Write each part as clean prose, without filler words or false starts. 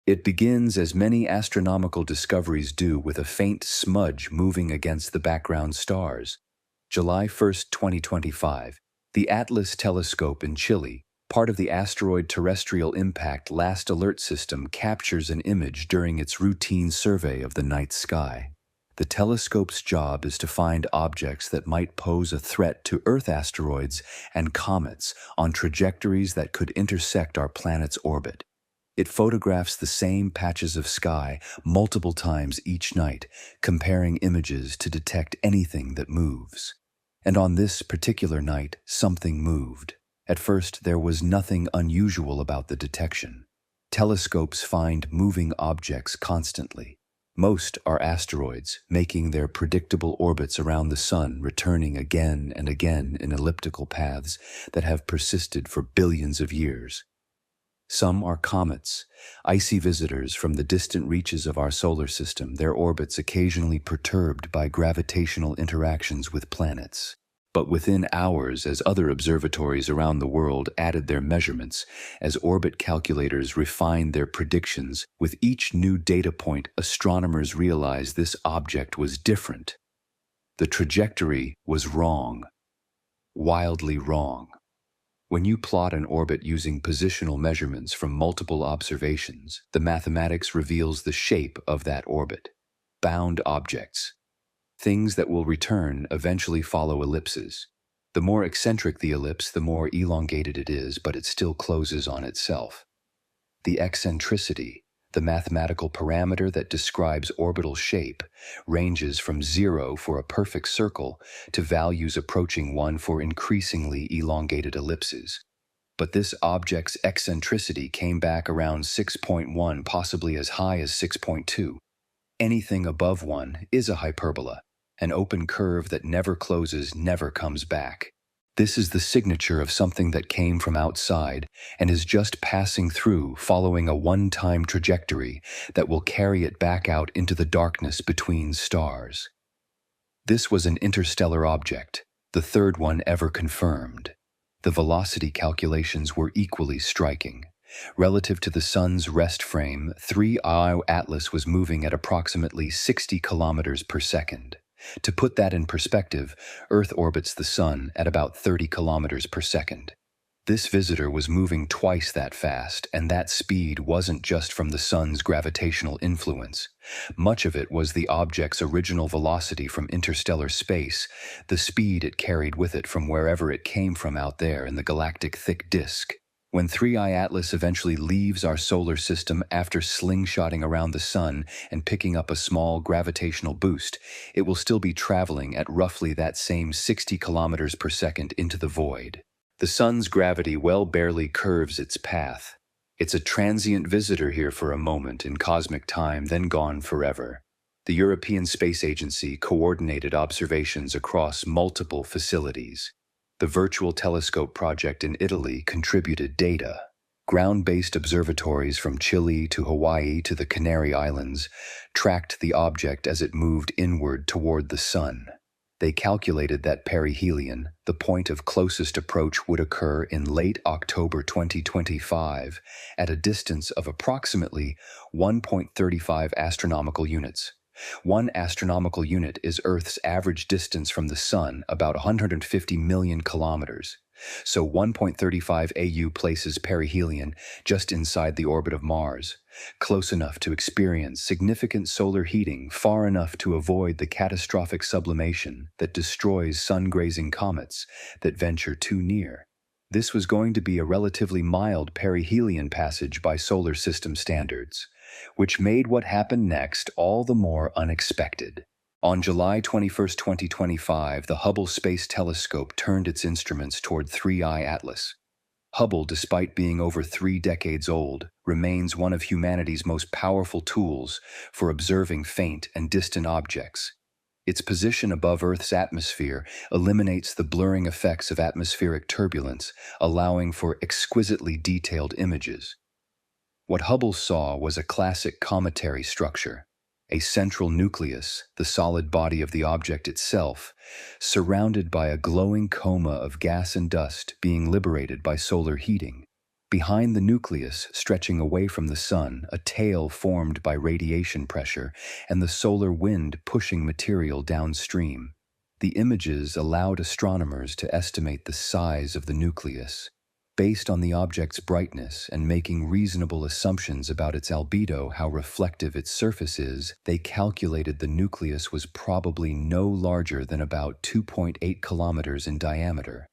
It begins, as many astronomical discoveries do, with a faint smudge moving against the background stars. July 1st, 2025, the Atlas telescope in Chile, part of the Asteroid Terrestrial Impact Last Alert System, captures an image during its routine survey of the night sky. The telescope's job is to find objects that might pose a threat to Earth asteroids and comets on trajectories that could intersect our planet's orbit. It photographs the same patches of sky multiple times each night, comparing images to detect anything that moves. And on this particular night, something moved. At first, there was nothing unusual about the detection. Telescopes find moving objects constantly. Most are asteroids, making their predictable orbits around the Sun, returning again and again in elliptical paths that have persisted for billions of years. Some are comets, icy visitors from the distant reaches of our solar system, their orbits occasionally perturbed by gravitational interactions with planets. But within hours, as other observatories around the world added their measurements, as orbit calculators refined their predictions, with each new data point, astronomers realized this object was different. The trajectory was wrong. Wildly wrong. When you plot an orbit using positional measurements from multiple observations, the mathematics reveals the shape of that orbit. Bound objects. Things that will return eventually follow ellipses. The more eccentric the ellipse, the more elongated it is, but it still closes on itself. The eccentricity, the mathematical parameter that describes orbital shape, ranges from 0 for a perfect circle to values approaching 1 for increasingly elongated ellipses. But this object's eccentricity came back around 6.1, possibly as high as 6.2. Anything above 1 is a hyperbola, an open curve that never closes, never comes back. This is the signature of something that came from outside and is just passing through, following a one-time trajectory that will carry it back out into the darkness between stars. This was an interstellar object, the third one ever confirmed. The velocity calculations were equally striking. Relative to the Sun's rest frame, 3I Atlas was moving at approximately 60 kilometers per second. To put that in perspective, Earth orbits the Sun at about 30 kilometers per second. This visitor was moving twice that fast, and that speed wasn't just from the Sun's gravitational influence. Much of it was the object's original velocity from interstellar space, the speed it carried with it from wherever it came from out there in the galactic thick disk. When 3I Atlas eventually leaves our solar system after slingshotting around the Sun and picking up a small gravitational boost, it will still be traveling at roughly that same 60 kilometers per second into the void. The Sun's gravity barely curves its path. It's a transient visitor here for a moment in cosmic time, then gone forever. The European Space Agency coordinated observations across multiple facilities. The Virtual Telescope project in Italy contributed data. Ground-based observatories from Chile to Hawaii to the Canary Islands tracked the object as it moved inward toward the Sun. They calculated that perihelion, the point of closest approach, would occur in late October 2025 at a distance of approximately 1.35 astronomical units. 1 astronomical unit is Earth's average distance from the Sun, about 150 million kilometers. So 1.35 AU places perihelion just inside the orbit of Mars, close enough to experience significant solar heating, far enough to avoid the catastrophic sublimation that destroys sun-grazing comets that venture too near. This was going to be a relatively mild perihelion passage by solar system standards, which made what happened next all the more unexpected. On July 21, 2025, the Hubble Space Telescope turned its instruments toward 3I Atlas. Hubble, despite being over 3 decades old, remains one of humanity's most powerful tools for observing faint and distant objects. Its position above Earth's atmosphere eliminates the blurring effects of atmospheric turbulence, allowing for exquisitely detailed images. What Hubble saw was a classic cometary structure, a central nucleus, the solid body of the object itself, surrounded by a glowing coma of gas and dust being liberated by solar heating. Behind the nucleus, stretching away from the sun, a tail formed by radiation pressure and the solar wind pushing material downstream. The images allowed astronomers to estimate the size of the nucleus. Based on the object's brightness and making reasonable assumptions about its albedo, how reflective its surface is, they calculated the nucleus was probably no larger than about 2.8 kilometers in diameter.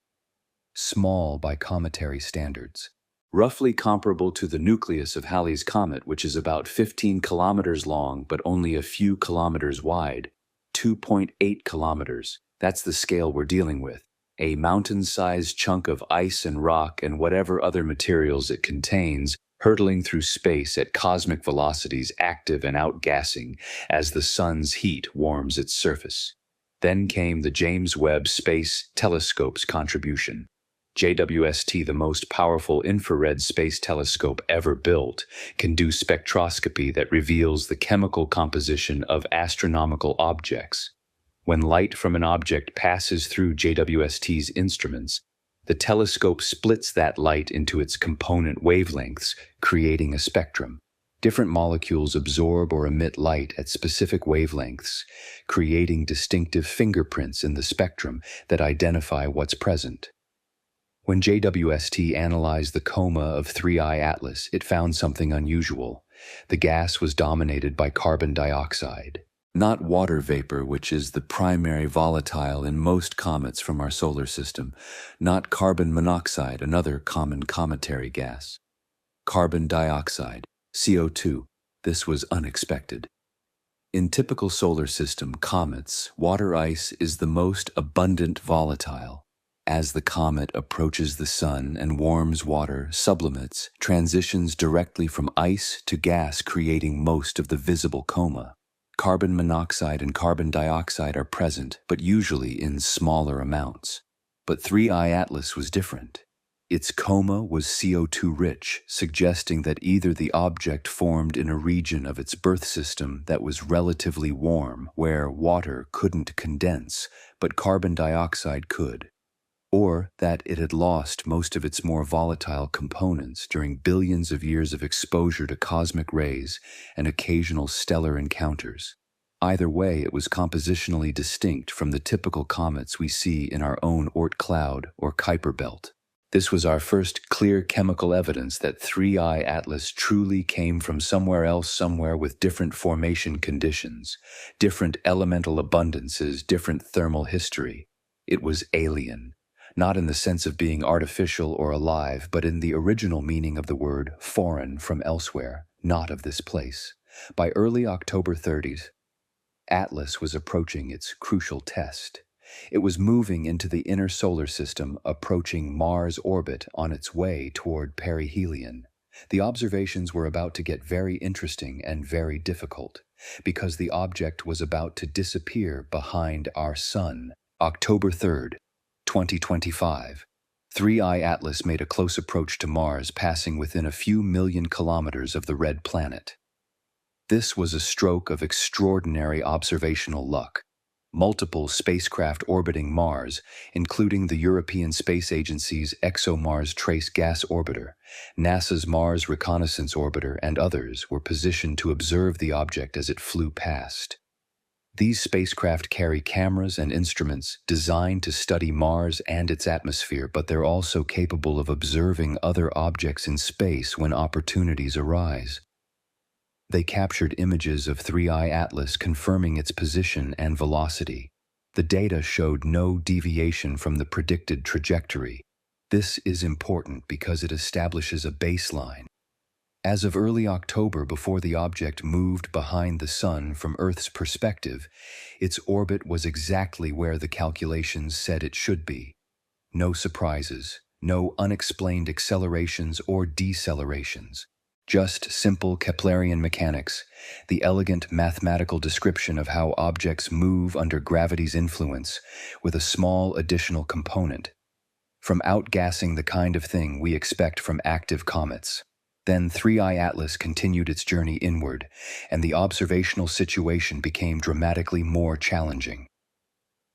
Small by cometary standards. Roughly comparable to the nucleus of Halley's Comet, which is about 15 kilometers long but only a few kilometers wide. 2.8 kilometers. That's the scale we're dealing with. A mountain-sized chunk of ice and rock and whatever other materials it contains, hurtling through space at cosmic velocities, active and outgassing as the sun's heat warms its surface. Then came the James Webb Space Telescope's contribution. JWST, the most powerful infrared space telescope ever built, can do spectroscopy that reveals the chemical composition of astronomical objects. When light from an object passes through JWST's instruments, the telescope splits that light into its component wavelengths, creating a spectrum. Different molecules absorb or emit light at specific wavelengths, creating distinctive fingerprints in the spectrum that identify what's present. When JWST analyzed the coma of 3I Atlas, it found something unusual. The gas was dominated by carbon dioxide. Not water vapor, which is the primary volatile in most comets from our solar system. Not carbon monoxide, another common cometary gas. Carbon dioxide, CO2. This was unexpected. In typical solar system comets, water ice is the most abundant volatile. As the comet approaches the sun and warms water, sublimates, transitions directly from ice to gas, creating most of the visible coma. Carbon monoxide and carbon dioxide are present, but usually in smaller amounts. But 3I Atlas was different. Its coma was CO2-rich, suggesting that either the object formed in a region of its birth system that was relatively warm, where water couldn't condense, but carbon dioxide could, or that it had lost most of its more volatile components during billions of years of exposure to cosmic rays and occasional stellar encounters. Either way, it was compositionally distinct from the typical comets we see in our own Oort cloud or Kuiper belt. This was our first clear chemical evidence that 3I Atlas truly came from somewhere else, somewhere with different formation conditions, different elemental abundances, different thermal history. It was alien. Not in the sense of being artificial or alive, but in the original meaning of the word foreign from elsewhere, not of this place. By early October 30s, Atlas was approaching its crucial test. It was moving into the inner solar system, approaching Mars' orbit on its way toward perihelion. The observations were about to get very interesting and very difficult, because the object was about to disappear behind our sun. October 3rd, 2025. 3I Atlas made a close approach to Mars, passing within a few million kilometers of the red planet. This was a stroke of extraordinary observational luck. Multiple spacecraft orbiting Mars, including the European Space Agency's ExoMars Trace Gas Orbiter, NASA's Mars Reconnaissance Orbiter, and others, were positioned to observe the object as it flew past. These spacecraft carry cameras and instruments designed to study Mars and its atmosphere, but they're also capable of observing other objects in space when opportunities arise. They captured images of 3I Atlas confirming its position and velocity. The data showed no deviation from the predicted trajectory. This is important because it establishes a baseline. As of early October, before the object moved behind the sun from Earth's perspective, its orbit was exactly where the calculations said it should be. No surprises, no unexplained accelerations or decelerations. Just simple Keplerian mechanics, the elegant mathematical description of how objects move under gravity's influence, with a small additional component. From outgassing the kind of thing we expect from active comets. Then 3I Atlas continued its journey inward, and the observational situation became dramatically more challenging.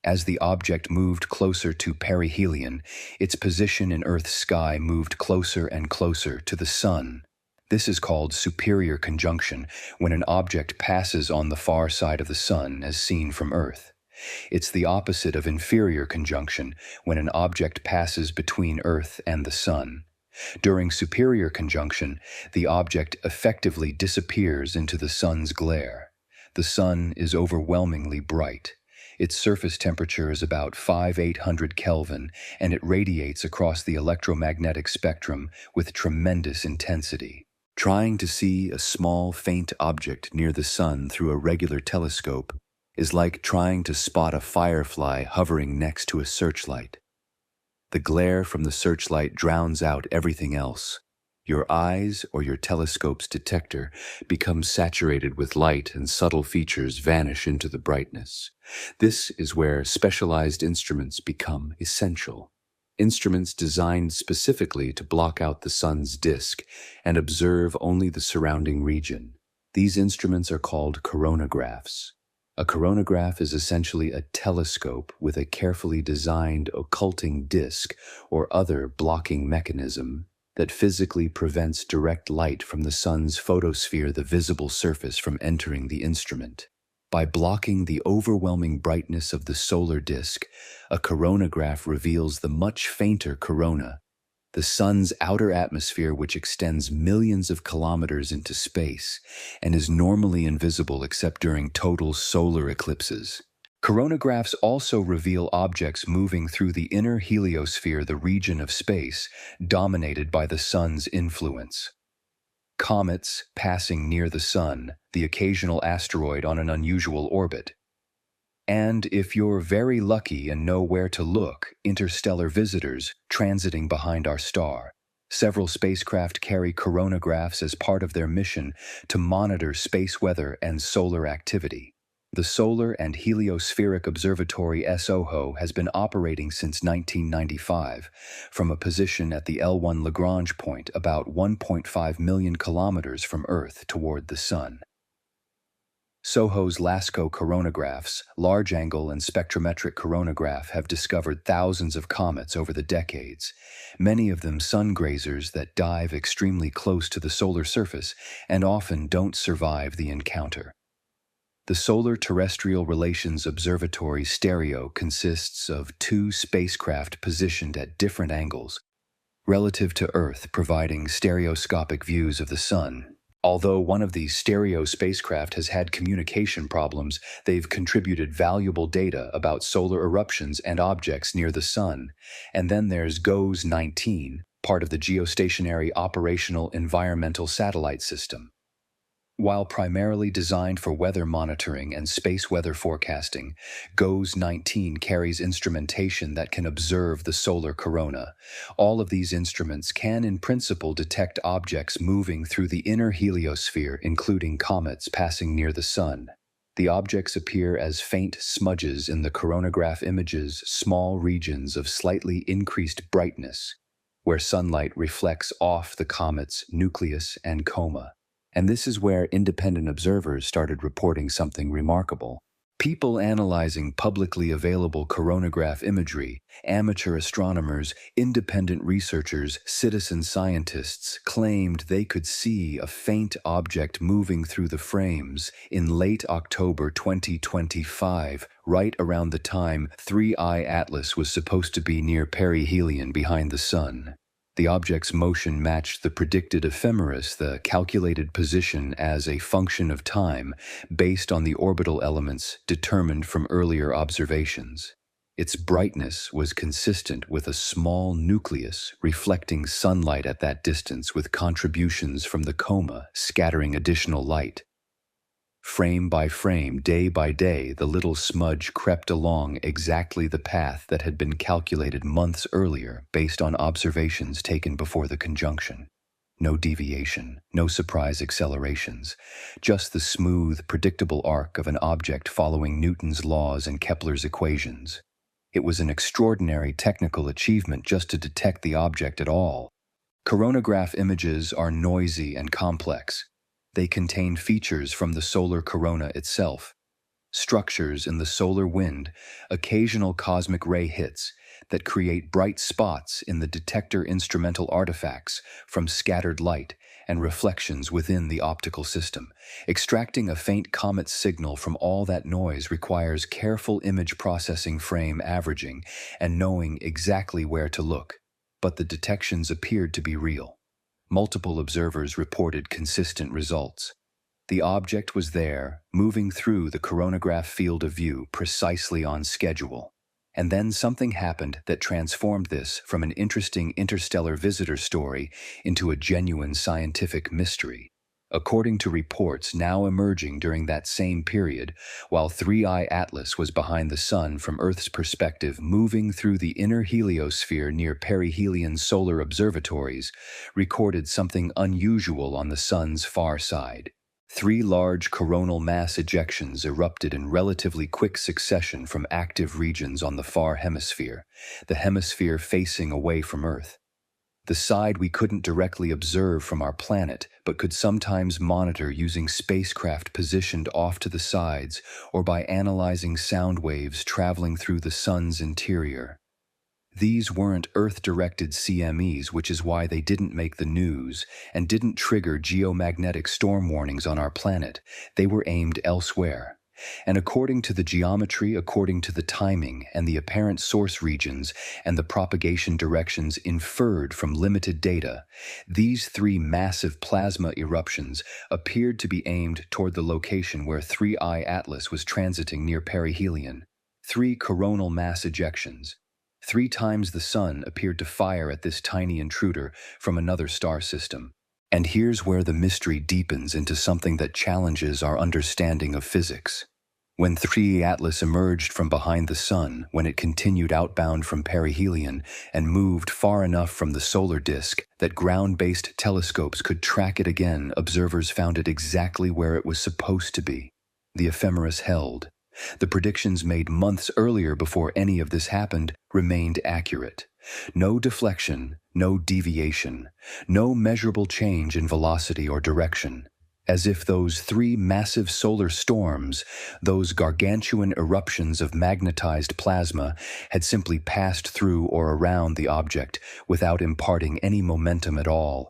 As the object moved closer to perihelion, its position in Earth's sky moved closer and closer to the Sun. This is called superior conjunction, when an object passes on the far side of the Sun as seen from Earth. It's the opposite of inferior conjunction, when an object passes between Earth and the Sun. During superior conjunction, the object effectively disappears into the Sun's glare. The Sun is overwhelmingly bright. Its surface temperature is about 5,800 Kelvin, and it radiates across the electromagnetic spectrum with tremendous intensity. Trying to see a small, faint object near the Sun through a regular telescope is like trying to spot a firefly hovering next to a searchlight. The glare from the searchlight drowns out everything else. Your eyes or your telescope's detector become saturated with light and subtle features vanish into the brightness. This is where specialized instruments become essential. Instruments designed specifically to block out the Sun's disk and observe only the surrounding region. These instruments are called coronagraphs. A coronagraph is essentially a telescope with a carefully designed occulting disk or other blocking mechanism that physically prevents direct light from the Sun's photosphere, the visible surface, from entering the instrument. By blocking the overwhelming brightness of the solar disk, a coronagraph reveals the much fainter corona, the Sun's outer atmosphere, which extends millions of kilometers into space and is normally invisible except during total solar eclipses. Coronagraphs also reveal objects moving through the inner heliosphere, the region of space dominated by the Sun's influence. Comets passing near the Sun, the occasional asteroid on an unusual orbit. And if you're very lucky and know where to look, interstellar visitors transiting behind our star. Several spacecraft carry coronagraphs as part of their mission to monitor space weather and solar activity. The Solar and Heliospheric Observatory SOHO has been operating since 1995 from a position at the L1 Lagrange point about 1.5 million kilometers from Earth toward the Sun. SOHO's LASCO coronagraphs, large-angle and spectrometric coronagraph, have discovered thousands of comets over the decades, many of them sun grazers that dive extremely close to the solar surface and often don't survive the encounter. The Solar Terrestrial Relations Observatory stereo consists of two spacecraft positioned at different angles, relative to Earth, providing stereoscopic views of the Sun. Although one of these stereo spacecraft has had communication problems, they've contributed valuable data about solar eruptions and objects near the Sun. And then there's GOES-19, part of the Geostationary Operational Environmental Satellite System. While primarily designed for weather monitoring and space weather forecasting, GOES-19 carries instrumentation that can observe the solar corona. All of these instruments can, in principle, detect objects moving through the inner heliosphere, including comets passing near the Sun. The objects appear as faint smudges in the coronagraph images, small regions of slightly increased brightness, where sunlight reflects off the comet's nucleus and coma. And this is where independent observers started reporting something remarkable. People analyzing publicly available coronagraph imagery, amateur astronomers, independent researchers, citizen scientists claimed they could see a faint object moving through the frames in late October 2025, right around the time 3I Atlas was supposed to be near perihelion behind the Sun. The object's motion matched the predicted ephemeris, the calculated position as a function of time based on the orbital elements determined from earlier observations. Its brightness was consistent with a small nucleus reflecting sunlight at that distance, with contributions from the coma scattering additional light. Frame by frame, day by day, the little smudge crept along exactly the path that had been calculated months earlier based on observations taken before the conjunction. No deviation, no surprise accelerations, just the smooth, predictable arc of an object following Newton's laws and Kepler's equations. It was an extraordinary technical achievement just to detect the object at all. Coronagraph images are noisy and complex. They contain features from the solar corona itself. structures in the solar wind, occasional cosmic ray hits that create bright spots in the detector instrumental artifacts from scattered light and reflections within the optical system. Extracting a faint comet signal from all that noise requires careful image processing, frame averaging, and knowing exactly where to look. But the detections appeared to be real. Multiple observers reported consistent results. The object was there, moving through the coronagraph field of view precisely on schedule. And then something happened that transformed this from an interesting interstellar visitor story into a genuine scientific mystery. According to reports now emerging during that same period, while 3I Atlas was behind the Sun from Earth's perspective, moving through the inner heliosphere near perihelion solar observatories, recorded something unusual on the Sun's far side. 3 large coronal mass ejections erupted in relatively quick succession from active regions on the far hemisphere, the hemisphere facing away from Earth. The side we couldn't directly observe from our planet, but could sometimes monitor using spacecraft positioned off to the sides or by analyzing sound waves traveling through the Sun's interior. These weren't Earth-directed CMEs, which is why they didn't make the news and didn't trigger geomagnetic storm warnings on our planet. They were aimed elsewhere. And according to the geometry, according to the timing and the apparent source regions and the propagation directions inferred from limited data, these 3 massive plasma eruptions appeared to be aimed toward the location where 3I Atlas was transiting near perihelion. 3 coronal mass ejections. 3 times the Sun appeared to fire at this tiny intruder from another star system. And here's where the mystery deepens into something that challenges our understanding of physics. When 3 Atlas emerged from behind the Sun, when it continued outbound from perihelion and moved far enough from the solar disk that ground-based telescopes could track it again, observers found it exactly where it was supposed to be. The ephemeris held. The predictions made months earlier before any of this happened remained accurate. No deflection, no deviation, no measurable change in velocity or direction. As if those 3 massive solar storms, those gargantuan eruptions of magnetized plasma, had simply passed through or around the object without imparting any momentum at all.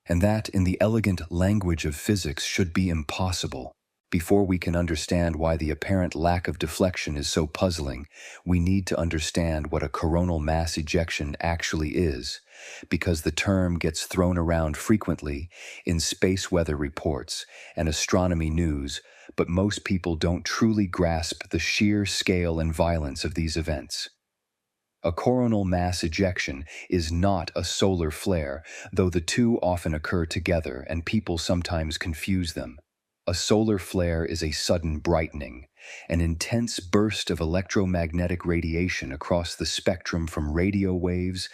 And that, in the elegant language of physics, should be impossible. Before we can understand why the apparent lack of deflection is so puzzling, we need to understand what a coronal mass ejection actually is, because the term gets thrown around frequently in space weather reports and astronomy news, but most people don't truly grasp the sheer scale and violence of these events. A coronal mass ejection is not a solar flare, though the two often occur together and people sometimes confuse them. A solar flare is a sudden brightening, an intense burst of electromagnetic radiation across the spectrum from radio waves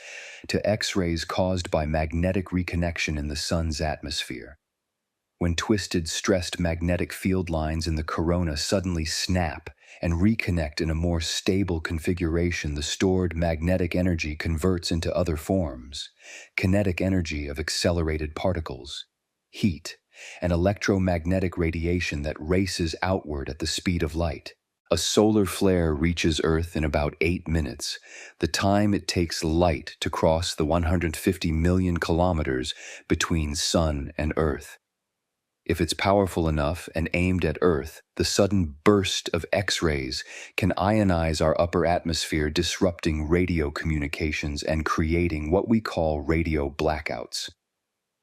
to X-rays caused by magnetic reconnection in the Sun's atmosphere. When twisted, stressed magnetic field lines in the corona suddenly snap and reconnect in a more stable configuration, the stored magnetic energy converts into other forms: kinetic energy of accelerated particles, heat, and electromagnetic radiation that races outward at the speed of light. A solar flare reaches Earth in about 8 minutes, the time it takes light to cross the 150 million kilometers between Sun and Earth. If it's powerful enough and aimed at Earth, the sudden burst of X-rays can ionize our upper atmosphere, disrupting radio communications and creating what we call radio blackouts.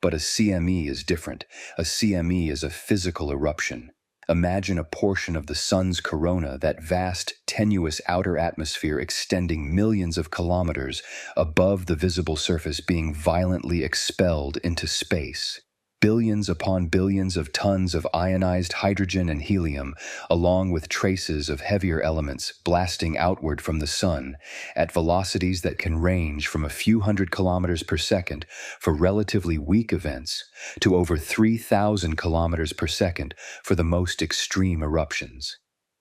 But a CME is different. A CME is a physical eruption. Imagine a portion of the Sun's corona, that vast, tenuous outer atmosphere extending millions of kilometers above the visible surface, being violently expelled into space. Billions upon billions of tons of ionized hydrogen and helium, along with traces of heavier elements, blasting outward from the Sun at velocities that can range from a few hundred kilometers per second for relatively weak events to over 3,000 kilometers per second for the most extreme eruptions.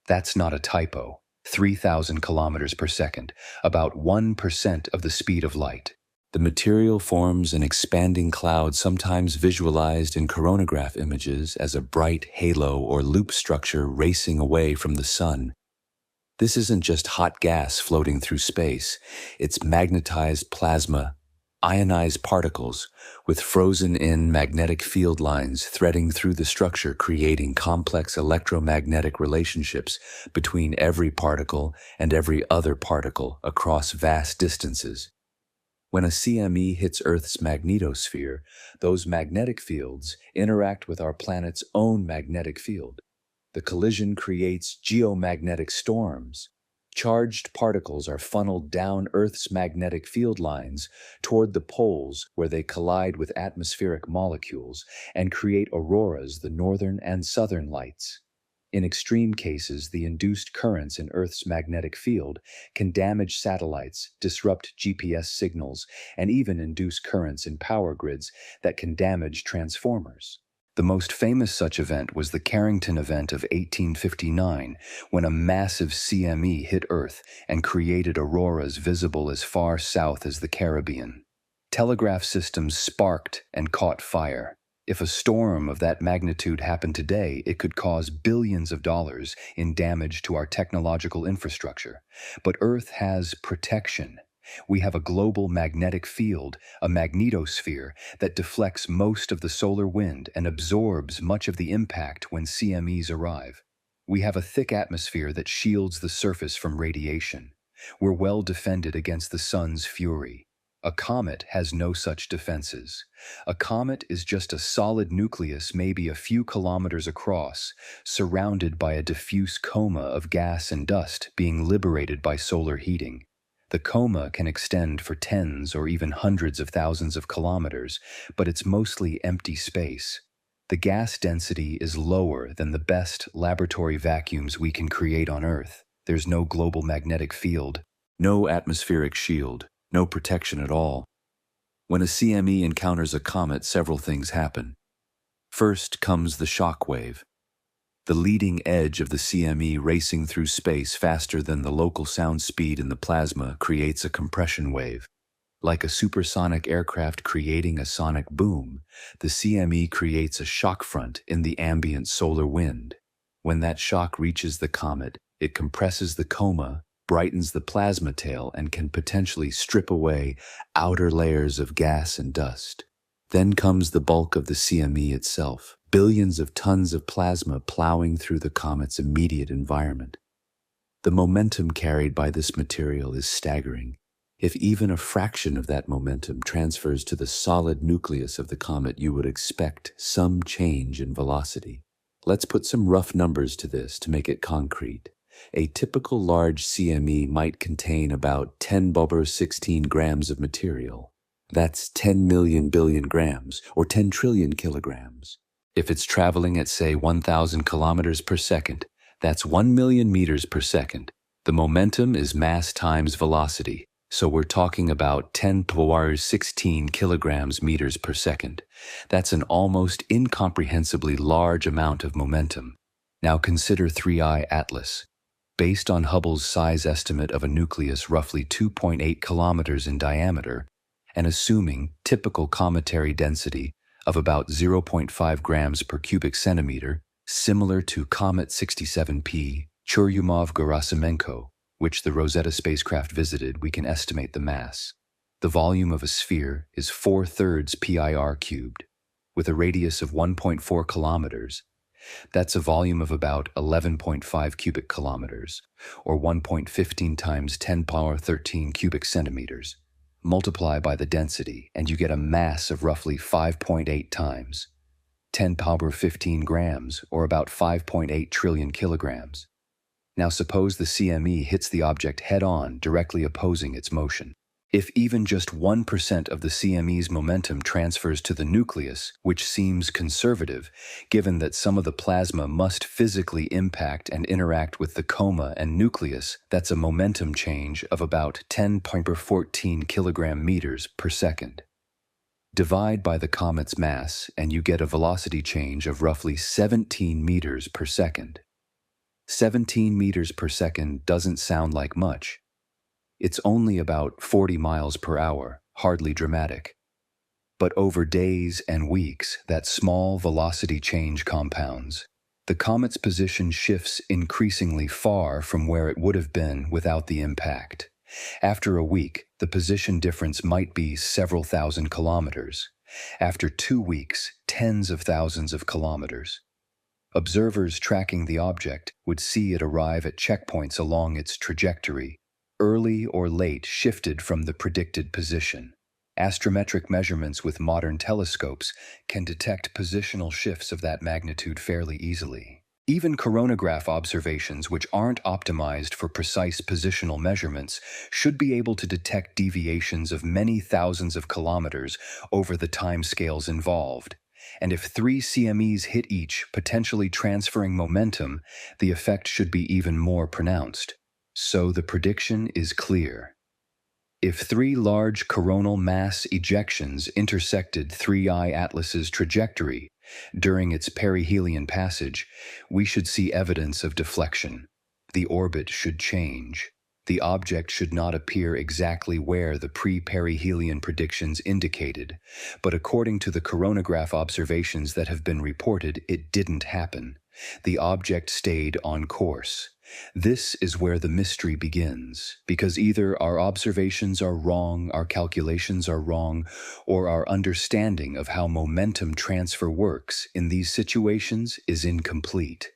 That's not a typo. 3,000 kilometers per second, about 1% of the speed of light. The material forms an expanding cloud, sometimes visualized in coronagraph images as a bright halo or loop structure racing away from the sun. This isn't just hot gas floating through space, it's magnetized plasma, ionized particles, with frozen-in magnetic field lines threading through the structure, creating complex electromagnetic relationships between every particle and every other particle across vast distances. When a CME hits Earth's magnetosphere, those magnetic fields interact with our planet's own magnetic field. The collision creates geomagnetic storms. Charged particles are funneled down Earth's magnetic field lines toward the poles, where they collide with atmospheric molecules and create auroras, the northern and southern lights. In extreme cases, the induced currents in Earth's magnetic field can damage satellites, disrupt GPS signals, and even induce currents in power grids that can damage transformers. The most famous such event was the Carrington event of 1859, when a massive CME hit Earth and created auroras visible as far south as the Caribbean. Telegraph systems sparked and caught fire. If a storm of that magnitude happened today, it could cause billions of dollars in damage to our technological infrastructure. But Earth has protection. We have a global magnetic field, a magnetosphere, that deflects most of the solar wind and absorbs much of the impact when CMEs arrive. We have a thick atmosphere that shields the surface from radiation. We're well defended against the sun's fury. A comet has no such defenses. A comet is just a solid nucleus maybe a few kilometers across, surrounded by a diffuse coma of gas and dust being liberated by solar heating. The coma can extend for tens or even hundreds of thousands of kilometers, but it's mostly empty space. The gas density is lower than the best laboratory vacuums we can create on Earth. There's no global magnetic field, no atmospheric shield, no protection at all. When a CME encounters a comet, several things happen. First comes the shock wave. The leading edge of the CME racing through space faster than the local sound speed in the plasma creates a compression wave. Like a supersonic aircraft creating a sonic boom, the CME creates a shock front in the ambient solar wind. When that shock reaches the comet, it compresses the coma, brightens the plasma tail, and can potentially strip away outer layers of gas and dust. Then comes the bulk of the CME itself, billions of tons of plasma plowing through the comet's immediate environment. The momentum carried by this material is staggering. If even a fraction of that momentum transfers to the solid nucleus of the comet, you would expect some change in velocity. Let's put some rough numbers to this to make it concrete. A typical large CME might contain about 10^16 grams of material. That's 10 million billion grams, or 10 trillion kilograms. If it's traveling at, say, 1,000 kilometers per second, that's 1 million meters per second. The momentum is mass times velocity, so we're talking about 10^16 kilograms meters per second. That's an almost incomprehensibly large amount of momentum. Now consider 3I Atlas. Based on Hubble's size estimate of a nucleus roughly 2.8 kilometers in diameter, and assuming typical cometary density of about 0.5 grams per cubic centimeter, similar to Comet 67P, Churyumov-Gerasimenko, which the Rosetta spacecraft visited, we can estimate the mass. The volume of a sphere is 4/3 PIR cubed, with a radius of 1.4 kilometers. That's a volume of about 11.5 cubic kilometers, or 1.15 times 10 power 13 cubic centimeters. Multiply by the density, and you get a mass of roughly 5.8 times 10 power 15 grams, or about 5.8 trillion kilograms. Now suppose the CME hits the object head-on, directly opposing its motion. If even just 1% of the CME's momentum transfers to the nucleus, which seems conservative, given that some of the plasma must physically impact and interact with the coma and nucleus, that's a momentum change of about 10^14 kilogram meters per second. Divide by the comet's mass, and you get a velocity change of roughly 17 meters per second. 17 meters per second doesn't sound like much. It's only about 40 miles per hour, hardly dramatic. But over days and weeks, that small velocity change compounds. The comet's position shifts increasingly far from where it would have been without the impact. After a week, the position difference might be several thousand kilometers. After 2 weeks, tens of thousands of kilometers. Observers tracking the object would see it arrive at checkpoints along its trajectory, early or late shifted from the predicted position. Astrometric measurements with modern telescopes can detect positional shifts of that magnitude fairly easily. Even coronagraph observations, which aren't optimized for precise positional measurements, should be able to detect deviations of many thousands of kilometers over the timescales involved. And if 3 CMEs hit each, potentially transferring momentum, the effect should be even more pronounced. So the prediction is clear. If 3 large coronal mass ejections intersected 3I Atlas's trajectory during its perihelion passage, we should see evidence of deflection. The orbit should change. The object should not appear exactly where the pre-perihelion predictions indicated, but according to the coronagraph observations that have been reported, it didn't happen. The object stayed on course. This is where the mystery begins, because either our observations are wrong, our calculations are wrong, or our understanding of how momentum transfer works in these situations is incomplete.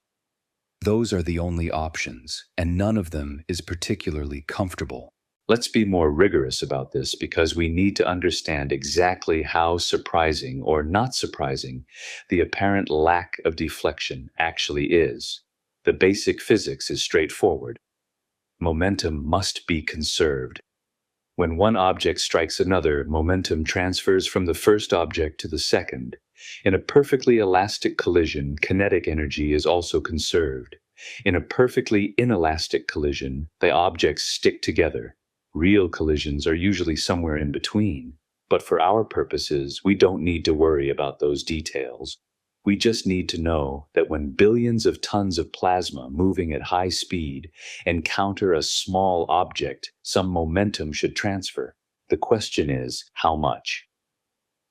Those are the only options, and none of them is particularly comfortable. Let's be more rigorous about this because we need to understand exactly how surprising or not surprising the apparent lack of deflection actually is. The basic physics is straightforward. Momentum must be conserved. When one object strikes another, momentum transfers from the first object to the second. In a perfectly elastic collision, kinetic energy is also conserved. In a perfectly inelastic collision, the objects stick together. Real collisions are usually somewhere in between. But for our purposes, we don't need to worry about those details. We just need to know that when billions of tons of plasma moving at high speed encounter a small object, some momentum should transfer. The question is, how much?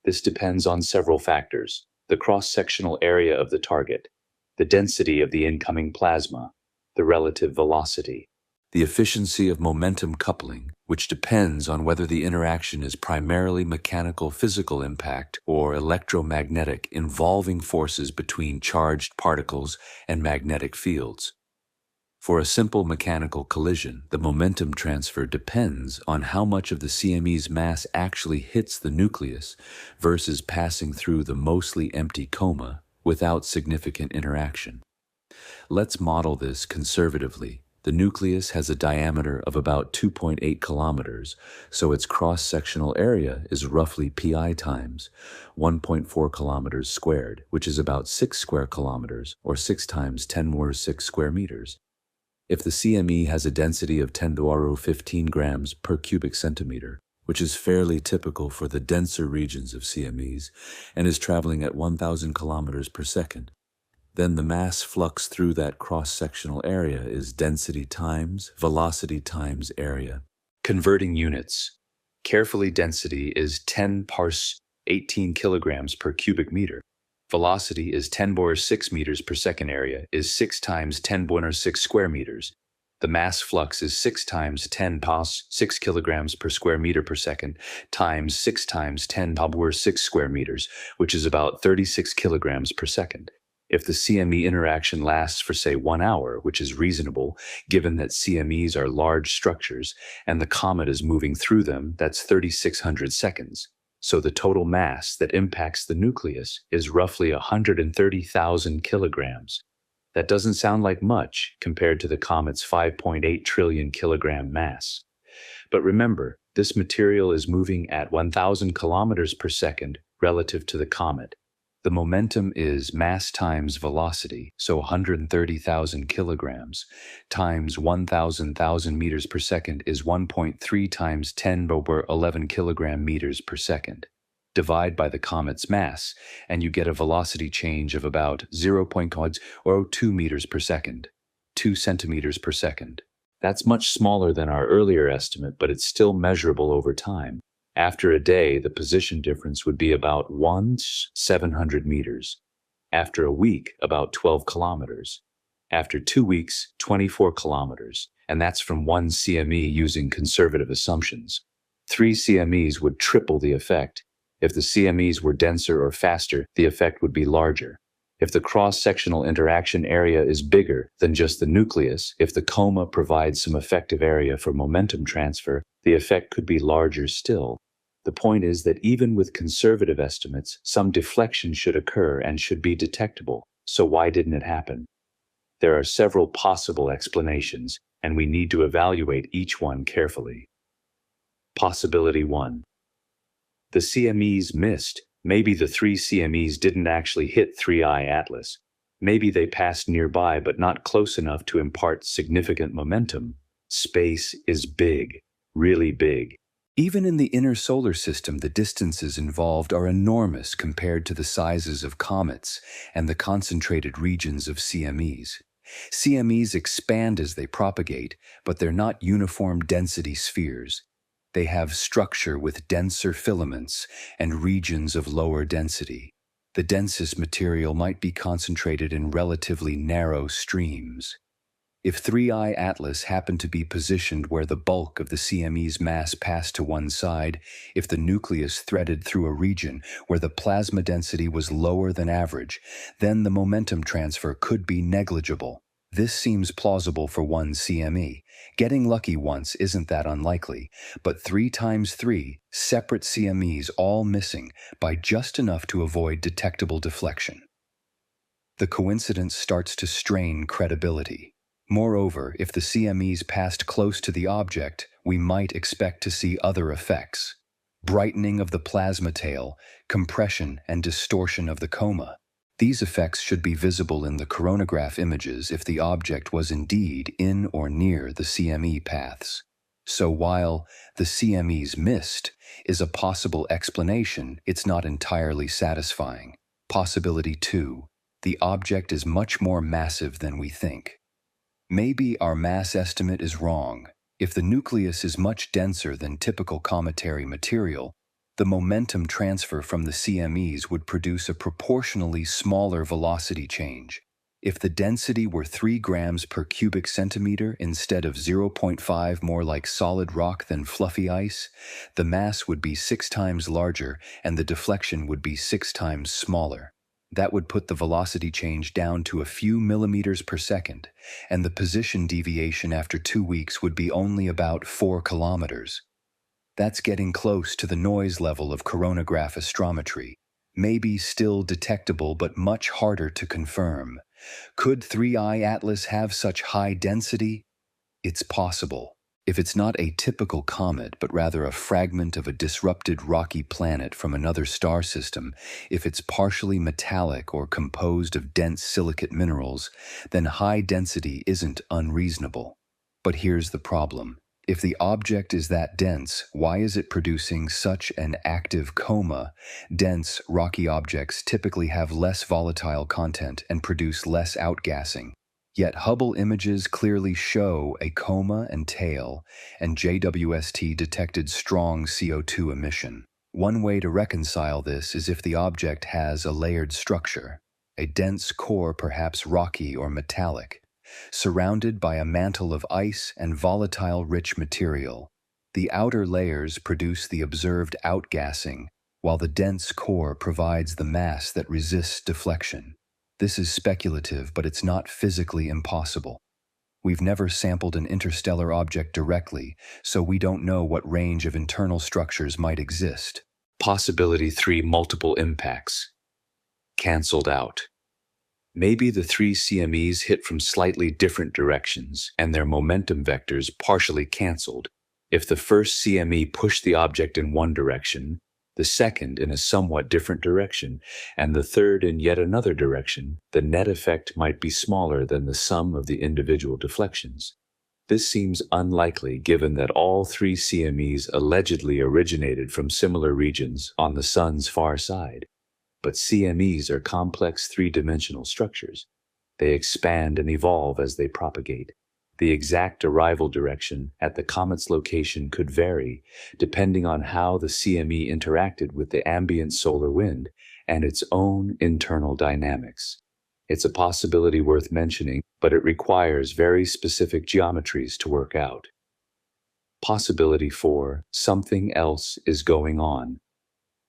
This depends on several factors: the cross-sectional area of the target, the density of the incoming plasma, the relative velocity, the efficiency of momentum coupling, which depends on whether the interaction is primarily mechanical physical impact or electromagnetic involving forces between charged particles and magnetic fields. For a simple mechanical collision, the momentum transfer depends on how much of the CME's mass actually hits the nucleus versus passing through the mostly empty coma without significant interaction. Let's model this conservatively. The nucleus has a diameter of about 2.8 kilometers, so its cross-sectional area is roughly pi times 1.4 kilometers squared, which is about 6 square kilometers, or 6 times 10 to the 6 square meters. If the CME has a density of 10 to the 15 grams per cubic centimeter, which is fairly typical for the denser regions of CMEs, and is traveling at 1,000 kilometers per second, then the mass flux through that cross-sectional area is density times velocity times area. Converting units. Carefully, density is 10 parse 18 kilograms per cubic meter. Velocity is 10 to 6 meters per second. Area is 6 times 10 to 6 square meters. The mass flux is 6 times 10 pos 6 kilograms per square meter per second times 6 times 10 to 6 square meters, which is about 36 kilograms per second. If the CME interaction lasts for, say, 1 hour, which is reasonable, given that CMEs are large structures and the comet is moving through them, that's 3,600 seconds. So the total mass that impacts the nucleus is roughly 130,000 kilograms. That doesn't sound like much compared to the comet's 5.8 trillion kilogram mass. But remember, this material is moving at 1,000 kilometers per second relative to the comet. The momentum is mass times velocity, so 130,000 kilograms, times 1,000 meters per second is 1.3 times 10 over 11 kilogram meters per second. Divide by the comet's mass, and you get a velocity change of about 0.02 meters per second, 2 centimeters per second. That's much smaller than our earlier estimate, but it's still measurable over time. After a day, the position difference would be about 700 meters. After a week, about 12 kilometers. After 2 weeks, 24 kilometers. And that's from 1 CME using conservative assumptions. 3 CMEs would triple the effect. If the CMEs were denser or faster, the effect would be larger. If the cross-sectional interaction area is bigger than just the nucleus, if the coma provides some effective area for momentum transfer, the effect could be larger still. The point is that even with conservative estimates, some deflection should occur and should be detectable. So why didn't it happen? There are several possible explanations, and we need to evaluate each one carefully. Possibility 1. The CMEs missed. Maybe the 3 CMEs didn't actually hit 3I Atlas. Maybe they passed nearby but not close enough to impart significant momentum. Space is big, really big. Even in the inner solar system, the distances involved are enormous compared to the sizes of comets and the concentrated regions of CMEs. CMEs expand as they propagate, but they're not uniform density spheres. They have structure with denser filaments and regions of lower density. The densest material might be concentrated in relatively narrow streams. If 3I Atlas happened to be positioned where the bulk of the CME's mass passed to one side, if the nucleus threaded through a region where the plasma density was lower than average, then the momentum transfer could be negligible. This seems plausible for 1 CME. Getting lucky once isn't that unlikely, but 3 times 3 separate CMEs all missing by just enough to avoid detectable deflection. The coincidence starts to strain credibility. Moreover, if the CMEs passed close to the object, we might expect to see other effects. Brightening of the plasma tail, compression and distortion of the coma. These effects should be visible in the coronagraph images if the object was indeed in or near the CME paths. So while the CMEs missed is a possible explanation, it's not entirely satisfying. Possibility 2. The object is much more massive than we think. Maybe our mass estimate is wrong. If the nucleus is much denser than typical cometary material, the momentum transfer from the CMEs would produce a proportionally smaller velocity change. If the density were 3 grams per cubic centimeter instead of 0.5 more like solid rock than fluffy ice, the mass would be 6 times larger and the deflection would be 6 times smaller. That would put the velocity change down to a few millimeters per second, and the position deviation after 2 weeks would be only about 4 kilometers. That's getting close to the noise level of coronagraph astrometry, maybe still detectable but much harder to confirm. Could 3I Atlas have such high density? It's possible. If it's not a typical comet, but rather a fragment of a disrupted rocky planet from another star system, if it's partially metallic or composed of dense silicate minerals, then high density isn't unreasonable. But here's the problem. If the object is that dense, why is it producing such an active coma? Dense, rocky objects typically have less volatile content and produce less outgassing. Yet Hubble images clearly show a coma and tail, and JWST detected strong CO2 emission. One way to reconcile this is if the object has a layered structure, a dense core perhaps rocky or metallic, surrounded by a mantle of ice and volatile rich material. The outer layers produce the observed outgassing, while the dense core provides the mass that resists deflection. This is speculative, but it's not physically impossible. We've never sampled an interstellar object directly, so we don't know what range of internal structures might exist. Possibility 3. Multiple impacts. Cancelled out. Maybe the 3 CMEs hit from slightly different directions, and their momentum vectors partially cancelled. If the first CME pushed the object in one direction, the second in a somewhat different direction, and the third in yet another direction, the net effect might be smaller than the sum of the individual deflections. This seems unlikely given that all 3 CMEs allegedly originated from similar regions on the Sun's far side. But CMEs are complex 3-dimensional structures. They expand and evolve as they propagate. The exact arrival direction at the comet's location could vary, depending on how the CME interacted with the ambient solar wind and its own internal dynamics. It's a possibility worth mentioning, but it requires very specific geometries to work out. Possibility 4, something else is going on.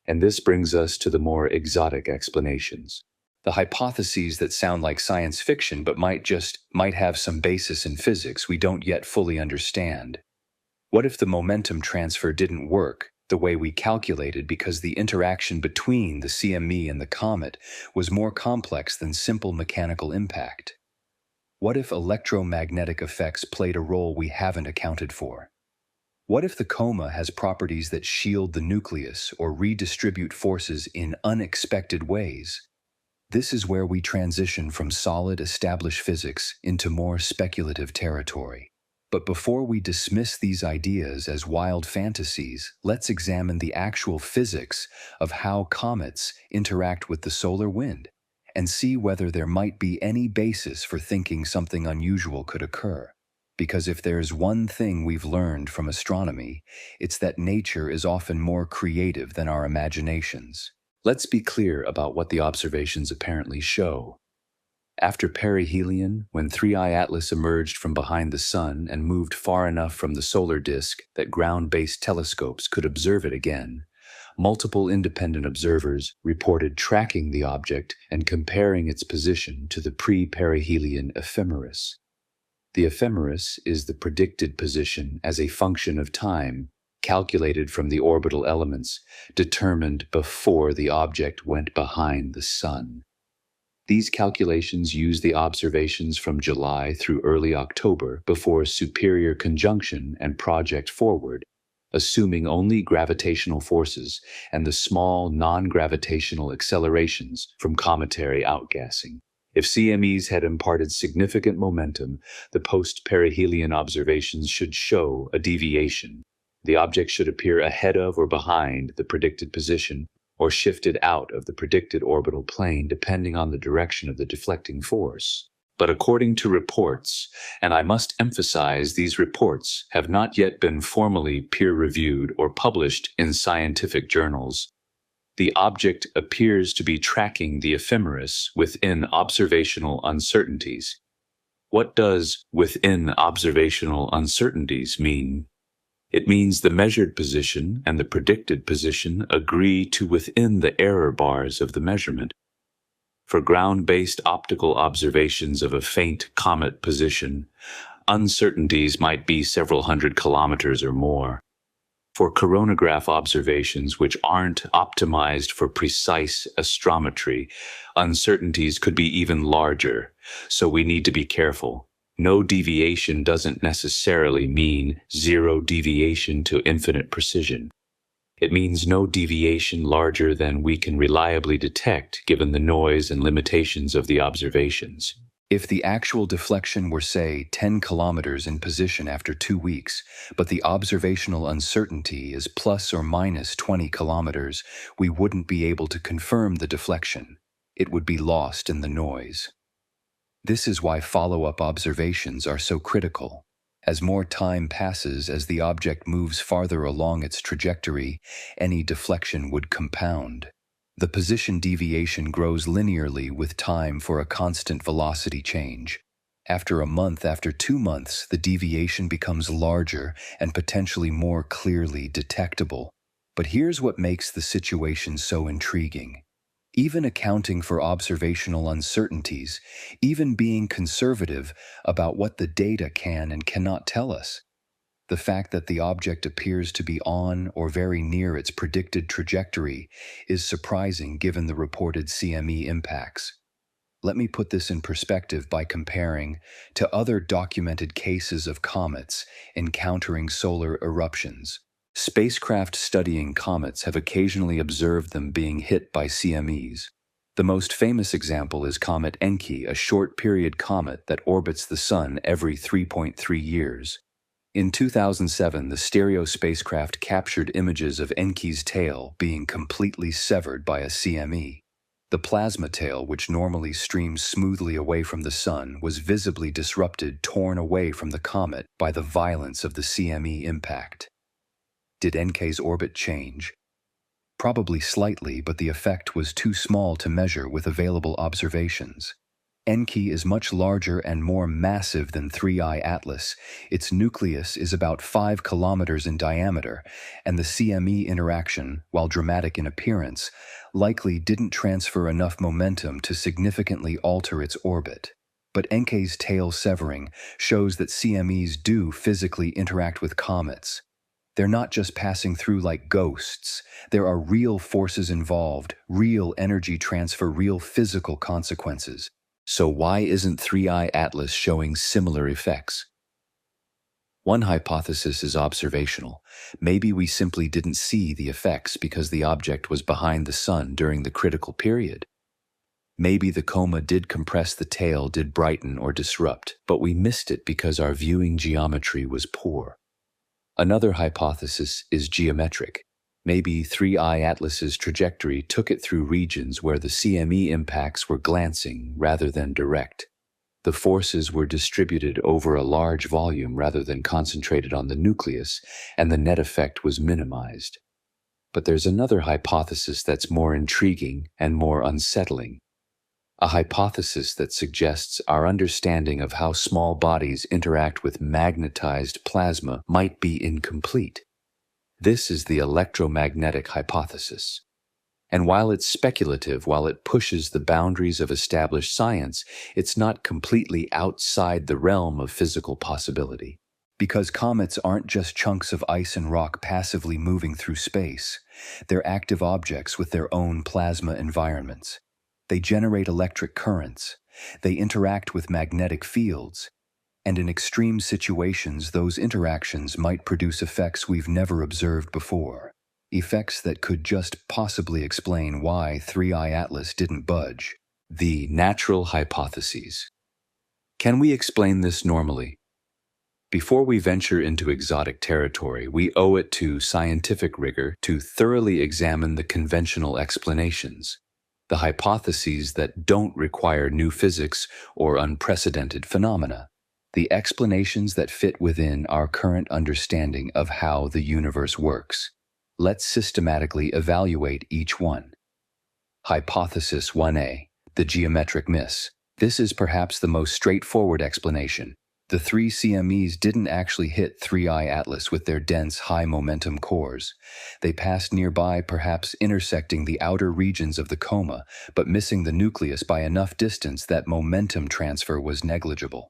And this brings us to the more exotic explanations. The hypotheses that sound like science fiction but might have some basis in physics we don't yet fully understand. What if the momentum transfer didn't work the way we calculated because the interaction between the CME and the comet was more complex than simple mechanical impact? What if electromagnetic effects played a role we haven't accounted for? What if the coma has properties that shield the nucleus or redistribute forces in unexpected ways? This is where we transition from solid, established physics into more speculative territory. But before we dismiss these ideas as wild fantasies, let's examine the actual physics of how comets interact with the solar wind and see whether there might be any basis for thinking something unusual could occur. Because if there's one thing we've learned from astronomy, it's that nature is often more creative than our imaginations. Let's be clear about what the observations apparently show. After perihelion, when 3I Atlas emerged from behind the Sun and moved far enough from the solar disk that ground-based telescopes could observe it again, multiple independent observers reported tracking the object and comparing its position to the pre-perihelion ephemeris. The ephemeris is the predicted position as a function of time, calculated from the orbital elements determined before the object went behind the Sun. These calculations use the observations from July through early October before superior conjunction and project forward, assuming only gravitational forces and the small non-gravitational accelerations from cometary outgassing. If CMEs had imparted significant momentum, the post-perihelion observations should show a deviation. The object should appear ahead of or behind the predicted position, or shifted out of the predicted orbital plane depending on the direction of the deflecting force. But according to reports, and I must emphasize these reports have not yet been formally peer-reviewed or published in scientific journals, the object appears to be tracking the ephemeris within observational uncertainties. What does within observational uncertainties mean? It means the measured position and the predicted position agree to within the error bars of the measurement. For ground-based optical observations of a faint comet position, uncertainties might be several hundred kilometers or more. For coronagraph observations which aren't optimized for precise astrometry, uncertainties could be even larger, so we need to be careful. No deviation doesn't necessarily mean zero deviation to infinite precision. It means no deviation larger than we can reliably detect given the noise and limitations of the observations. If the actual deflection were, say, 10 kilometers in position after 2 weeks, but the observational uncertainty is plus or minus 20 kilometers, we wouldn't be able to confirm the deflection. It would be lost in the noise. This is why follow-up observations are so critical. As more time passes as the object moves farther along its trajectory, any deflection would compound. The position deviation grows linearly with time for a constant velocity change. After a month, after 2 months, the deviation becomes larger and potentially more clearly detectable. But here's what makes the situation so intriguing. Even accounting for observational uncertainties, even being conservative about what the data can and cannot tell us, the fact that the object appears to be on or very near its predicted trajectory is surprising given the reported CME impacts. Let me put this in perspective by comparing to other documented cases of comets encountering solar eruptions. Spacecraft studying comets have occasionally observed them being hit by CMEs. The most famous example is Comet Encke, a short-period comet that orbits the Sun every 3.3 years. In 2007, the Stereo spacecraft captured images of Encke's tail being completely severed by a CME. The plasma tail, which normally streams smoothly away from the Sun, was visibly disrupted, torn away from the comet by the violence of the CME impact. Did Encke's orbit change? Probably slightly, but the effect was too small to measure with available observations. Encke is much larger and more massive than 3I Atlas. Its nucleus is about 5 kilometers in diameter, and the CME interaction, while dramatic in appearance, likely didn't transfer enough momentum to significantly alter its orbit. But Encke's tail severing shows that CMEs do physically interact with comets. They're not just passing through like ghosts. There are real forces involved, real energy transfer, real physical consequences. So why isn't 3I Atlas showing similar effects? One hypothesis is observational. Maybe we simply didn't see the effects because the object was behind the Sun during the critical period. Maybe the coma did compress the tail, did brighten or disrupt, but we missed it because our viewing geometry was poor. Another hypothesis is geometric. Maybe 3I Atlas's trajectory took it through regions where the CME impacts were glancing rather than direct. The forces were distributed over a large volume rather than concentrated on the nucleus, and the net effect was minimized. But there's another hypothesis that's more intriguing and more unsettling. A hypothesis that suggests our understanding of how small bodies interact with magnetized plasma might be incomplete. This is the electromagnetic hypothesis. And while it's speculative, while it pushes the boundaries of established science, it's not completely outside the realm of physical possibility. Because comets aren't just chunks of ice and rock passively moving through space. They're active objects with their own plasma environments. They generate electric currents. They interact with magnetic fields. And in extreme situations, those interactions might produce effects we've never observed before. Effects that could just possibly explain why 3I Atlas didn't budge. The natural hypotheses. Can we explain this normally? Before we venture into exotic territory, we owe it to scientific rigor to thoroughly examine the conventional explanations, the hypotheses that don't require new physics or unprecedented phenomena, the explanations that fit within our current understanding of how the universe works. Let's systematically evaluate each one. Hypothesis 1A, the geometric miss. This is perhaps the most straightforward explanation. The three CMEs didn't actually hit 3I Atlas with their dense, high-momentum cores. They passed nearby, perhaps intersecting the outer regions of the coma, but missing the nucleus by enough distance that momentum transfer was negligible.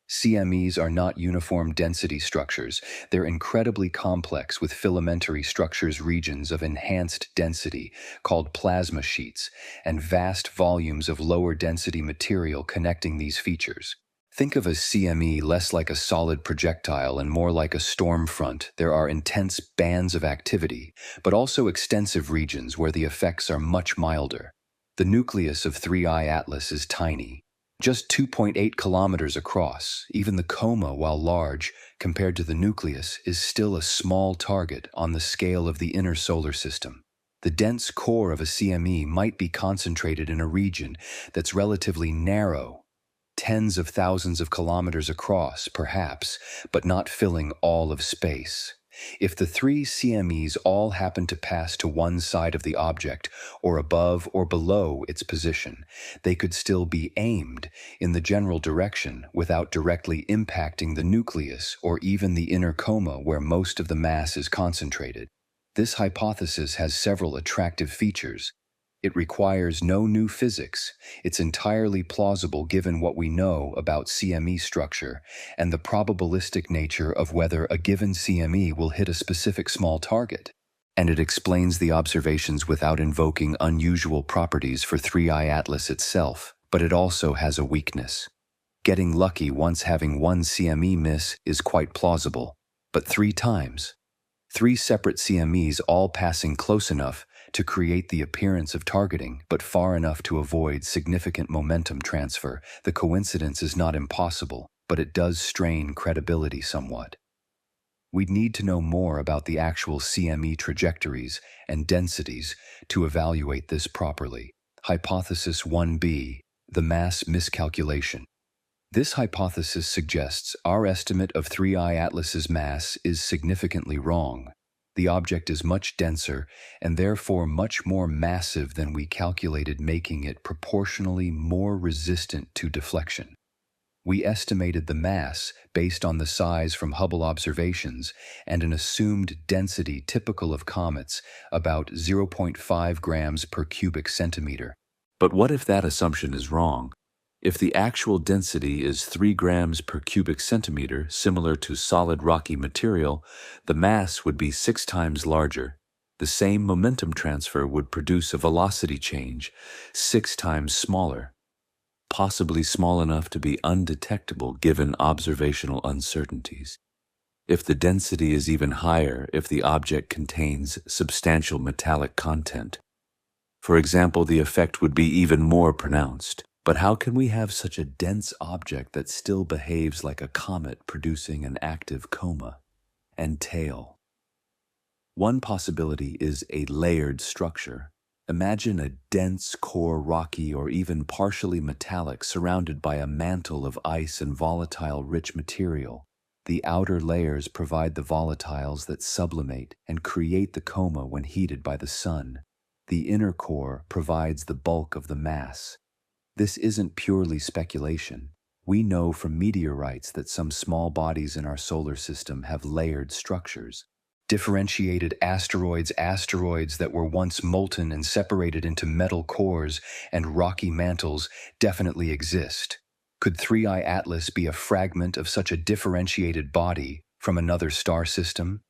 CMEs are not uniform density structures. They're incredibly complex with filamentary structures, regions of enhanced density called plasma sheets, and vast volumes of lower density material connecting these features. Think of a CME less like a solid projectile and more like a storm front. There are intense bands of activity, but also extensive regions where the effects are much milder. The nucleus of 3I Atlas is tiny, just 2.8 kilometers across. Even the coma, while large, compared to the nucleus, is still a small target on the scale of the inner solar system. The dense core of a CME might be concentrated in a region that's relatively narrow, tens of thousands of kilometers across, perhaps, but not filling all of space. If the three CMEs all happen to pass to one side of the object, or above or below its position, they could still be aimed in the general direction without directly impacting the nucleus or even the inner coma where most of the mass is concentrated. This hypothesis has several attractive features. It requires no new physics. It's entirely plausible given what we know about CME structure and the probabilistic nature of whether a given CME will hit a specific small target. And it explains the observations without invoking unusual properties for 3I Atlas itself, but it also has a weakness. Getting lucky once having one CME miss is quite plausible, but 3 times. 3 separate CMEs all passing close enough to create the appearance of targeting, but far enough to avoid significant momentum transfer. The coincidence is not impossible, but it does strain credibility somewhat. We'd need to know more about the actual CME trajectories and densities to evaluate this properly. Hypothesis 1b, the mass miscalculation. This hypothesis suggests our estimate of 3I Atlas's mass is significantly wrong. The object is much denser and therefore much more massive than we calculated, making it proportionally more resistant to deflection. We estimated the mass based on the size from Hubble observations and an assumed density typical of comets, about 0.5 grams per cubic centimeter. But what if that assumption is wrong? If the actual density is 3 grams per cubic centimeter, similar to solid rocky material, the mass would be 6 times larger. The same momentum transfer would produce a velocity change 6 times smaller, possibly small enough to be undetectable given observational uncertainties. If the density is even higher, if the object contains substantial metallic content, for example, the effect would be even more pronounced. But how can we have such a dense object that still behaves like a comet producing an active coma and tail? One possibility is a layered structure. Imagine a dense core, rocky or even partially metallic, surrounded by a mantle of ice and volatile rich material. The outer layers provide the volatiles that sublimate and create the coma when heated by the sun. The inner core provides the bulk of the mass. This isn't purely speculation. We know from meteorites that some small bodies in our solar system have layered structures. Differentiated asteroids that were once molten and separated into metal cores and rocky mantles definitely exist. Could 3I Atlas be a fragment of such a differentiated body from another star system?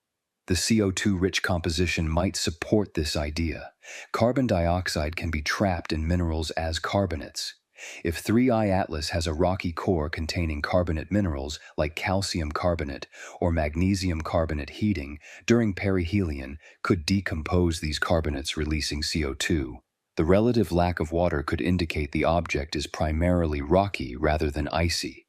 The CO2-rich composition might support this idea. Carbon dioxide can be trapped in minerals as carbonates. If 3I Atlas has a rocky core containing carbonate minerals like calcium carbonate or magnesium carbonate, heating during perihelion could decompose these carbonates, releasing CO2. The relative lack of water could indicate the object is primarily rocky rather than icy.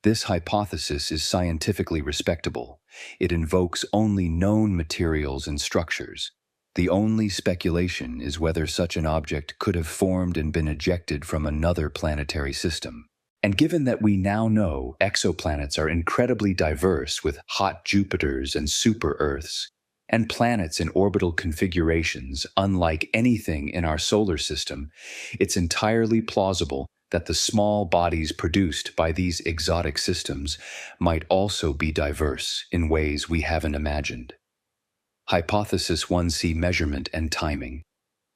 This hypothesis is scientifically respectable. It invokes only known materials and structures. The only speculation is whether such an object could have formed and been ejected from another planetary system. And given that we now know exoplanets are incredibly diverse with hot Jupiters and super-Earths, and planets in orbital configurations unlike anything in our solar system, it's entirely plausible that the small bodies produced by these exotic systems might also be diverse in ways we haven't imagined. Hypothesis 1c, measurement and timing.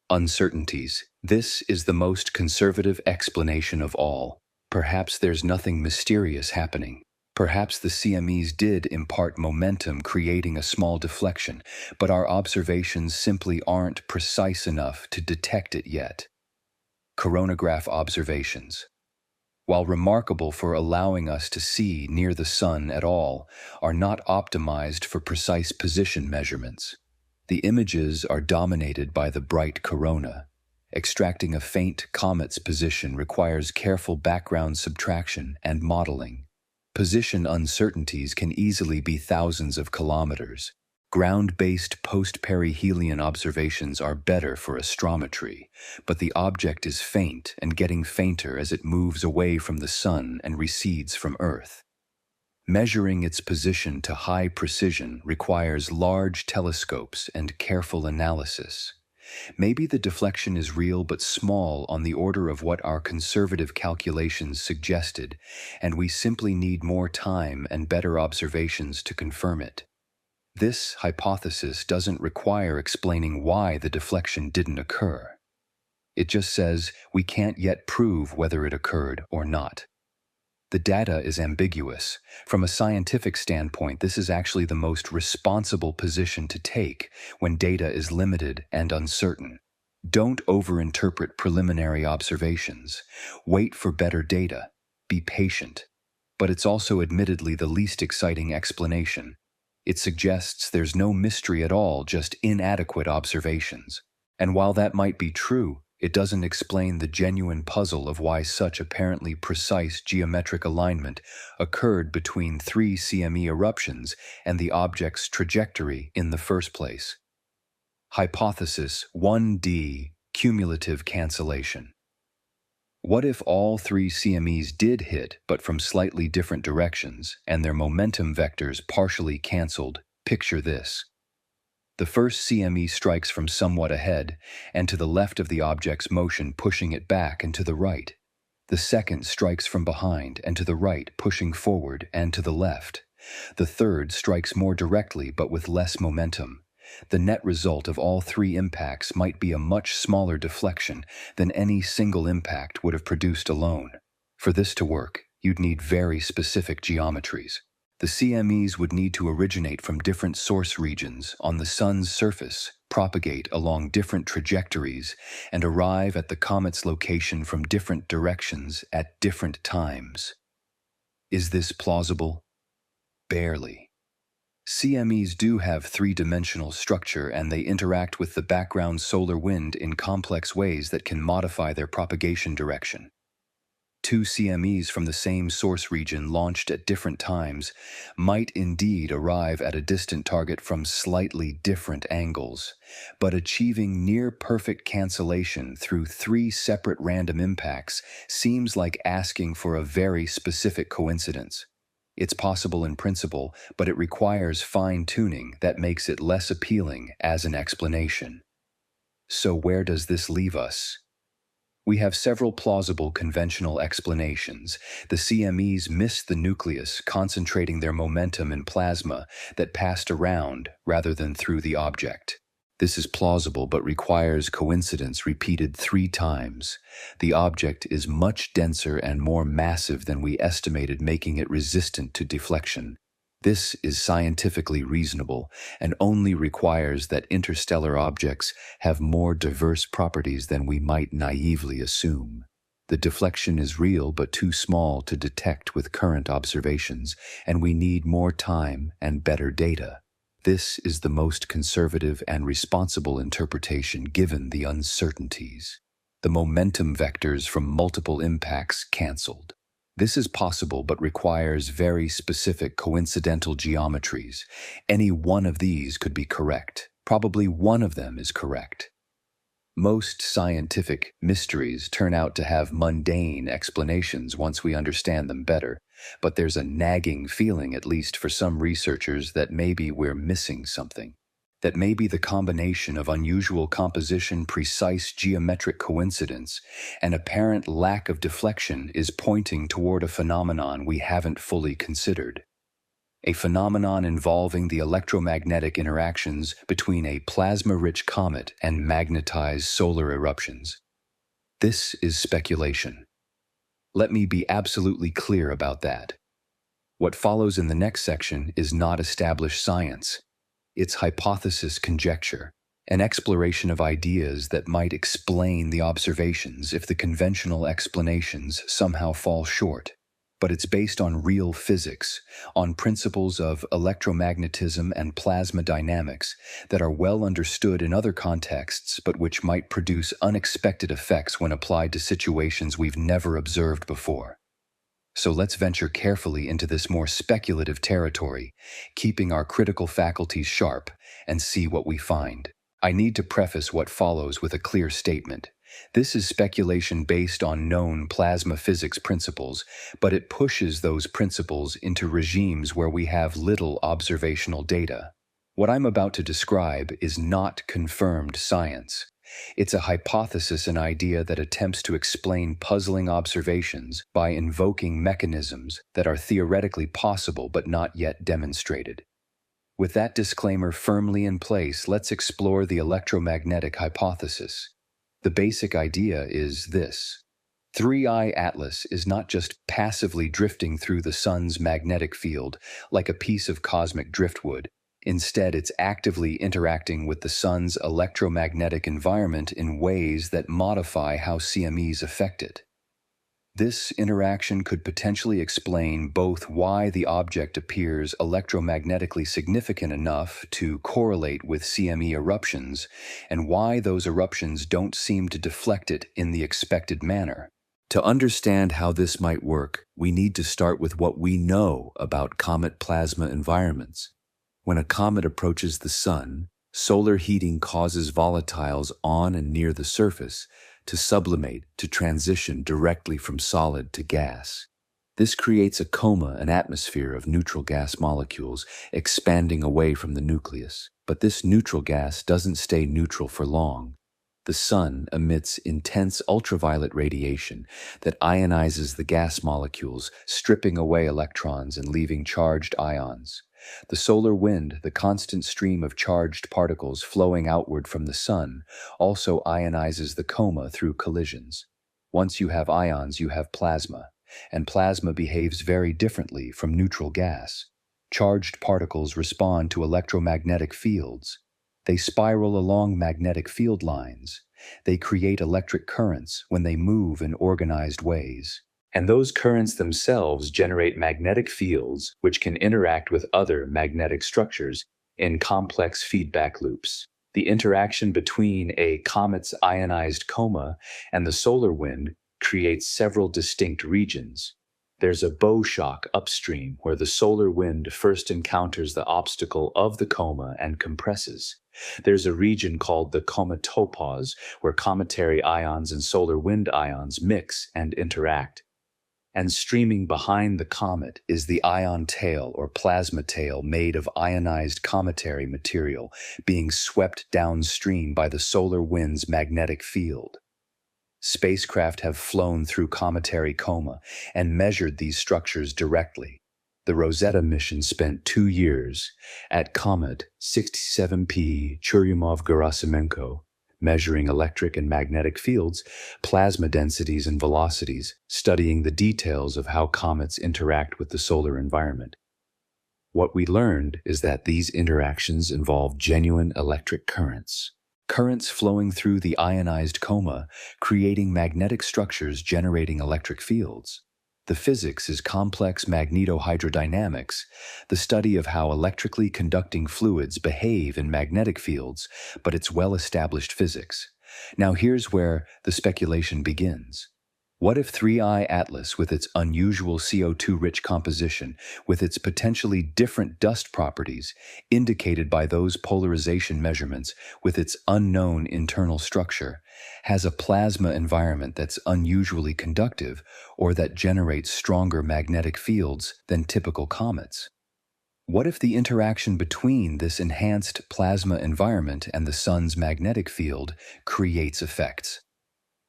Uncertainties. This is the most conservative explanation of all. Perhaps there's nothing mysterious happening. Perhaps the CMEs did impart momentum, creating a small deflection, but our observations simply aren't precise enough to detect it yet. Coronagraph observations. While remarkable for allowing us to see near the sun at all, are not optimized for precise position measurements. The images are dominated by the bright corona. Extracting a faint comet's position requires careful background subtraction and modeling. Position uncertainties can easily be thousands of kilometers. Ground-based post-perihelion observations are better for astrometry, but the object is faint and getting fainter as it moves away from the sun and recedes from Earth. Measuring its position to high precision requires large telescopes and careful analysis. Maybe the deflection is real but small, on the order of what our conservative calculations suggested, and we simply need more time and better observations to confirm it. This hypothesis doesn't require explaining why the deflection didn't occur. It just says we can't yet prove whether it occurred or not. The data is ambiguous. From a scientific standpoint, this is actually the most responsible position to take when data is limited and uncertain. Don't overinterpret preliminary observations. Wait for better data. Be patient. But it's also admittedly the least exciting explanation. It suggests there's no mystery at all, just inadequate observations. And while that might be true, it doesn't explain the genuine puzzle of why such apparently precise geometric alignment occurred between 3 CME eruptions and the object's trajectory in the first place. Hypothesis 1d, cumulative cancellation. What if all three CMEs did hit, but from slightly different directions, and their momentum vectors partially canceled? Picture this. The first CME strikes from somewhat ahead, and to the left of the object's motion, pushing it back and to the right. The second strikes from behind and to the right, pushing forward and to the left. The third strikes more directly but with less momentum. The net result of all three impacts might be a much smaller deflection than any single impact would have produced alone. For this to work, you'd need very specific geometries. The CMEs would need to originate from different source regions on the Sun's surface, propagate along different trajectories, and arrive at the comet's location from different directions at different times. Is this plausible? Barely. CMEs do have three-dimensional structure, and they interact with the background solar wind in complex ways that can modify their propagation direction. Two CMEs from the same source region launched at different times might indeed arrive at a distant target from slightly different angles, but achieving near-perfect cancellation through three separate random impacts seems like asking for a very specific coincidence. It's possible in principle, but it requires fine-tuning that makes it less appealing as an explanation. So where does this leave us? We have several plausible conventional explanations. The CMEs missed the nucleus, concentrating their momentum in plasma that passed around rather than through the object. This is plausible but requires coincidence repeated 3 times. The object is much denser and more massive than we estimated, making it resistant to deflection. This is scientifically reasonable and only requires that interstellar objects have more diverse properties than we might naively assume. The deflection is real but too small to detect with current observations, and we need more time and better data. This is the most conservative and responsible interpretation given the uncertainties. The momentum vectors from multiple impacts canceled. This is possible but requires very specific coincidental geometries. Any one of these could be correct. Probably one of them is correct. Most scientific mysteries turn out to have mundane explanations once we understand them better, but there's a nagging feeling, at least for some researchers, that maybe we're missing something. That maybe the combination of unusual composition, precise geometric coincidence, and apparent lack of deflection is pointing toward a phenomenon we haven't fully considered. A phenomenon involving the electromagnetic interactions between a plasma-rich comet and magnetized solar eruptions. This is speculation. Let me be absolutely clear about that. What follows in the next section is not established science. It's hypothesis conjecture, an exploration of ideas that might explain the observations if the conventional explanations somehow fall short. But it's based on real physics, on principles of electromagnetism and plasma dynamics that are well understood in other contexts, but which might produce unexpected effects when applied to situations we've never observed before. So let's venture carefully into this more speculative territory, keeping our critical faculties sharp, and see what we find. I need to preface what follows with a clear statement. This is speculation based on known plasma physics principles, but it pushes those principles into regimes where we have little observational data. What I'm about to describe is not confirmed science. It's a hypothesis, an idea that attempts to explain puzzling observations by invoking mechanisms that are theoretically possible but not yet demonstrated. With that disclaimer firmly in place, let's explore the electromagnetic hypothesis. The basic idea is this. 3I Atlas is not just passively drifting through the sun's magnetic field like a piece of cosmic driftwood. Instead, it's actively interacting with the sun's electromagnetic environment in ways that modify how CMEs affect it. This interaction could potentially explain both why the object appears electromagnetically significant enough to correlate with CME eruptions, and why those eruptions don't seem to deflect it in the expected manner. To understand how this might work, we need to start with what we know about comet plasma environments. When a comet approaches the sun, solar heating causes volatiles on and near the surface to sublimate, to transition directly from solid to gas. This creates a coma, an atmosphere of neutral gas molecules expanding away from the nucleus. But this neutral gas doesn't stay neutral for long. The sun emits intense ultraviolet radiation that ionizes the gas molecules, stripping away electrons and leaving charged ions. The solar wind, the constant stream of charged particles flowing outward from the sun, also ionizes the coma through collisions. Once you have ions, you have plasma, and plasma behaves very differently from neutral gas. Charged particles respond to electromagnetic fields. They spiral along magnetic field lines. They create electric currents when they move in organized ways. And those currents themselves generate magnetic fields which can interact with other magnetic structures in complex feedback loops. The interaction between a comet's ionized coma and the solar wind creates several distinct regions. There's a bow shock upstream where the solar wind first encounters the obstacle of the coma and compresses. There's a region called the cometopause where cometary ions and solar wind ions mix and interact. And streaming behind the comet is the ion tail or plasma tail made of ionized cometary material being swept downstream by the solar wind's magnetic field. Spacecraft have flown through cometary coma and measured these structures directly. The Rosetta mission spent 2 years at Comet 67P Churyumov-Gerasimenko, measuring electric and magnetic fields, plasma densities and velocities, studying the details of how comets interact with the solar environment. What we learned is that these interactions involve genuine electric currents. Currents flowing through the ionized coma, creating magnetic structures generating electric fields. The physics is complex magnetohydrodynamics, the study of how electrically conducting fluids behave in magnetic fields, but it's well-established physics. Now here's where the speculation begins. What if 3I Atlas, with its unusual CO2-rich composition, with its potentially different dust properties, indicated by those polarization measurements, with its unknown internal structure, has a plasma environment that's unusually conductive or that generates stronger magnetic fields than typical comets? What if the interaction between this enhanced plasma environment and the sun's magnetic field creates effects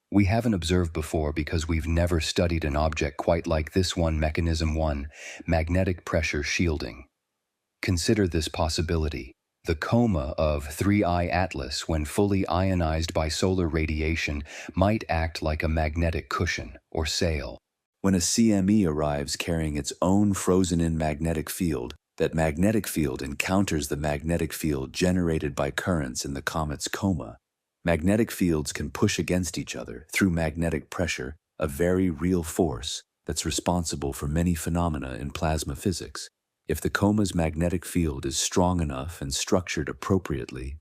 we haven't observed before because we've never studied an object quite like this one? Mechanism 1, magnetic pressure shielding. Consider this possibility. The coma of 3I Atlas, when fully ionized by solar radiation, might act like a magnetic cushion or sail. When a CME arrives carrying its own frozen-in magnetic field, that magnetic field encounters the magnetic field generated by currents in the comet's coma. Magnetic fields can push against each other through magnetic pressure, a very real force that's responsible for many phenomena in plasma physics. If the coma's magnetic field is strong enough and structured appropriately,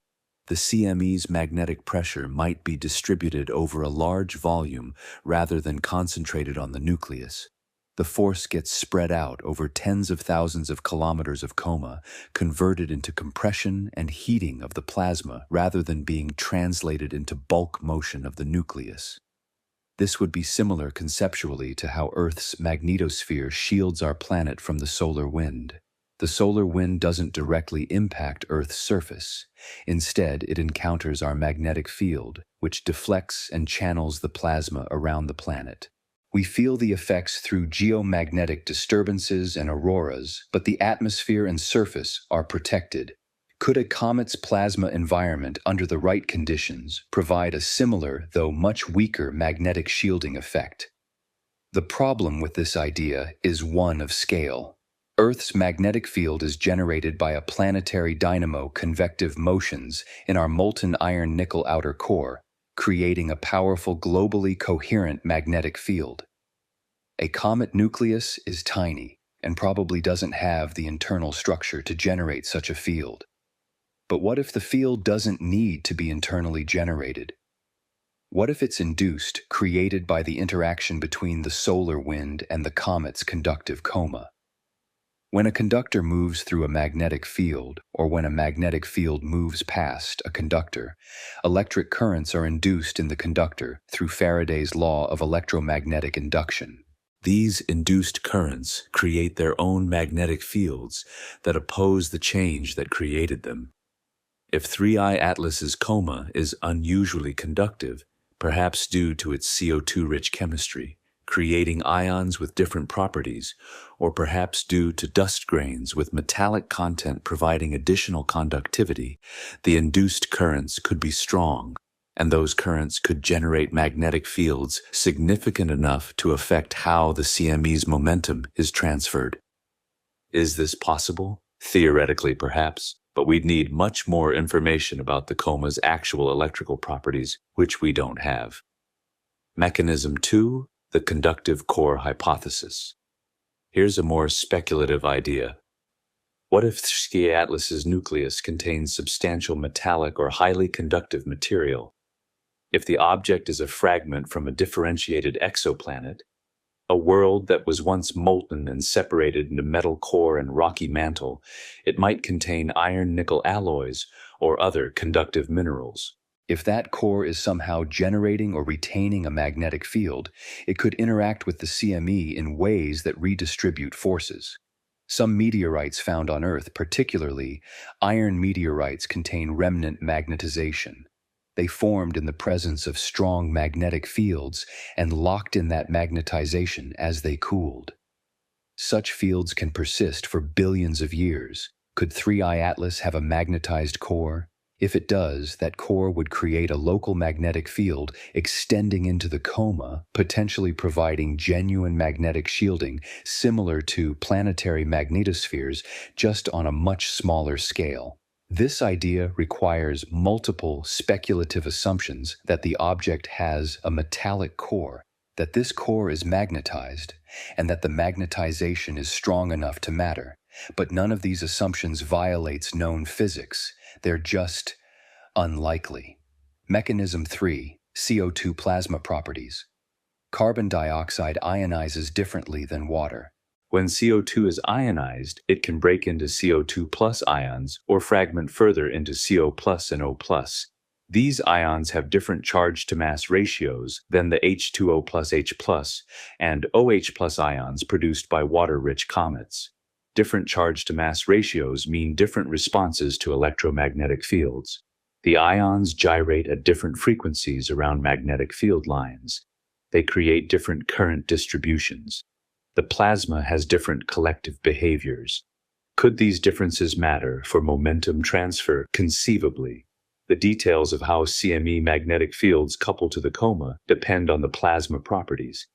the CME's magnetic pressure might be distributed over a large volume rather than concentrated on the nucleus. The force gets spread out over tens of thousands of kilometers of coma, converted into compression and heating of the plasma rather than being translated into bulk motion of the nucleus. This would be similar conceptually to how Earth's magnetosphere shields our planet from the solar wind. The solar wind doesn't directly impact Earth's surface. Instead, it encounters our magnetic field, which deflects and channels the plasma around the planet. We feel the effects through geomagnetic disturbances and auroras, but the atmosphere and surface are protected. Could a comet's plasma environment, under the right conditions, provide a similar, though much weaker, magnetic shielding effect? The problem with this idea is one of scale. Earth's magnetic field is generated by a planetary dynamo convective motions in our molten iron-nickel outer core, creating a powerful, globally coherent magnetic field. A comet nucleus is tiny and probably doesn't have the internal structure to generate such a field. But what if the field doesn't need to be internally generated? What if it's induced, created by the interaction between the solar wind and the comet's conductive coma? When a conductor moves through a magnetic field, or when a magnetic field moves past a conductor, electric currents are induced in the conductor through Faraday's law of electromagnetic induction. These induced currents create their own magnetic fields that oppose the change that created them. If 3I Atlas's coma is unusually conductive, perhaps due to its CO2-rich chemistry, creating ions with different properties, or perhaps due to dust grains with metallic content providing additional conductivity, the induced currents could be strong, and those currents could generate magnetic fields significant enough to affect how the CME's momentum is transferred. Is this possible? Theoretically, perhaps, but we'd need much more information about the coma's actual electrical properties, which we don't have. Mechanism 2. The conductive core hypothesis. Here's a more speculative idea. What if 3I Atlas's nucleus contains substantial metallic or highly conductive material? If the object is a fragment from a differentiated exoplanet, a world that was once molten and separated into metal core and rocky mantle, it might contain iron-nickel alloys or other conductive minerals. If that core is somehow generating or retaining a magnetic field, it could interact with the CME in ways that redistribute forces. Some meteorites found on Earth, particularly iron meteorites, contain remnant magnetization. They formed in the presence of strong magnetic fields and locked in that magnetization as they cooled. Such fields can persist for billions of years. Could 3I Atlas have a magnetized core? If it does, that core would create a local magnetic field extending into the coma, potentially providing genuine magnetic shielding similar to planetary magnetospheres, just on a much smaller scale. This idea requires multiple speculative assumptions: that the object has a metallic core, that this core is magnetized, and that the magnetization is strong enough to matter. But none of these assumptions violates known physics. They're just unlikely. Mechanism 3. CO2 plasma properties. Carbon dioxide ionizes differently than water. When CO2 is ionized, it can break into CO2 plus ions or fragment further into CO plus and O plus. These ions have different charge-to-mass ratios than the H2O plus H plus and OH plus ions produced by water-rich comets. Different charge-to-mass ratios mean different responses to electromagnetic fields. The ions gyrate at different frequencies around magnetic field lines. They create different current distributions. The plasma has different collective behaviors. Could these differences matter for momentum transfer? Conceivably. The details of how CME magnetic fields couple to the coma depend on the plasma properties.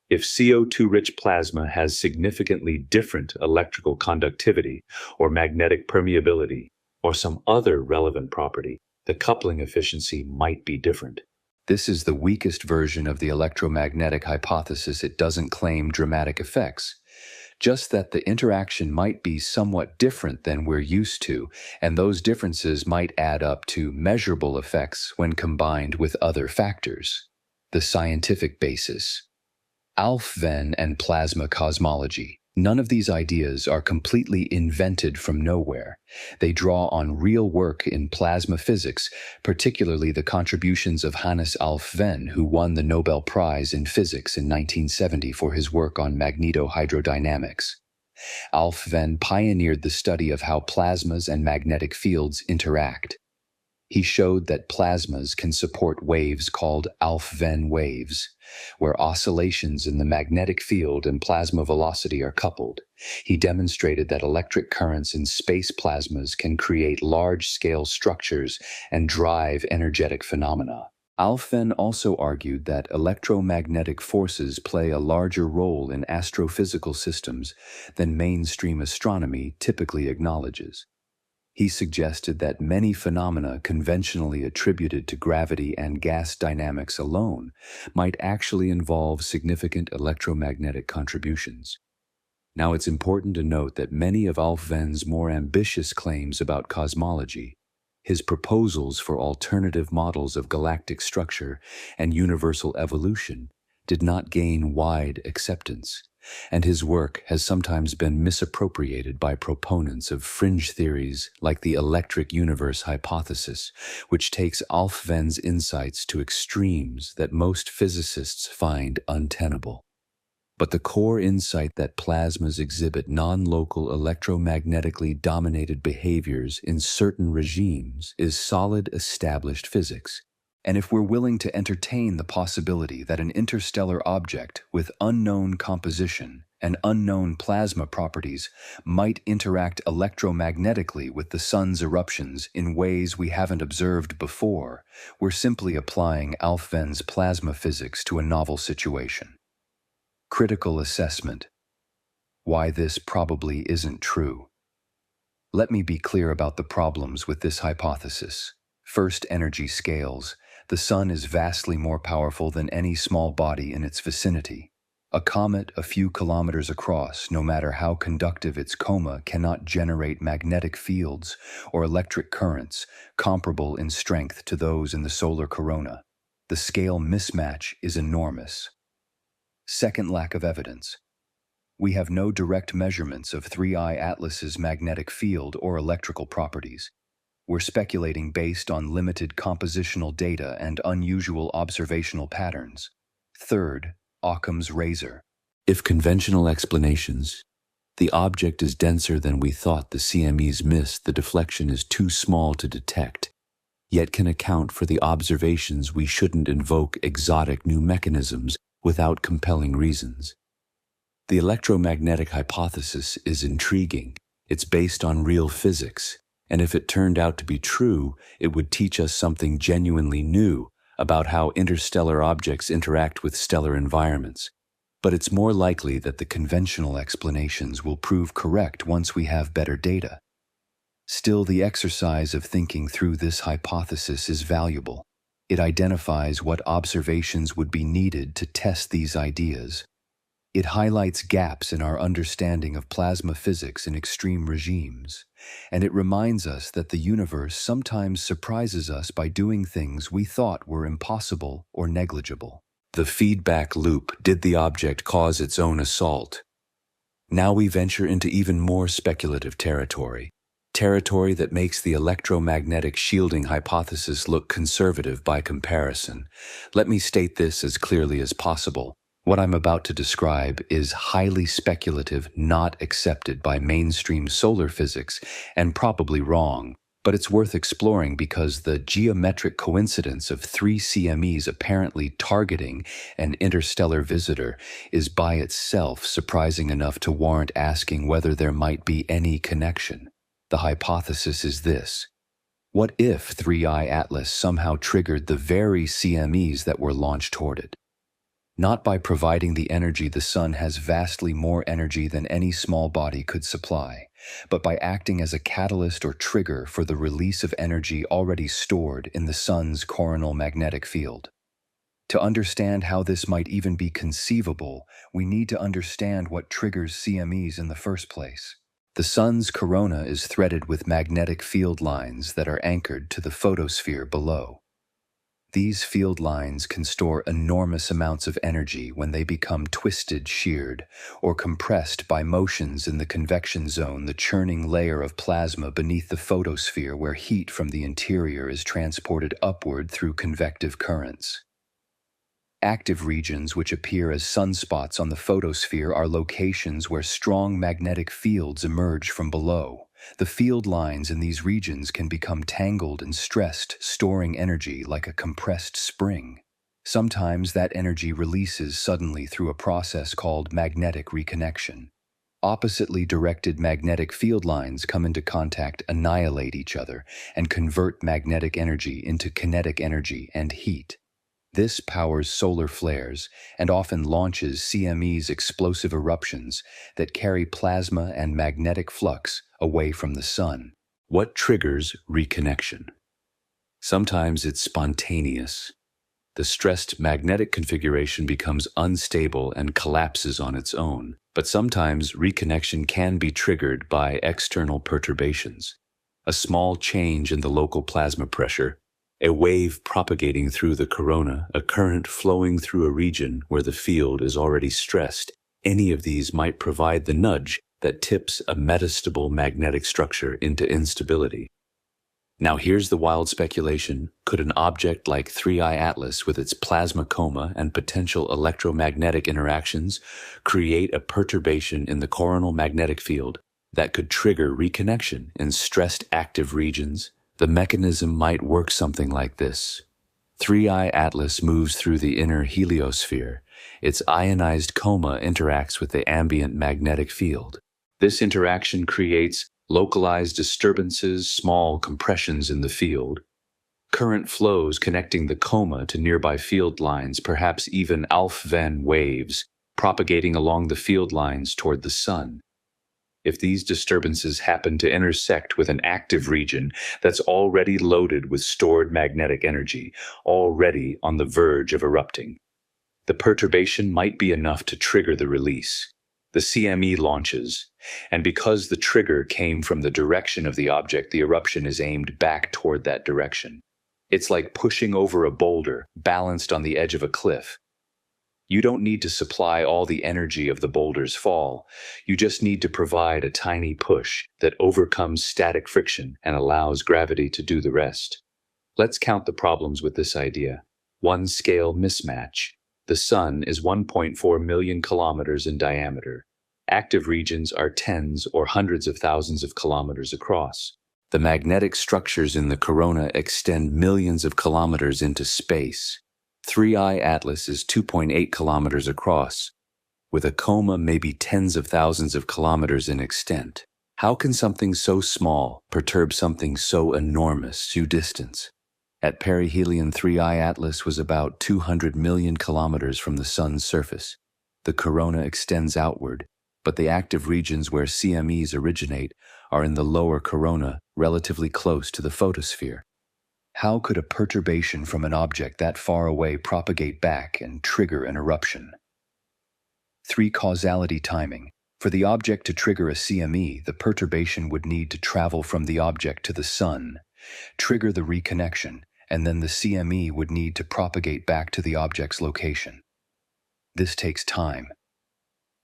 If CO2-rich plasma has significantly different electrical conductivity or magnetic permeability or some other relevant property, the coupling efficiency might be different. This is the weakest version of the electromagnetic hypothesis. It doesn't claim dramatic effects, just that the interaction might be somewhat different than we're used to, and those differences might add up to measurable effects when combined with other factors. The scientific basis. Alf-Venn and plasma cosmology. None of these ideas are completely invented from nowhere. They draw on real work in plasma physics, particularly the contributions of Hannes Alf-Venn, who won the Nobel Prize in Physics in 1970 for his work on magnetohydrodynamics. Alf-Venn pioneered the study of how plasmas and magnetic fields interact. He showed that plasmas can support waves called Alf-Venn waves, where oscillations in the magnetic field and plasma velocity are coupled. He demonstrated that electric currents in space plasmas can create large-scale structures and drive energetic phenomena. Alf-Venn also argued that electromagnetic forces play a larger role in astrophysical systems than mainstream astronomy typically acknowledges. He suggested that many phenomena conventionally attributed to gravity and gas dynamics alone might actually involve significant electromagnetic contributions. Now, it's important to note that many of Alf-Venn's more ambitious claims about cosmology, his proposals for alternative models of galactic structure and universal evolution, did not gain wide acceptance, and his work has sometimes been misappropriated by proponents of fringe theories like the electric universe hypothesis, which takes Alfvén's insights to extremes that most physicists find untenable. But the core insight that plasmas exhibit non-local electromagnetically dominated behaviors in certain regimes is solid established physics. And if we're willing to entertain the possibility that an interstellar object with unknown composition and unknown plasma properties might interact electromagnetically with the sun's eruptions in ways we haven't observed before, we're simply applying Alfvén's plasma physics to a novel situation. Critical assessment. Why this probably isn't true. Let me be clear about the problems with this hypothesis. First, energy scales. The sun is vastly more powerful than any small body in its vicinity. A comet a few kilometers across, no matter how conductive its coma, cannot generate magnetic fields or electric currents comparable in strength to those in the solar corona. The scale mismatch is enormous. Second, lack of evidence. We have no direct measurements of 3I Atlas's magnetic field or electrical properties. We're speculating based on limited compositional data and unusual observational patterns. Third, Occam's razor. If conventional explanations, the object is denser than we thought, the CMEs miss, the deflection is too small to detect, yet can account for the observations, we shouldn't invoke exotic new mechanisms without compelling reasons. The electromagnetic hypothesis is intriguing. It's based on real physics, and if it turned out to be true, it would teach us something genuinely new about how interstellar objects interact with stellar environments. But it's more likely that the conventional explanations will prove correct once we have better data. Still, the exercise of thinking through this hypothesis is valuable. It identifies what observations would be needed to test these ideas. It highlights gaps in our understanding of plasma physics in extreme regimes, and it reminds us that the universe sometimes surprises us by doing things we thought were impossible or negligible. The feedback loop. Did the object cause its own assault? Now we venture into even more speculative territory that makes the electromagnetic shielding hypothesis look conservative by comparison. Let me state this as clearly as possible. What I'm about to describe is highly speculative, not accepted by mainstream solar physics, and probably wrong, but it's worth exploring because the geometric coincidence of 3 CMEs apparently targeting an interstellar visitor is by itself surprising enough to warrant asking whether there might be any connection. The hypothesis is this: what if 3I Atlas somehow triggered the very CMEs that were launched toward it? Not by providing the energy, the sun has vastly more energy than any small body could supply, but by acting as a catalyst or trigger for the release of energy already stored in the sun's coronal magnetic field. To understand how this might even be conceivable, we need to understand what triggers CMEs in the first place. The sun's corona is threaded with magnetic field lines that are anchored to the photosphere below. These field lines can store enormous amounts of energy when they become twisted, sheared, or compressed by motions in the convection zone, the churning layer of plasma beneath the photosphere where heat from the interior is transported upward through convective currents. Active regions which appear as sunspots on the photosphere are locations where strong magnetic fields emerge from below. The field lines in these regions can become tangled and stressed, storing energy like a compressed spring. Sometimes that energy releases suddenly through a process called magnetic reconnection. Oppositely directed magnetic field lines come into contact, annihilate each other, and convert magnetic energy into kinetic energy and heat. This powers solar flares and often launches CME's explosive eruptions that carry plasma and magnetic flux away from the sun. What triggers reconnection? Sometimes it's spontaneous. The stressed magnetic configuration becomes unstable and collapses on its own. But sometimes reconnection can be triggered by external perturbations. A small change in the local plasma pressure, A wave propagating through the corona, a current flowing through a region where the field is already stressed. Any of these might provide the nudge that tips a metastable magnetic structure into instability. Now here's the wild speculation. Could an object like 3I Atlas with its plasma coma and potential electromagnetic interactions create a perturbation in the coronal magnetic field that could trigger reconnection in stressed active regions? The mechanism might work something like this. 3I Atlas moves through the inner heliosphere. Its ionized coma interacts with the ambient magnetic field. This interaction creates localized disturbances, small compressions in the field. Current flows connecting the coma to nearby field lines, perhaps even Alf-Venn waves, propagating along the field lines toward the sun. If these disturbances happen to intersect with an active region that's already loaded with stored magnetic energy, already on the verge of erupting, the perturbation might be enough to trigger the release. The CME launches, and because the trigger came from the direction of the object, the eruption is aimed back toward that direction. It's like pushing over a boulder balanced on the edge of a cliff. You don't need to supply all the energy of the boulder's fall. You just need to provide a tiny push that overcomes static friction and allows gravity to do the rest. Let's count the problems with this idea. 1. Scale mismatch. The sun is 1.4 million kilometers in diameter. Active regions are tens or hundreds of thousands of kilometers across. The magnetic structures in the corona extend millions of kilometers into space. 3I Atlas is 2.8 kilometers across, with a coma maybe tens of thousands of kilometers in extent. How can something so small perturb something so enormous to distance? At perihelion, 3I Atlas was about 200 million kilometers from the sun's surface. The corona extends outward, but the active regions where CMEs originate are in the lower corona, relatively close to the photosphere. How could a perturbation from an object that far away propagate back and trigger an eruption? 3. Causality timing. For the object to trigger a CME, the perturbation would need to travel from the object to the sun, trigger the reconnection, and then the CME would need to propagate back to the object's location. This takes time.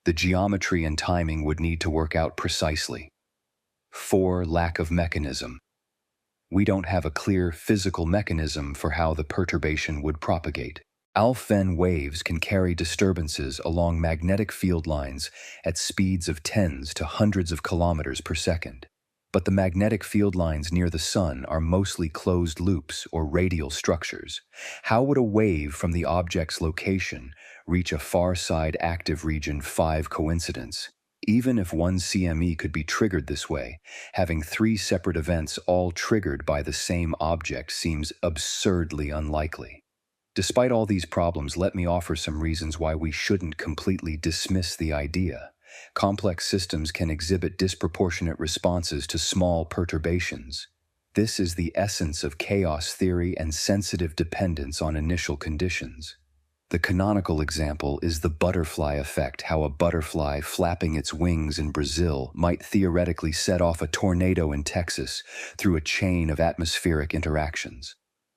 The geometry and timing would need to work out precisely. 4. Lack of mechanism. We don't have a clear physical mechanism for how the perturbation would propagate. Alf-Venn waves can carry disturbances along magnetic field lines at speeds of tens to hundreds of kilometers per second. But the magnetic field lines near the sun are mostly closed loops or radial structures. How would a wave from the object's location reach a far-side active region 5 coincidence? Even if one CME could be triggered this way, having 3 separate events all triggered by the same object seems absurdly unlikely. Despite all these problems, let me offer some reasons why we shouldn't completely dismiss the idea. Complex systems can exhibit disproportionate responses to small perturbations. This is the essence of chaos theory and sensitive dependence on initial conditions. The canonical example is the butterfly effect, how a butterfly flapping its wings in Brazil might theoretically set off a tornado in Texas through a chain of atmospheric interactions.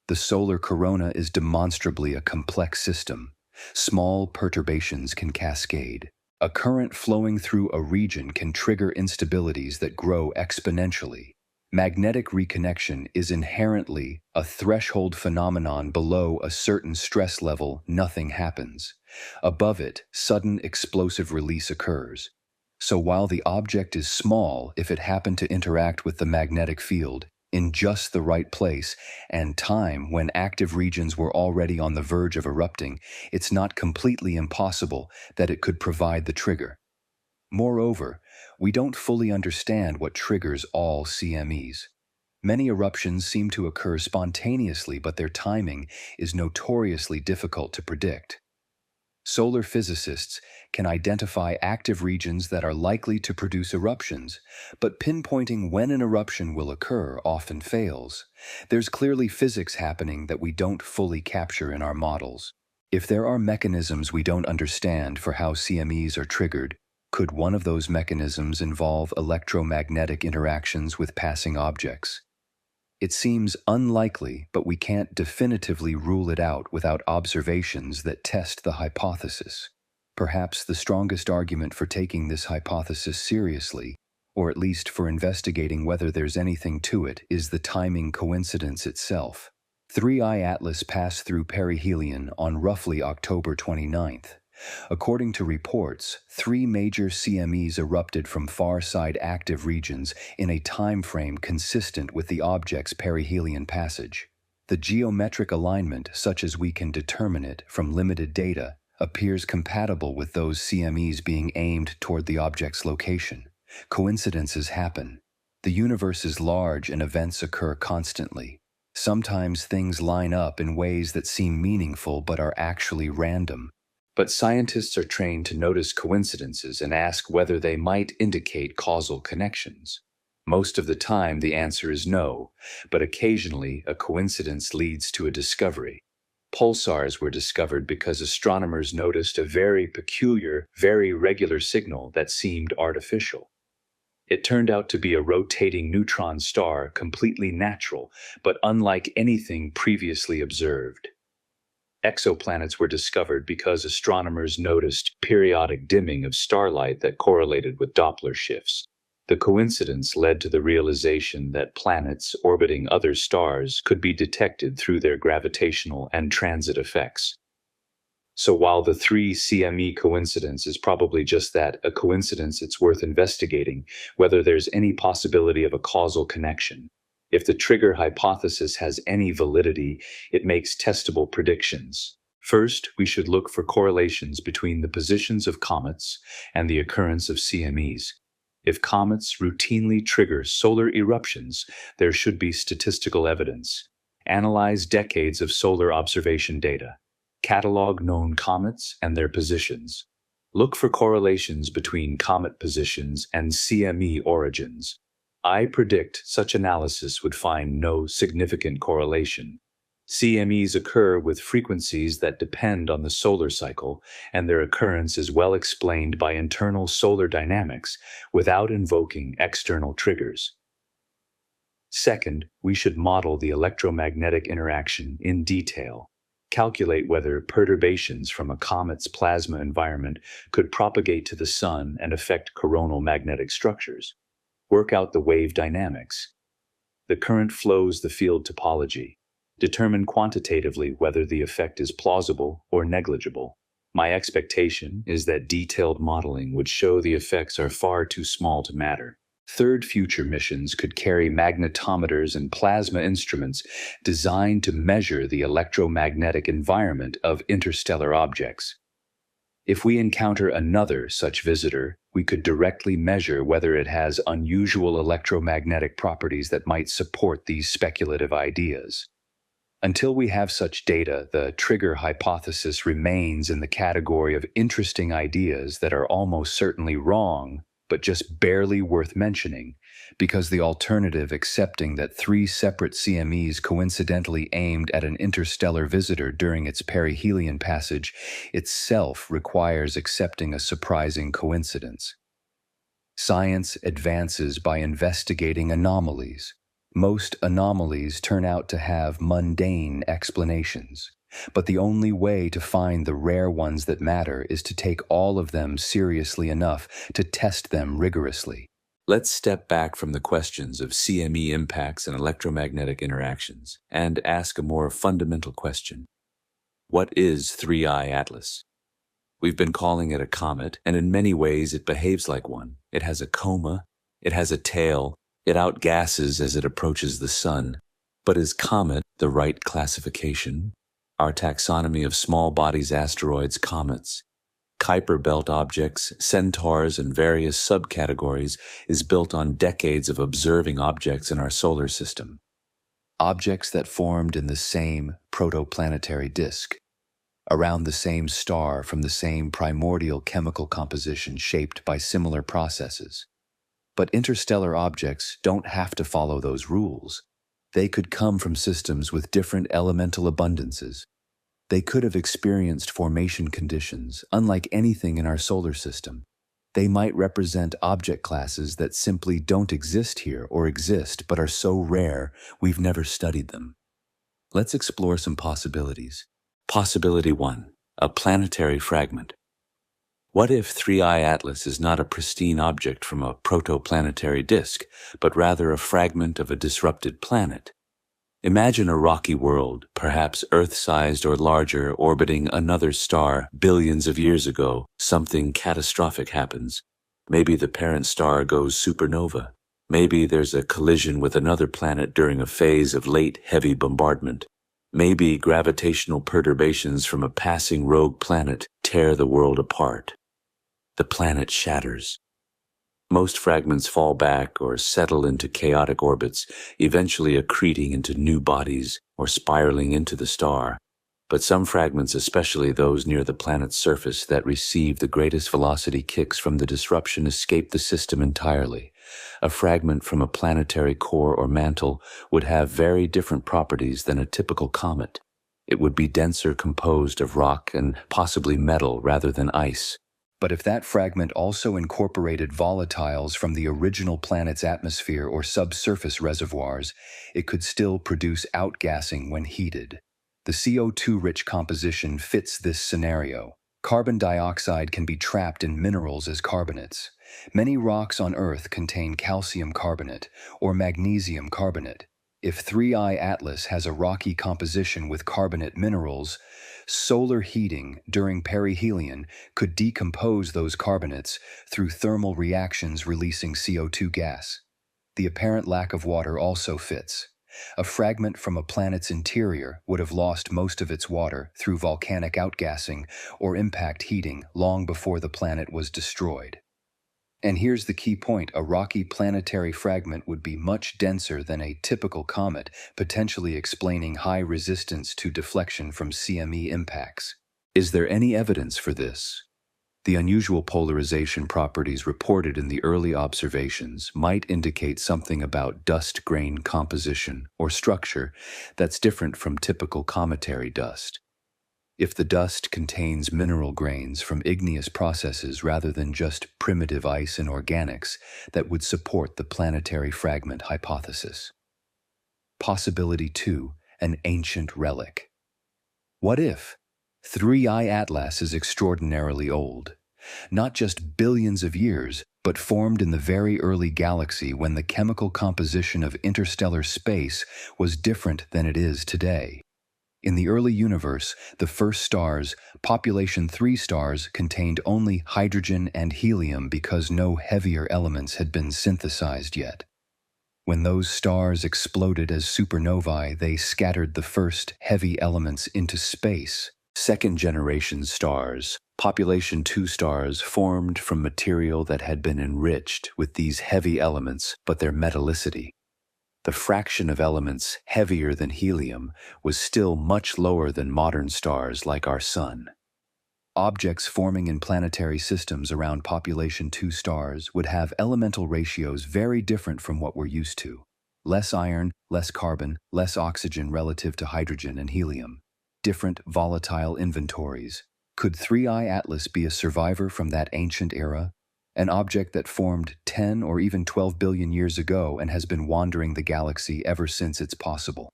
The solar corona is demonstrably a complex system. Small perturbations can cascade. A current flowing through a region can trigger instabilities that grow exponentially. Magnetic reconnection is inherently a threshold phenomenon. Below a certain stress level, nothing happens. Above it, sudden explosive release occurs. So while the object is small, if it happened to interact with the magnetic field in just the right place and time when active regions were already on the verge of erupting, it's not completely impossible that it could provide the trigger. Moreover, we don't fully understand what triggers all CMEs. Many eruptions seem to occur spontaneously, but their timing is notoriously difficult to predict. Solar physicists can identify active regions that are likely to produce eruptions, but pinpointing when an eruption will occur often fails. There's clearly physics happening that we don't fully capture in our models. If there are mechanisms we don't understand for how CMEs are triggered, could one of those mechanisms involve electromagnetic interactions with passing objects? It seems unlikely, but we can't definitively rule it out without observations that test the hypothesis. Perhaps the strongest argument for taking this hypothesis seriously, or at least for investigating whether there's anything to it, is the timing coincidence itself. 3I Atlas passed through perihelion on roughly October 29th. According to reports, 3 major CMEs erupted from far-side active regions in a time frame consistent with the object's perihelion passage. The geometric alignment, such as we can determine it from limited data, appears compatible with those CMEs being aimed toward the object's location. Coincidences happen. The universe is large and events occur constantly. Sometimes things line up in ways that seem meaningful but are actually random. But scientists are trained to notice coincidences and ask whether they might indicate causal connections. Most of the time, the answer is no, but occasionally a coincidence leads to a discovery. Pulsars were discovered because astronomers noticed a very peculiar, very regular signal that seemed artificial. It turned out to be a rotating neutron star, completely natural, but unlike anything previously observed. Exoplanets were discovered because astronomers noticed periodic dimming of starlight that correlated with Doppler shifts. The coincidence led to the realization that planets orbiting other stars could be detected through their gravitational and transit effects. So while the 3 CME coincidence is probably just that, a coincidence, it's worth investigating whether there's any possibility of a causal connection. If the trigger hypothesis has any validity, it makes testable predictions. First, we should look for correlations between the positions of comets and the occurrence of CMEs. If comets routinely trigger solar eruptions, there should be statistical evidence. Analyze decades of solar observation data. Catalog known comets and their positions. Look for correlations between comet positions and CME origins. I predict such analysis would find no significant correlation. CMEs occur with frequencies that depend on the solar cycle, and their occurrence is well explained by internal solar dynamics without invoking external triggers. Second, we should model the electromagnetic interaction in detail. Calculate whether perturbations from a comet's plasma environment could propagate to the Sun and affect coronal magnetic structures. Work out the wave dynamics. The current flows the field topology. Determine quantitatively whether the effect is plausible or negligible. My expectation is that detailed modeling would show the effects are far too small to matter. Third, future missions could carry magnetometers and plasma instruments designed to measure the electromagnetic environment of interstellar objects. If we encounter another such visitor, we could directly measure whether it has unusual electromagnetic properties that might support these speculative ideas. Until we have such data, the trigger hypothesis remains in the category of interesting ideas that are almost certainly wrong, but just barely worth mentioning, because the alternative, accepting that 3 separate CMEs coincidentally aimed at an interstellar visitor during its perihelion passage, itself requires accepting a surprising coincidence. Science advances by investigating anomalies. Most anomalies turn out to have mundane explanations. But the only way to find the rare ones that matter is to take all of them seriously enough to test them rigorously. Let's step back from the questions of CME impacts and electromagnetic interactions and ask a more fundamental question. What is 3I Atlas? We've been calling it a comet, and in many ways it behaves like one. It has a coma, it has a tail, it outgasses as it approaches the Sun. But is comet the right classification? Our taxonomy of small bodies, asteroids, comets, Kuiper belt objects, centaurs, and various subcategories is built on decades of observing objects in our solar system. Objects that formed in the same protoplanetary disk, around the same star from the same primordial chemical composition shaped by similar processes. But interstellar objects don't have to follow those rules. They could come from systems with different elemental abundances. They could have experienced formation conditions unlike anything in our solar system. They might represent object classes that simply don't exist here or exist but are so rare we've never studied them. Let's explore some possibilities. Possibility 1. A planetary fragment. What if 3I Atlas is not a pristine object from a protoplanetary disk, but rather a fragment of a disrupted planet? Imagine a rocky world, perhaps Earth-sized or larger, orbiting another star billions of years ago. Something catastrophic happens. Maybe the parent star goes supernova. Maybe there's a collision with another planet during a phase of late heavy bombardment. Maybe gravitational perturbations from a passing rogue planet tear the world apart. The planet shatters. Most fragments fall back or settle into chaotic orbits, eventually accreting into new bodies or spiraling into the star. But some fragments, especially those near the planet's surface that receive the greatest velocity kicks from the disruption, escape the system entirely. A fragment from a planetary core or mantle would have very different properties than a typical comet. It would be denser, composed of rock and possibly metal rather than ice. But if that fragment also incorporated volatiles from the original planet's atmosphere or subsurface reservoirs, it could still produce outgassing when heated. The CO2-rich composition fits this scenario. Carbon dioxide can be trapped in minerals as carbonates. Many rocks on Earth contain calcium carbonate or magnesium carbonate. If 3I Atlas has a rocky composition with carbonate minerals, solar heating during perihelion could decompose those carbonates through thermal reactions releasing CO2 gas. The apparent lack of water also fits. A fragment from a planet's interior would have lost most of its water through volcanic outgassing or impact heating long before the planet was destroyed. And here's the key point: a rocky planetary fragment would be much denser than a typical comet, potentially explaining high resistance to deflection from CME impacts. Is there any evidence for this? The unusual polarization properties reported in the early observations might indicate something about dust grain composition or structure that's different from typical cometary dust. If the dust contains mineral grains from igneous processes rather than just primitive ice and organics, that would support the planetary fragment hypothesis. Possibility 2, an ancient relic. What if 3I Atlas is extraordinarily old? Not just billions of years, but formed in the very early galaxy when the chemical composition of interstellar space was different than it is today. In the early universe, the first stars, population 3 stars, contained only hydrogen and helium because no heavier elements had been synthesized yet. When those stars exploded as supernovae, they scattered the first heavy elements into space. Second-generation stars, population 2 stars, formed from material that had been enriched with these heavy elements but their metallicity. The fraction of elements heavier than helium was still much lower than modern stars like our Sun. Objects forming in planetary systems around population 2 stars would have elemental ratios very different from what we're used to. Less iron, less carbon, less oxygen relative to hydrogen and helium. Different volatile inventories. Could 3I Atlas be a survivor from that ancient era? An object that formed 10 or even 12 billion years ago and has been wandering the galaxy ever since it's possible.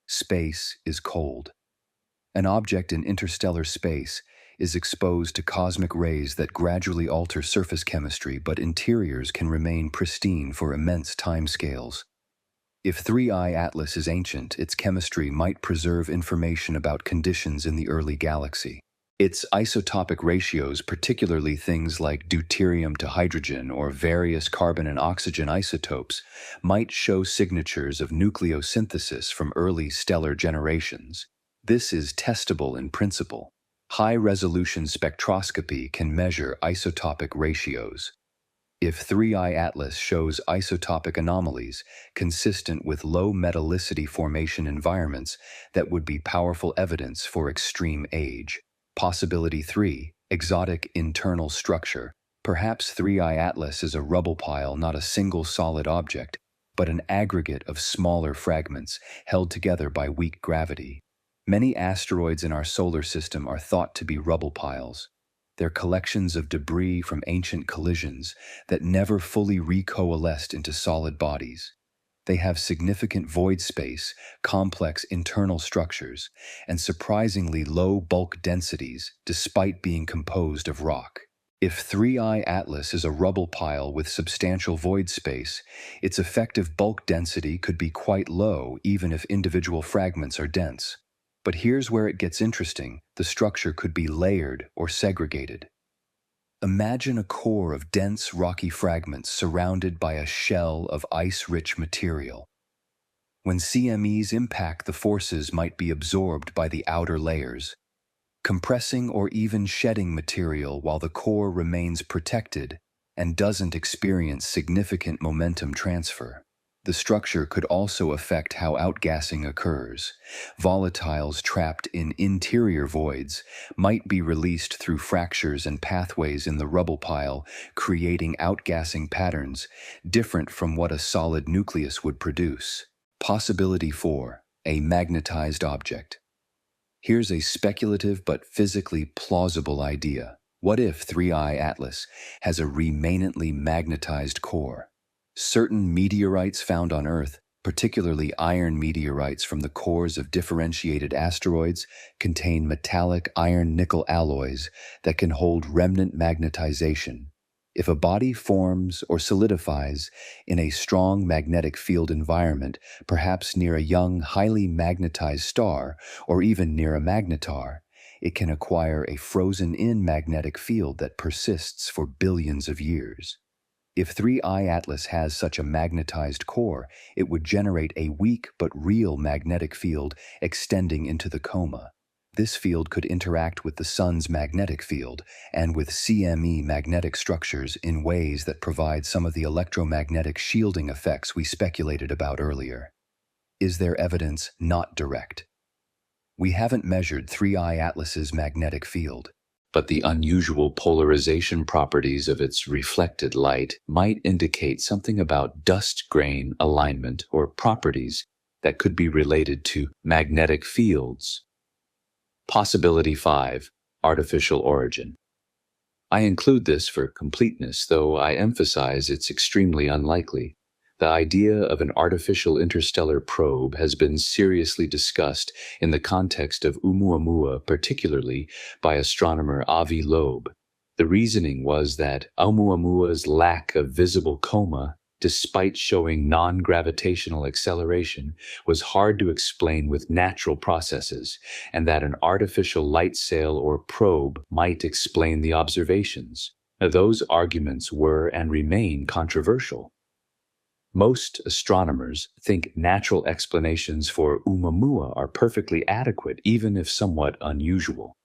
Space is cold. An object in interstellar space is exposed to cosmic rays that gradually alter surface chemistry, but interiors can remain pristine for immense timescales. If 3I Atlas is ancient, its chemistry might preserve information about conditions in the early galaxy. Its isotopic ratios, particularly things like deuterium to hydrogen or various carbon and oxygen isotopes, might show signatures of nucleosynthesis from early stellar generations. This is testable in principle. High-resolution spectroscopy can measure isotopic ratios. If 3I Atlas shows isotopic anomalies consistent with low metallicity formation environments, that would be powerful evidence for extreme age. Possibility 3, exotic internal structure. Perhaps 3I Atlas is a rubble pile, not a single solid object, but an aggregate of smaller fragments held together by weak gravity. Many asteroids in our solar system are thought to be rubble piles. They're collections of debris from ancient collisions that never fully recoalesced into solid bodies. They have significant void space, complex internal structures, and surprisingly low bulk densities despite being composed of rock. If 3I Atlas is a rubble pile with substantial void space, its effective bulk density could be quite low even if individual fragments are dense. But here's where it gets interesting: the structure could be layered or segregated. Imagine a core of dense rocky fragments surrounded by a shell of ice-rich material. When CMEs impact, the forces might be absorbed by the outer layers, compressing or even shedding material while the core remains protected and doesn't experience significant momentum transfer. The structure could also affect how outgassing occurs. Volatiles trapped in interior voids might be released through fractures and pathways in the rubble pile, creating outgassing patterns different from what a solid nucleus would produce. Possibility 4. A magnetized object. Here's a speculative but physically plausible idea. What if 3I Atlas has a remanently magnetized core? Certain meteorites found on Earth, particularly iron meteorites from the cores of differentiated asteroids, contain metallic iron-nickel alloys that can hold remnant magnetization. If a body forms or solidifies in a strong magnetic field environment, perhaps near a young, highly magnetized star, or even near a magnetar, it can acquire a frozen-in magnetic field that persists for billions of years. If 3I Atlas has such a magnetized core, it would generate a weak but real magnetic field extending into the coma. This field could interact with the Sun's magnetic field and with CME magnetic structures in ways that provide some of the electromagnetic shielding effects we speculated about earlier. Is there evidence not direct? We haven't measured 3I Atlas's magnetic field, but the unusual polarization properties of its reflected light might indicate something about dust grain alignment or properties that could be related to magnetic fields. Possibility 5. Artificial origin. I include this for completeness, though I emphasize it's extremely unlikely. The idea of an artificial interstellar probe has been seriously discussed in the context of Oumuamua, particularly by astronomer Avi Loeb. The reasoning was that Oumuamua's lack of visible coma, despite showing non-gravitational acceleration, was hard to explain with natural processes, and that an artificial light sail or probe might explain the observations. Those arguments were and remain controversial. Most astronomers think natural explanations for Oumuamua are perfectly adequate, even if somewhat unusual.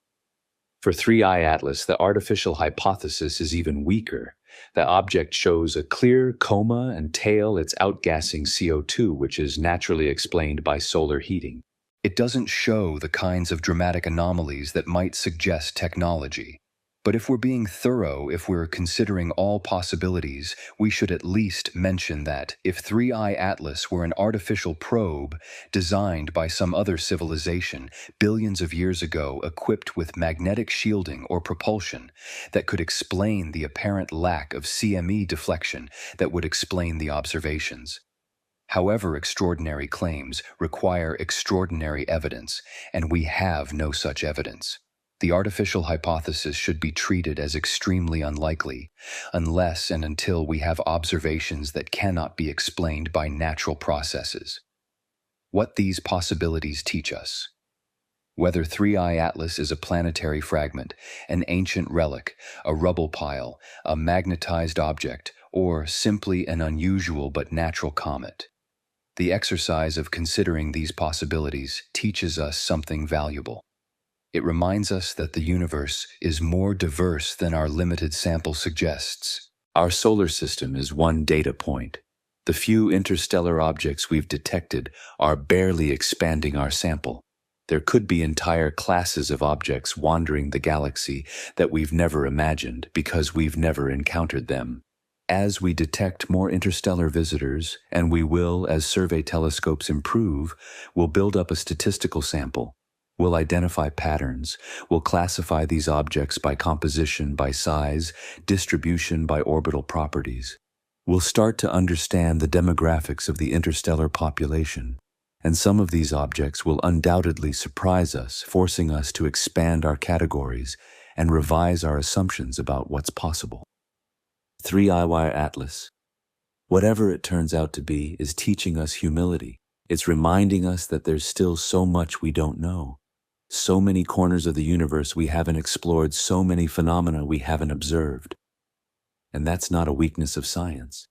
For 3I Atlas, the artificial hypothesis is even weaker. The object shows a clear coma and tail it's outgassing CO2, which is naturally explained by solar heating. It doesn't show the kinds of dramatic anomalies that might suggest technology. But if we're being thorough, if we're considering all possibilities, we should at least mention that if 3I Atlas were an artificial probe designed by some other civilization billions of years ago, equipped with magnetic shielding or propulsion that could explain the apparent lack of CME deflection that would explain the observations. However, extraordinary claims require extraordinary evidence, and we have no such evidence. The artificial hypothesis should be treated as extremely unlikely, unless and until we have observations that cannot be explained by natural processes. What these possibilities teach us: whether 3I Atlas is a planetary fragment, an ancient relic, a rubble pile, a magnetized object, or simply an unusual but natural comet. The exercise of considering these possibilities teaches us something valuable. It reminds us that the universe is more diverse than our limited sample suggests. Our solar system is one data point. The few interstellar objects we've detected are barely expanding our sample. There could be entire classes of objects wandering the galaxy that we've never imagined because we've never encountered them. As we detect more interstellar visitors, and we will as survey telescopes improve, we'll build up a statistical sample. We'll identify patterns. We'll classify these objects by composition, by size, distribution, by orbital properties. We'll start to understand the demographics of the interstellar population. And some of these objects will undoubtedly surprise us, forcing us to expand our categories and revise our assumptions about what's possible. 3i Atlas. Whatever it turns out to be is teaching us humility. It's reminding us that there's still so much we don't know. So many corners of the universe we haven't explored, so many phenomena we haven't observed. And that's not a weakness of science.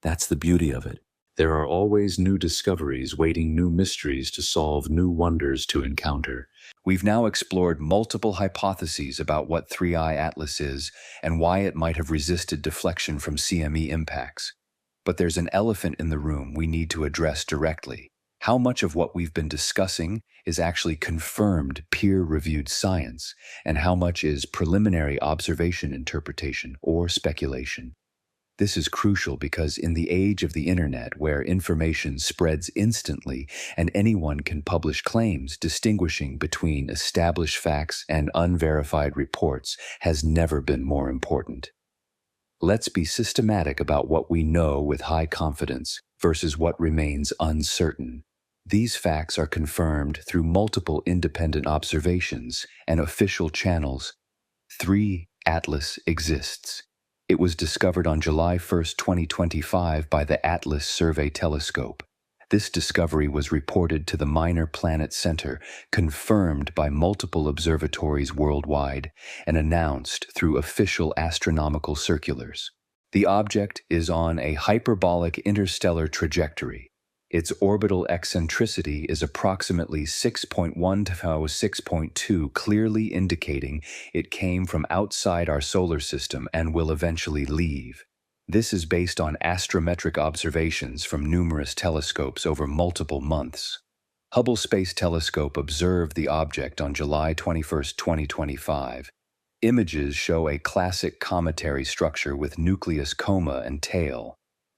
That's the beauty of it. There are always new discoveries waiting, new mysteries to solve, new wonders to encounter. We've now explored multiple hypotheses about what 3i Atlas is and why it might have resisted deflection from CME impacts. But there's an elephant in the room we need to address directly. How much of what we've been discussing is actually confirmed peer-reviewed science, and how much is preliminary observation interpretation or speculation? This is crucial because in the age of the internet, where information spreads instantly and anyone can publish claims, distinguishing between established facts and unverified reports has never been more important. Let's be systematic about what we know with high confidence versus what remains uncertain. These facts are confirmed through multiple independent observations and official channels. 3 Atlas exists. It was discovered on July 1, 2025 by the Atlas Survey Telescope. This discovery was reported to the Minor Planet Center, confirmed by multiple observatories worldwide, and announced through official astronomical circulars. The object is on a hyperbolic interstellar trajectory. Its orbital eccentricity is approximately 6.1 to 6.2, clearly indicating it came from outside our solar system and will eventually leave. This is based on astrometric observations from numerous telescopes over multiple months. Hubble Space Telescope observed the object on July 21, 2025. Images show a classic cometary structure with nucleus, coma, and tail.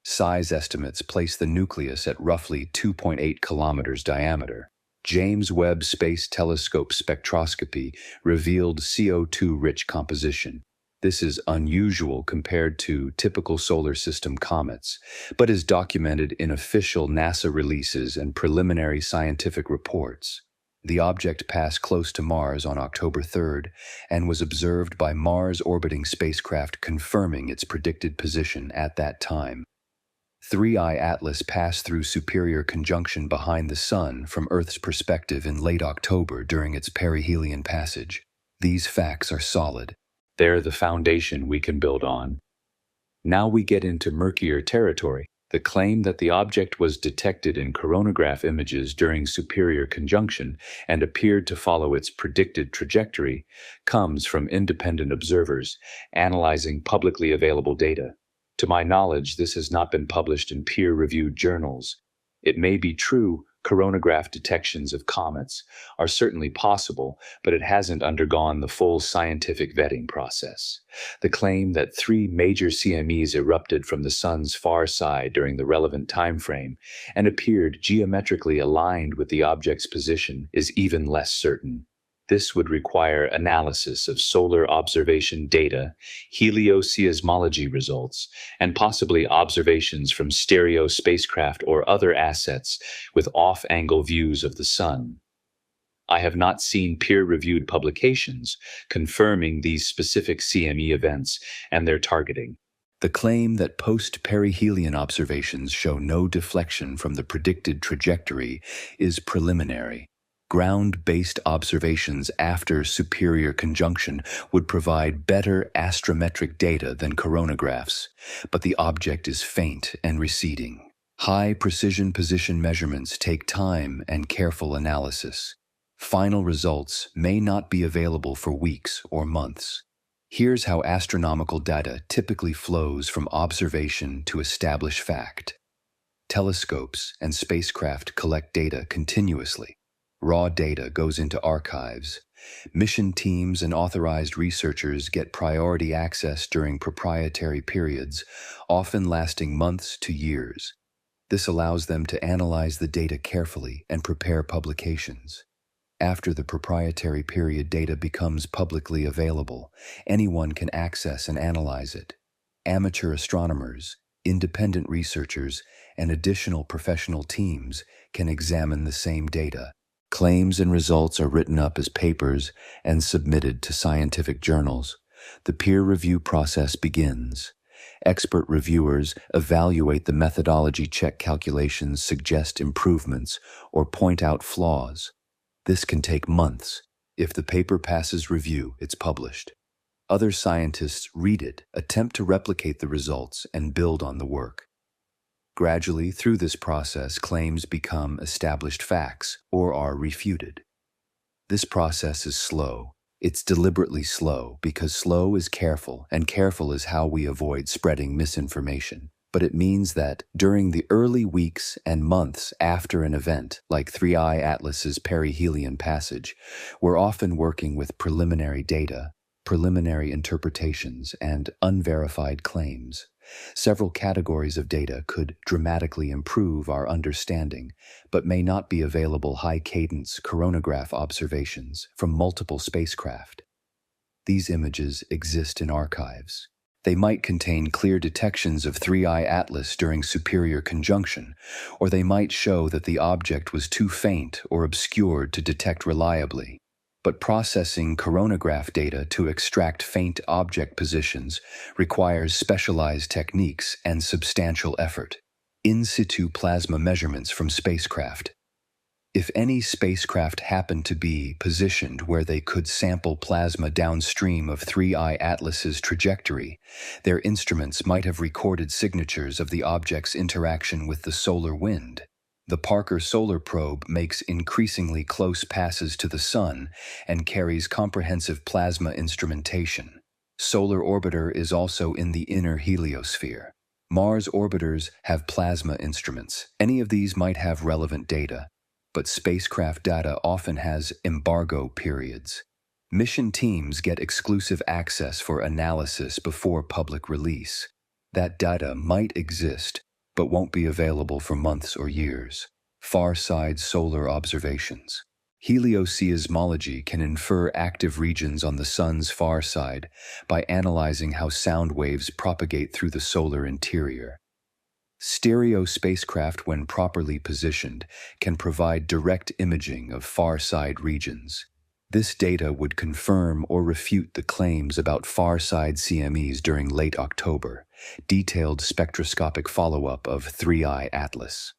Size estimates place the nucleus at roughly 2.8 kilometers diameter. James Webb Space Telescope spectroscopy revealed CO2-rich composition. This is unusual compared to typical solar system comets, but is documented in official NASA releases and preliminary scientific reports. The object passed close to Mars on October 3rd and was observed by Mars-orbiting spacecraft, confirming its predicted position at that time. 3i Atlas passed through superior conjunction behind the Sun from Earth's perspective in late October during its perihelion passage. These facts are solid. They're the foundation we can build on. Now we get into murkier territory. The claim that the object was detected in coronagraph images during superior conjunction and appeared to follow its predicted trajectory comes from independent observers analyzing publicly available data. To my knowledge, this has not been published in peer-reviewed journals. It may be true coronagraph detections of comets are certainly possible, but it hasn't undergone the full scientific vetting process. The claim that 3 major CMEs erupted from the Sun's far side during the relevant time frame and appeared geometrically aligned with the object's position is even less certain. This would require analysis of solar observation data, helioseismology results, and possibly observations from stereo spacecraft or other assets with off-angle views of the Sun. I have not seen peer-reviewed publications confirming these specific CME events and their targeting. The claim that post-perihelion observations show no deflection from the predicted trajectory is preliminary. Ground-based observations after superior conjunction would provide better astrometric data than coronagraphs, but the object is faint and receding. High-precision position measurements take time and careful analysis. Final results may not be available for weeks or months. Here's how astronomical data typically flows from observation to established fact. Telescopes and spacecraft collect data continuously. Raw data goes into archives. Mission teams and authorized researchers get priority access during proprietary periods, often lasting months to years. This allows them to analyze the data carefully and prepare publications. After the proprietary period data becomes publicly available, anyone can access and analyze it. Amateur astronomers, independent researchers, and additional professional teams can examine the same data. Claims and results are written up as papers and submitted to scientific journals. The peer review process begins. Expert reviewers evaluate the methodology, check calculations, suggest improvements, or point out flaws. This can take months. If the paper passes review, it's published. Other scientists read it, attempt to replicate the results, and build on the work. Gradually, through this process, claims become established facts or are refuted. This process is slow. It's deliberately slow because slow is careful, and careful is how we avoid spreading misinformation. But it means that during the early weeks and months after an event, like 3I Atlas's perihelion passage, we're often working with preliminary data, preliminary interpretations, and unverified claims. Several categories of data could dramatically improve our understanding, but may not be available high-cadence coronagraph observations from multiple spacecraft. These images exist in archives. They might contain clear detections of 3I Atlas during superior conjunction, or they might show that the object was too faint or obscured to detect reliably. But processing coronagraph data to extract faint object positions requires specialized techniques and substantial effort. In situ plasma measurements from spacecraft. If any spacecraft happened to be positioned where they could sample plasma downstream of 3I Atlas's trajectory, their instruments might have recorded signatures of the object's interaction with the solar wind. The Parker Solar Probe makes increasingly close passes to the Sun and carries comprehensive plasma instrumentation. Solar Orbiter is also in the inner heliosphere. Mars orbiters have plasma instruments. Any of these might have relevant data, but spacecraft data often has embargo periods. Mission teams get exclusive access for analysis before public release. That data might exist, but won't be available for months or years. Far-side solar observations. Helioseismology can infer active regions on the Sun's far side by analyzing how sound waves propagate through the solar interior. Stereo spacecraft, when properly positioned, can provide direct imaging of far-side regions. This data would confirm or refute the claims about far-side CMEs during late October. Detailed spectroscopic follow-up of 3I Atlas.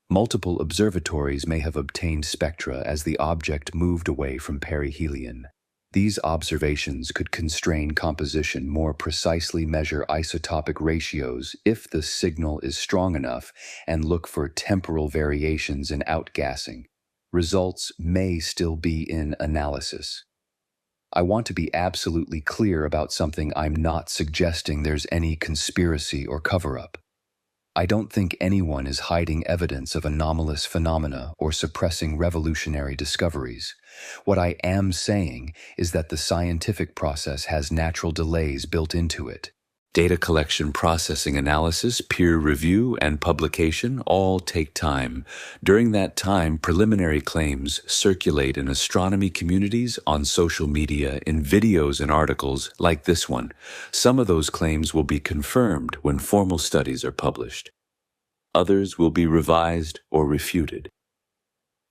Multiple observatories may have obtained spectra as the object moved away from perihelion. These observations could constrain composition, more precisely measure isotopic ratios if the signal is strong enough, and look for temporal variations in outgassing. Results may still be in analysis. I want to be absolutely clear about something. I'm not suggesting there's any conspiracy or cover-up. I don't think anyone is hiding evidence of anomalous phenomena or suppressing revolutionary discoveries. What I am saying is that the scientific process has natural delays built into it. Data collection, processing, analysis, peer review, and publication all take time. During that time, preliminary claims circulate in astronomy communities, on social media, in videos and articles like this one. Some of those claims will be confirmed when formal studies are published. Others will be revised or refuted.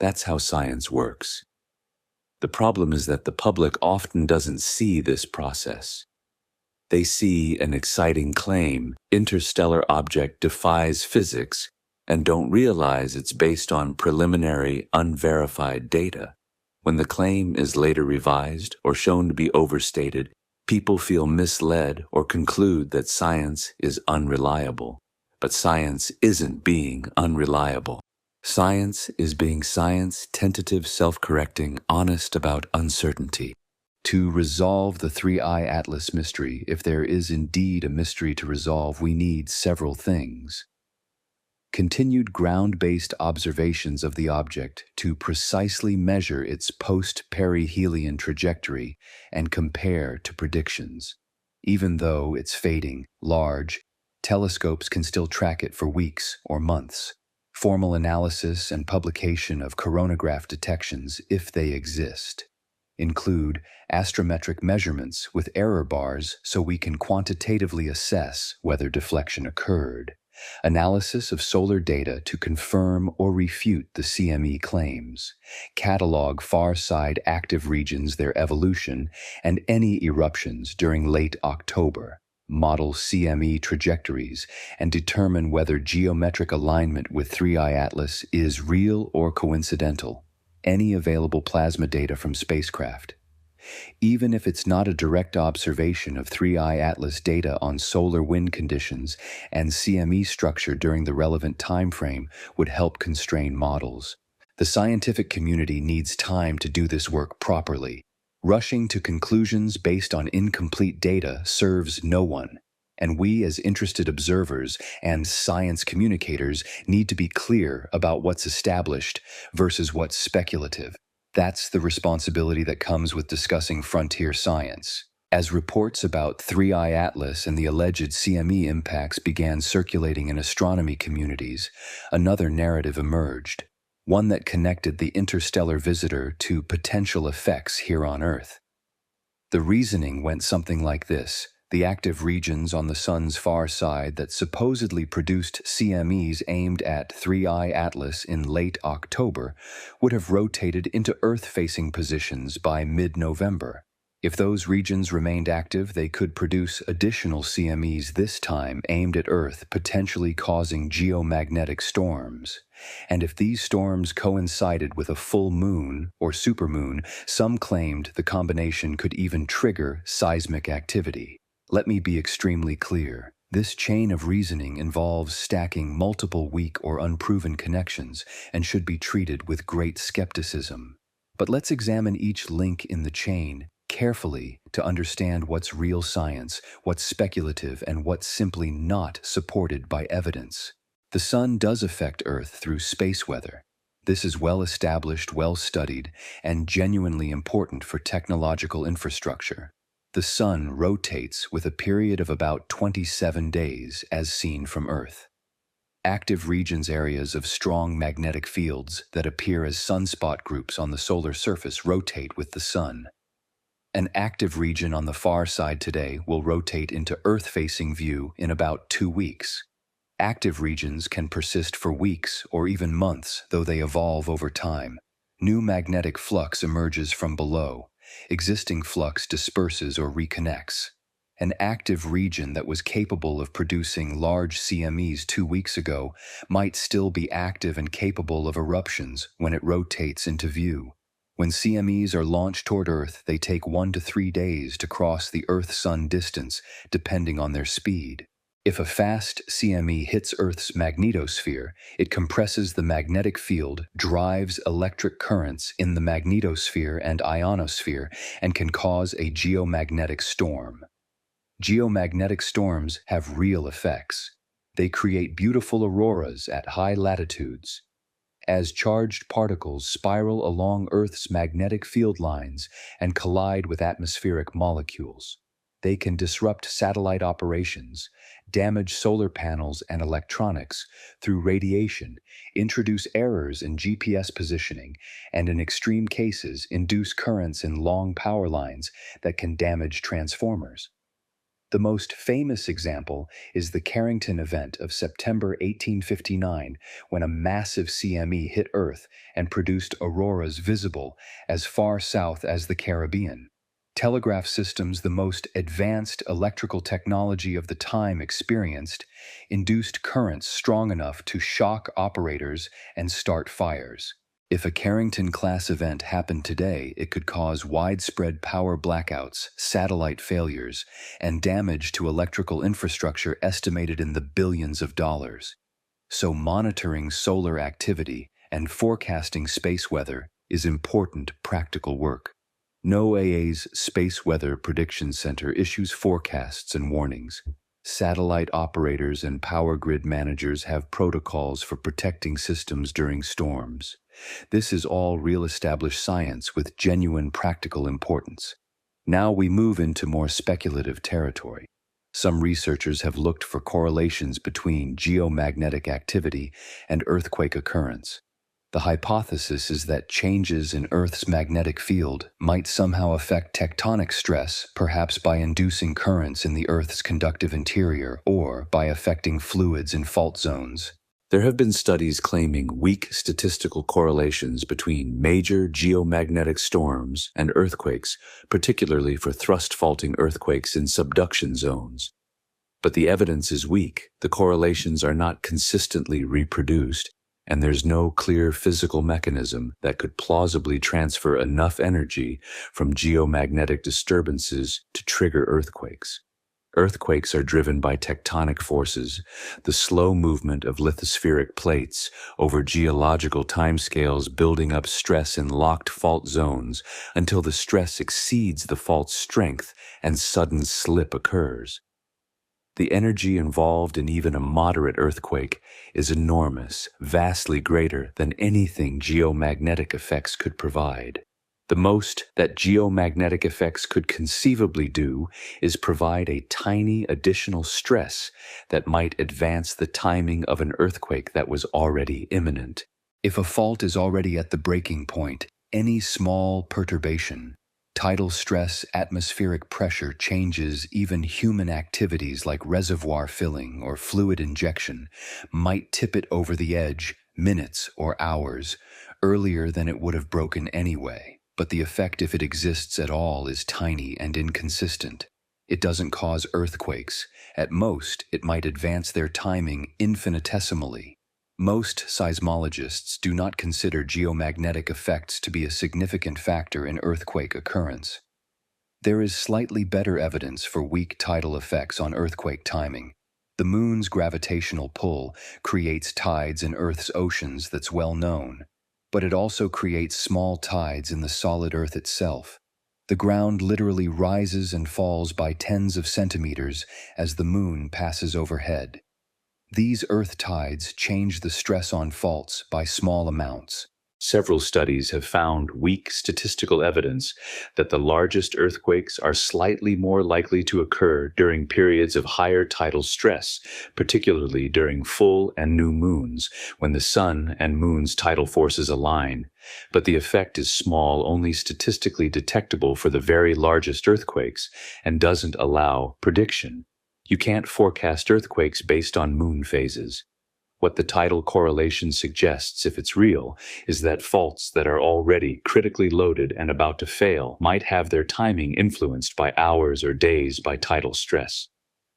That's how science works. The problem is that the public often doesn't see this process. They see an exciting claim, interstellar object defies physics, and don't realize it's based on preliminary, unverified data. When the claim is later revised or shown to be overstated, people feel misled or conclude that science is unreliable. But science isn't being unreliable. Science is being science, tentative, self-correcting, honest about uncertainty. To resolve the 3I Atlas mystery, if there is indeed a mystery to resolve, we need several things. Continued ground-based observations of the object to precisely measure its post-perihelion trajectory and compare to predictions. Even though it's fading, large, telescopes can still track it for weeks or months. formal analysis and publication of coronagraph detections, if they exist. Include astrometric measurements with error bars so we can quantitatively assess whether deflection occurred, analysis of solar data to confirm or refute the CME claims, catalog far-side active regions, their evolution, and any eruptions during late October, model CME trajectories, and determine whether geometric alignment with 3I Atlas is real or coincidental. Any available plasma data from spacecraft. Even if it's not a direct observation of 3I Atlas data on solar wind conditions and CME structure during the relevant time frame would help constrain models. The scientific community needs time to do this work properly. Rushing to conclusions based on incomplete data serves no one, and we as interested observers and science communicators need to be clear about what's established versus what's speculative. That's the responsibility that comes with discussing frontier science. As reports about 3I Atlas and the alleged CME impacts began circulating in astronomy communities, another narrative emerged, one that connected the interstellar visitor to potential effects here on Earth. The reasoning went something like this. The active regions on the Sun's far side that supposedly produced CMEs aimed at 3I Atlas in late October would have rotated into Earth-facing positions by mid-November. If those regions remained active, they could produce additional CMEs, this time aimed at Earth, potentially causing geomagnetic storms. And if these storms coincided with a full moon or supermoon, some claimed the combination could even trigger seismic activity. Let me be extremely clear. This chain of reasoning involves stacking multiple weak or unproven connections and should be treated with great skepticism. But let's examine each link in the chain carefully to understand what's real science, what's speculative, and what's simply not supported by evidence. The Sun does affect Earth through space weather. This is well established, well studied, and genuinely important for technological infrastructure. The Sun rotates with a period of about 27 days as seen from Earth. Active regions, areas of strong magnetic fields that appear as sunspot groups on the solar surface, rotate with the Sun. An active region on the far side today will rotate into Earth-facing view in about 2 weeks. Active regions can persist for weeks or even months, though they evolve over time. New magnetic flux emerges from below. Existing flux disperses or reconnects. An active region that was capable of producing large CMEs 2 weeks ago might still be active and capable of eruptions when it rotates into view. When CMEs are launched toward Earth, they take 1 to 3 days to cross the Earth-Sun distance, depending on their speed. If a fast CME hits Earth's magnetosphere, it compresses the magnetic field, drives electric currents in the magnetosphere and ionosphere, and can cause a geomagnetic storm. Geomagnetic storms have real effects. They create beautiful auroras at high latitudes. As charged particles spiral along Earth's magnetic field lines and collide with atmospheric molecules, they can disrupt satellite operations, damage solar panels and electronics through radiation, introduce errors in GPS positioning, and in extreme cases induce currents in long power lines that can damage transformers. The most famous example is the Carrington event of September 1859, when a massive CME hit Earth and produced auroras visible as far south as the Caribbean. Telegraph systems, the most advanced electrical technology of the time, experienced induced currents strong enough to shock operators and start fires. If a Carrington-class event happened today, it could cause widespread power blackouts, satellite failures, and damage to electrical infrastructure estimated in the billions of dollars. So monitoring solar activity and forecasting space weather is important practical work. NOAA's Space Weather Prediction Center issues forecasts and warnings. Satellite operators and power grid managers have protocols for protecting systems during storms. This is all real established science with genuine practical importance. Now we move into more speculative territory. Some researchers have looked for correlations between geomagnetic activity and earthquake occurrence. The hypothesis is that changes in Earth's magnetic field might somehow affect tectonic stress, perhaps by inducing currents in the Earth's conductive interior or by affecting fluids in fault zones. There have been studies claiming weak statistical correlations between major geomagnetic storms and earthquakes, particularly for thrust faulting earthquakes in subduction zones. But the evidence is weak, the correlations are not consistently reproduced, and there's no clear physical mechanism that could plausibly transfer enough energy from geomagnetic disturbances to trigger earthquakes. Earthquakes are driven by tectonic forces, the slow movement of lithospheric plates over geological timescales, building up stress in locked fault zones until the stress exceeds the fault's strength and sudden slip occurs. The energy involved in even a moderate earthquake is enormous, vastly greater than anything geomagnetic effects could provide. The most that geomagnetic effects could conceivably do is provide a tiny additional stress that might advance the timing of an earthquake that was already imminent. If a fault is already at the breaking point, any small perturbation, tidal stress, atmospheric pressure changes, even human activities like reservoir filling or fluid injection might tip it over the edge minutes or hours earlier than it would have broken anyway. But the effect, if it exists at all, is tiny and inconsistent. It doesn't cause earthquakes. At most, it might advance their timing infinitesimally. Most seismologists do not consider geomagnetic effects to be a significant factor in earthquake occurrence. There is slightly better evidence for weak tidal effects on earthquake timing. The moon's gravitational pull creates tides in Earth's oceans that's well known, but it also creates small tides in the solid Earth itself. The ground literally rises and falls by tens of centimeters as the moon passes overhead. These Earth tides change the stress on faults by small amounts. Several studies have found weak statistical evidence that the largest earthquakes are slightly more likely to occur during periods of higher tidal stress, particularly during full and new moons, when the sun and moon's tidal forces align. But the effect is small, only statistically detectable for the very largest earthquakes, and doesn't allow prediction. You can't forecast earthquakes based on moon phases. What the tidal correlation suggests, if it's real, is that faults that are already critically loaded and about to fail might have their timing influenced by hours or days by tidal stress.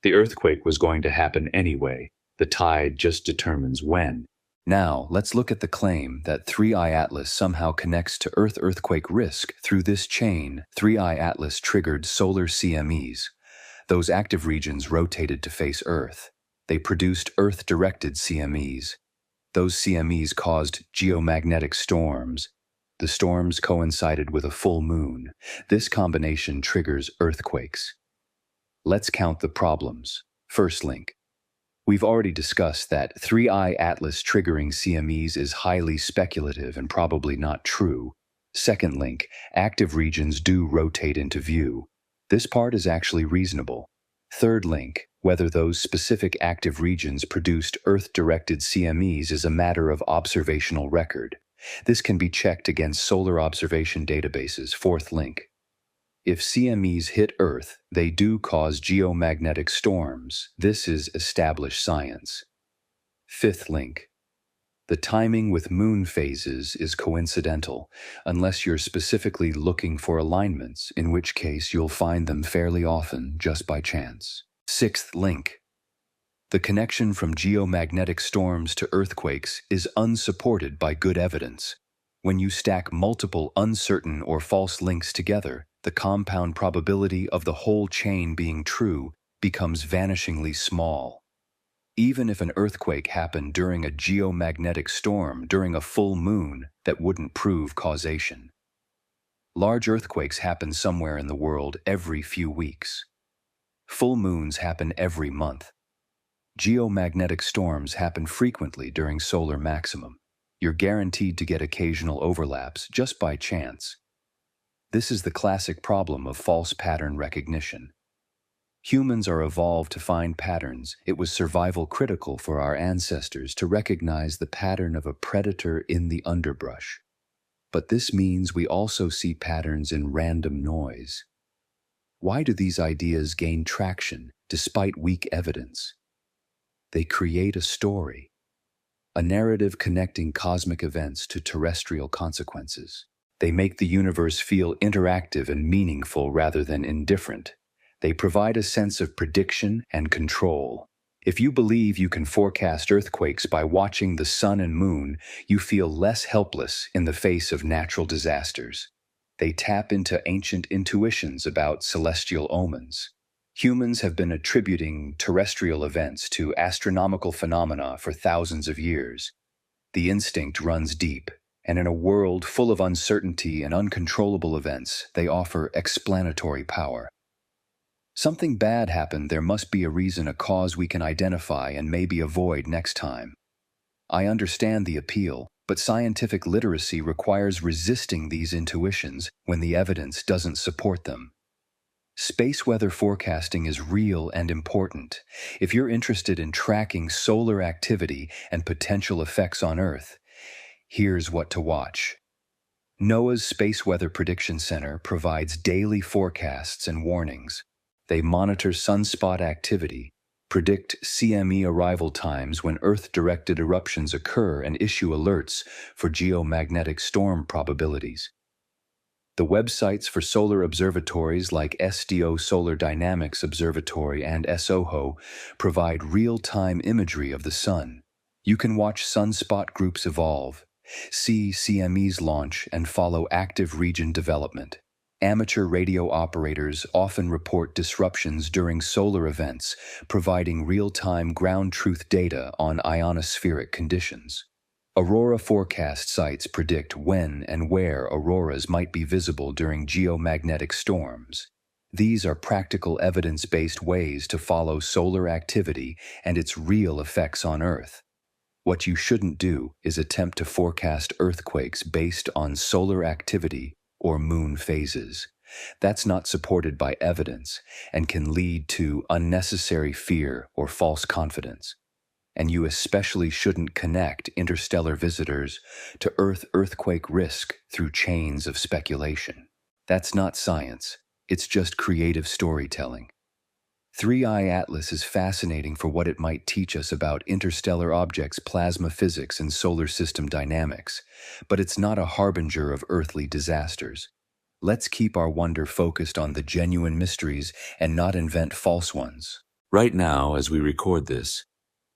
The earthquake was going to happen anyway. The tide just determines when. Now, let's look at the claim that 3I Atlas somehow connects to Earth earthquake risk through this chain. 3I Atlas triggered solar CMEs. Those active regions rotated to face Earth. They produced Earth-directed CMEs. Those CMEs caused geomagnetic storms. The storms coincided with a full moon. This combination triggers earthquakes. Let's count the problems. First link. We've already discussed that 3I Atlas triggering CMEs is highly speculative and probably not true. Second link. Active regions do rotate into view. This part is actually reasonable. Third link. Whether those specific active regions produced Earth-directed CMEs is a matter of observational record. This can be checked against solar observation databases. Fourth link. If CMEs hit Earth, they do cause geomagnetic storms. This is established science. Fifth link. The timing with moon phases is coincidental, unless you're specifically looking for alignments, in which case you'll find them fairly often just by chance. Sixth link. The connection from geomagnetic storms to earthquakes is unsupported by good evidence. When you stack multiple uncertain or false links together, the compound probability of the whole chain being true becomes vanishingly small. Even if an earthquake happened during a geomagnetic storm during a full moon, that wouldn't prove causation. Large earthquakes happen somewhere in the world every few weeks. Full moons happen every month. Geomagnetic storms happen frequently during solar maximum. You're guaranteed to get occasional overlaps just by chance. This is the classic problem of false pattern recognition. Humans are evolved to find patterns. It was survival critical for our ancestors to recognize the pattern of a predator in the underbrush. But this means we also see patterns in random noise. Why do these ideas gain traction despite weak evidence? They create a story, a narrative connecting cosmic events to terrestrial consequences. They make the universe feel interactive and meaningful rather than indifferent. They provide a sense of prediction and control. If you believe you can forecast earthquakes by watching the sun and moon, you feel less helpless in the face of natural disasters. They tap into ancient intuitions about celestial omens. Humans have been attributing terrestrial events to astronomical phenomena for thousands of years. The instinct runs deep, and in a world full of uncertainty and uncontrollable events, they offer explanatory power. Something bad happened, there must be a reason, a cause we can identify and maybe avoid next time. I understand the appeal, but scientific literacy requires resisting these intuitions when the evidence doesn't support them. Space weather forecasting is real and important. If you're interested in tracking solar activity and potential effects on Earth, here's what to watch. NOAA's Space Weather Prediction Center provides daily forecasts and warnings. They monitor sunspot activity, predict CME arrival times when Earth-directed eruptions occur, and issue alerts for geomagnetic storm probabilities. The websites for solar observatories like SDO Solar Dynamics Observatory and SOHO provide real-time imagery of the sun. You can watch sunspot groups evolve, see CMEs launch, and follow active region development. Amateur radio operators often report disruptions during solar events, providing real-time ground truth data on ionospheric conditions. Aurora forecast sites predict when and where auroras might be visible during geomagnetic storms. These are practical evidence-based ways to follow solar activity and its real effects on Earth. What you shouldn't do is attempt to forecast earthquakes based on solar activity or moon phases. That's not supported by evidence and can lead to unnecessary fear or false confidence. And you especially shouldn't connect interstellar visitors to Earth earthquake risk through chains of speculation. That's not science, it's just creative storytelling. 3i Atlas is fascinating for what it might teach us about interstellar objects, plasma physics, and solar system dynamics, but it's not a harbinger of earthly disasters. Let's keep our wonder focused on the genuine mysteries and not invent false ones. Right now, as we record this,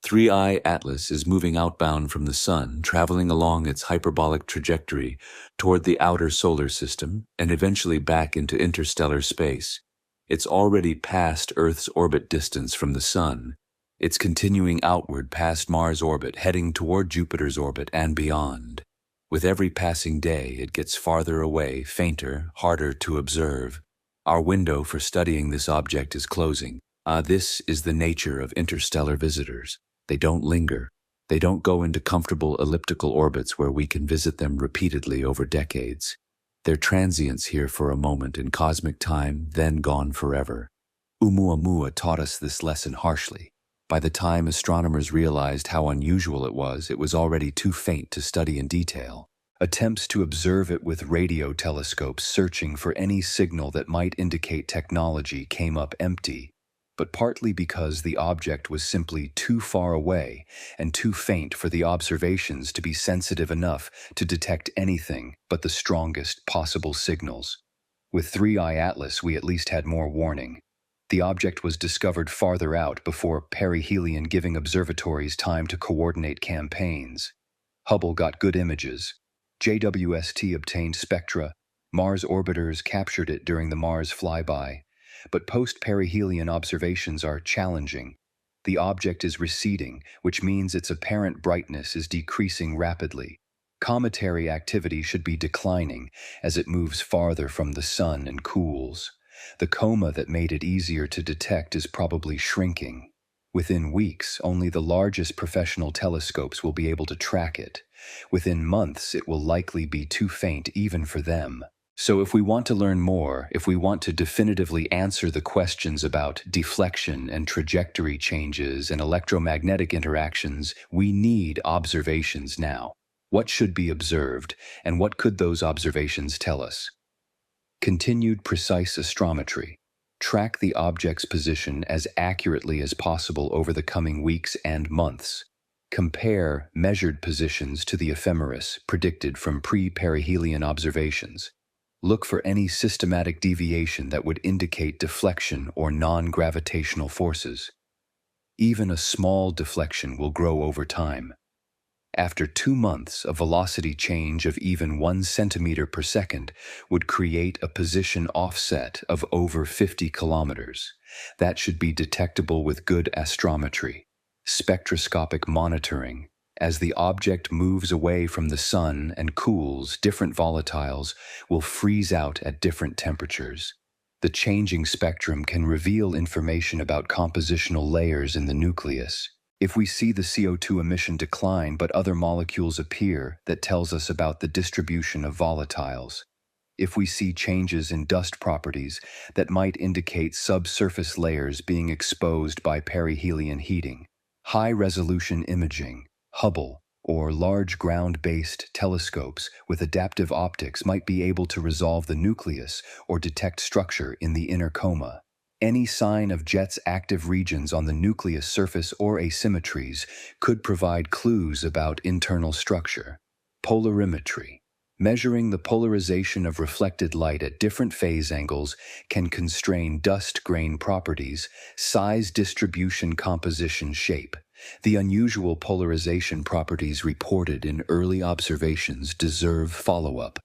3i Atlas is moving outbound from the Sun, traveling along its hyperbolic trajectory toward the outer solar system and eventually back into interstellar space. It's already past Earth's orbit distance from the Sun. It's continuing outward past Mars' orbit, heading toward Jupiter's orbit and beyond. With every passing day, it gets farther away, fainter, harder to observe. Our window for studying this object is closing. This is the nature of interstellar visitors. They don't linger. They don't go into comfortable elliptical orbits where we can visit them repeatedly over decades. They're transients here for a moment in cosmic time, then gone forever. Oumuamua taught us this lesson harshly. By the time astronomers realized how unusual it was already too faint to study in detail. Attempts to observe it with radio telescopes searching for any signal that might indicate technology came up empty, but partly because the object was simply too far away and too faint for the observations to be sensitive enough to detect anything but the strongest possible signals. With 3i Atlas, we at least had more warning. The object was discovered farther out before perihelion, giving observatories time to coordinate campaigns. Hubble got good images. JWST obtained spectra. Mars orbiters captured it during the Mars flyby. But post-perihelion observations are challenging. The object is receding, which means its apparent brightness is decreasing rapidly. Cometary activity should be declining as it moves farther from the Sun and cools. The coma that made it easier to detect is probably shrinking. Within weeks, only the largest professional telescopes will be able to track it. Within months, it will likely be too faint even for them. So if we want to learn more, if we want to definitively answer the questions about deflection and trajectory changes and electromagnetic interactions, we need observations now. What should be observed, and what could those observations tell us? Continued precise astrometry. Track the object's position as accurately as possible over the coming weeks and months. Compare measured positions to the ephemeris predicted from pre-perihelion observations. Look for any systematic deviation that would indicate deflection or non-gravitational forces. Even a small deflection will grow over time. After 2 months, a velocity change of even 1 centimeter per second would create a position offset of over 50 kilometers. That should be detectable with good astrometry. Spectroscopic monitoring. As the object moves away from the sun and cools, different volatiles will freeze out at different temperatures. The changing spectrum can reveal information about compositional layers in the nucleus. If we see the CO2 emission decline but other molecules appear, that tells us about the distribution of volatiles. If we see changes in dust properties, that might indicate subsurface layers being exposed by perihelion heating. High-resolution imaging, Hubble, or large ground-based telescopes with adaptive optics might be able to resolve the nucleus or detect structure in the inner coma. Any sign of jets' active regions on the nucleus surface or asymmetries could provide clues about internal structure. Polarimetry. Measuring the polarization of reflected light at different phase angles can constrain dust grain properties, size distribution, composition, shape. The unusual polarization properties reported in early observations deserve follow-up.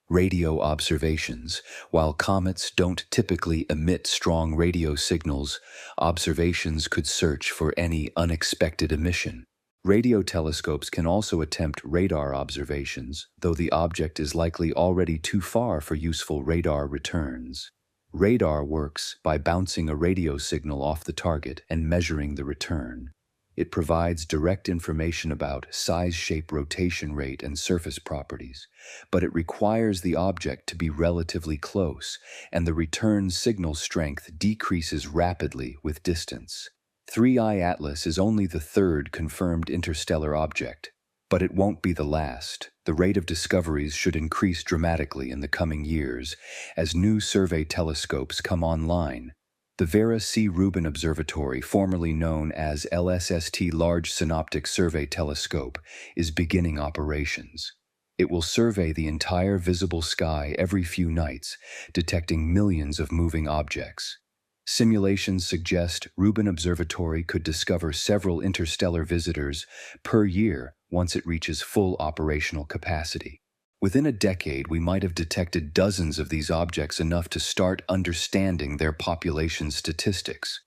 Radio observations. While comets don't typically emit strong radio signals, observations could search for any unexpected emission. Radio telescopes can also attempt radar observations, though the object is likely already too far for useful radar returns. Radar works by bouncing a radio signal off the target and measuring the return. It provides direct information about size, shape, rotation rate, and surface properties, but it requires the object to be relatively close, and the return signal strength decreases rapidly with distance. 3I Atlas is only the third confirmed interstellar object, but it won't be the last. The rate of discoveries should increase dramatically in the coming years as new survey telescopes come online. The Vera C. Rubin Observatory, formerly known as LSST Large Synoptic Survey Telescope, is beginning operations. It will survey the entire visible sky every few nights, detecting millions of moving objects. Simulations suggest Rubin Observatory could discover several interstellar visitors per year once it reaches full operational capacity. Within a decade, we might have detected dozens of these objects, enough to start understanding their population statistics.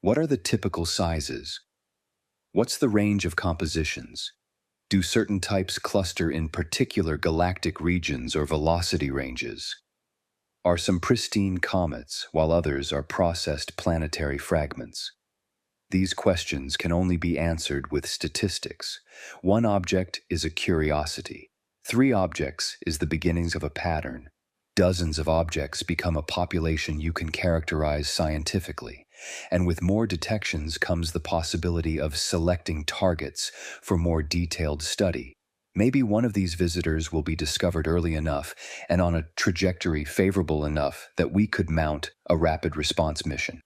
What are the typical sizes? What's the range of compositions? Do certain types cluster in particular galactic regions or velocity ranges? Are some pristine comets, while others are processed planetary fragments? These questions can only be answered with statistics. One object is a curiosity. 3 objects is the beginnings of a pattern. Dozens of objects become a population you can characterize scientifically. And with more detections comes the possibility of selecting targets for more detailed study. Maybe one of these visitors will be discovered early enough and on a trajectory favorable enough that we could mount a rapid response mission.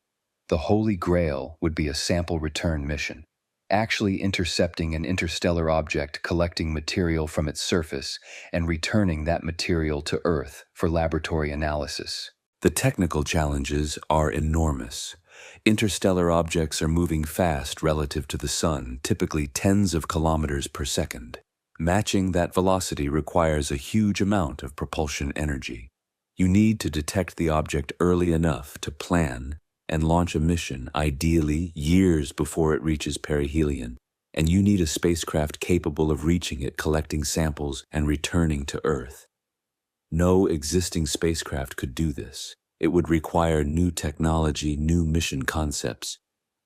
The Holy Grail would be a sample return mission, actually intercepting an interstellar object, collecting material from its surface, and returning that material to Earth for laboratory analysis. The technical challenges are enormous. Interstellar objects are moving fast relative to the Sun, typically tens of kilometers per second. Matching that velocity requires a huge amount of propulsion energy. You need to detect the object early enough to plan and launch a mission, ideally years before it reaches perihelion, and you need a spacecraft capable of reaching it, collecting samples, and returning to Earth. No existing spacecraft could do this. It would require new technology, new mission concepts,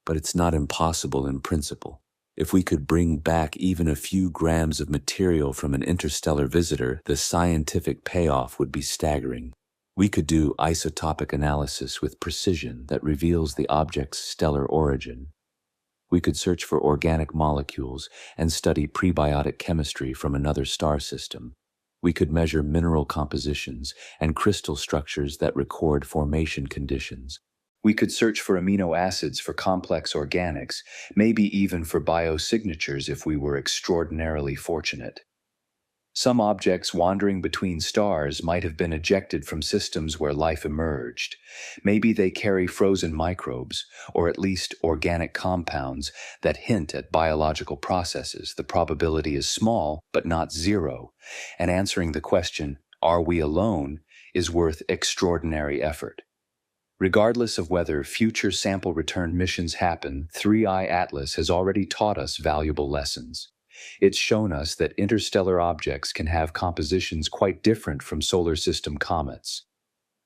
but it's not impossible in principle. If we could bring back even a few grams of material from an interstellar visitor, the scientific payoff would be staggering. We could do isotopic analysis with precision that reveals the object's stellar origin. We could search for organic molecules and study prebiotic chemistry from another star system. We could measure mineral compositions and crystal structures that record formation conditions. We could search for amino acids for complex organics, maybe even for biosignatures if we were extraordinarily fortunate. Some objects wandering between stars might have been ejected from systems where life emerged. Maybe they carry frozen microbes, or at least organic compounds that hint at biological processes. The probability is small, but not zero. And answering the question, "Are we alone?" is worth extraordinary effort. Regardless of whether future sample return missions happen, 3I Atlas has already taught us valuable lessons. It's shown us that interstellar objects can have compositions quite different from solar system comets.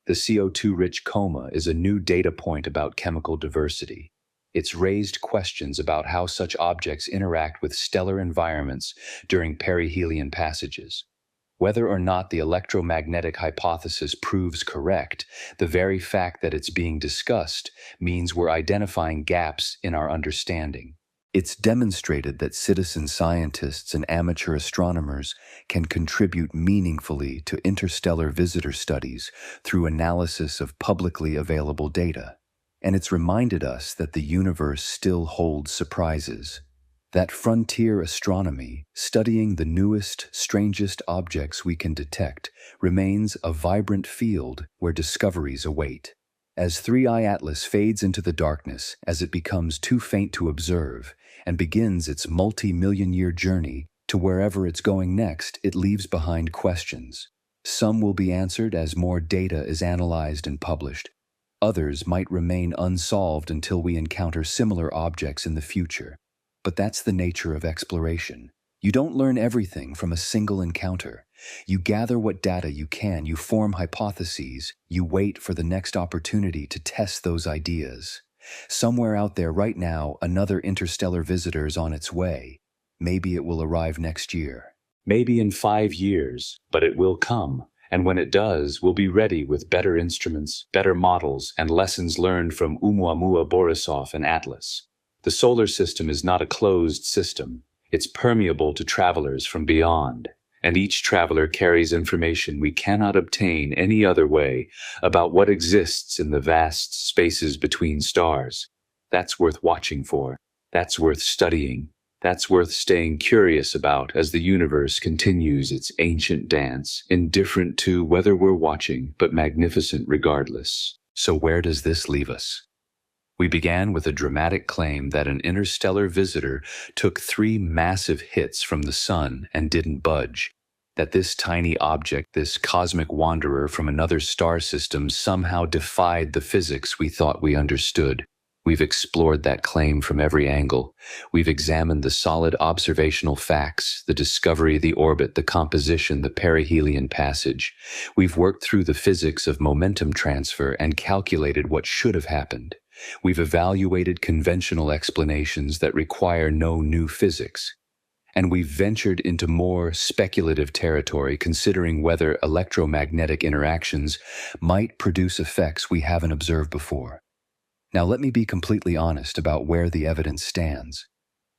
The CO2-rich coma is a new data point about chemical diversity. It's raised questions about how such objects interact with stellar environments during perihelion passages. Whether or not the electromagnetic hypothesis proves correct, the very fact that it's being discussed means we're identifying gaps in our understanding. It's demonstrated that citizen scientists and amateur astronomers can contribute meaningfully to interstellar visitor studies through analysis of publicly available data. And it's reminded us that the universe still holds surprises. That frontier astronomy, studying the newest, strangest objects we can detect, remains a vibrant field where discoveries await. As 3I Atlas fades into the darkness, as it becomes too faint to observe, and begins its multi-million-year journey to wherever it's going next, it leaves behind questions. Some will be answered as more data is analyzed and published. Others might remain unsolved until we encounter similar objects in the future. But that's the nature of exploration. You don't learn everything from a single encounter. You gather what data you can, you form hypotheses, you wait for the next opportunity to test those ideas. Somewhere out there right now, another interstellar visitor is on its way. Maybe it will arrive next year. Maybe in 5 years, but it will come. And when it does, we'll be ready with better instruments, better models, and lessons learned from Oumuamua, Borisov, and Atlas. The solar system is not a closed system. It's permeable to travelers from beyond. And each traveler carries information we cannot obtain any other way about what exists in the vast spaces between stars. That's worth watching for. That's worth studying. That's worth staying curious about as the universe continues its ancient dance, indifferent to whether we're watching, but magnificent regardless. So where does this leave us? We began with a dramatic claim that an interstellar visitor took 3 massive hits from the sun and didn't budge, that this tiny object, this cosmic wanderer from another star system, somehow defied the physics we thought we understood. We've explored that claim from every angle. We've examined the solid observational facts, the discovery, the orbit, the composition, the perihelion passage. We've worked through the physics of momentum transfer and calculated what should have happened. We've evaluated conventional explanations that require no new physics. And we've ventured into more speculative territory, considering whether electromagnetic interactions might produce effects we haven't observed before. Now let me be completely honest about where the evidence stands.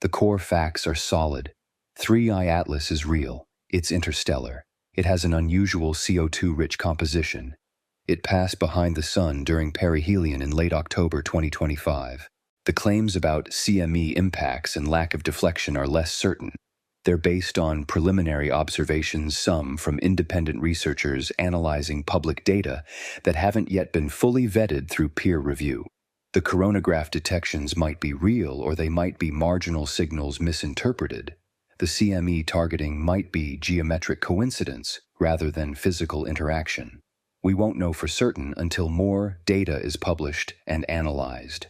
The core facts are solid. 3I Atlas is real. It's interstellar. It has an unusual CO2-rich composition. It passed behind the sun during perihelion in late October 2025. The claims about CME impacts and lack of deflection are less certain. They're based on preliminary observations, some from independent researchers analyzing public data that haven't yet been fully vetted through peer review. The coronagraph detections might be real, or they might be marginal signals misinterpreted. The CME targeting might be geometric coincidence rather than physical interaction. We won't know for certain until more data is published and analyzed.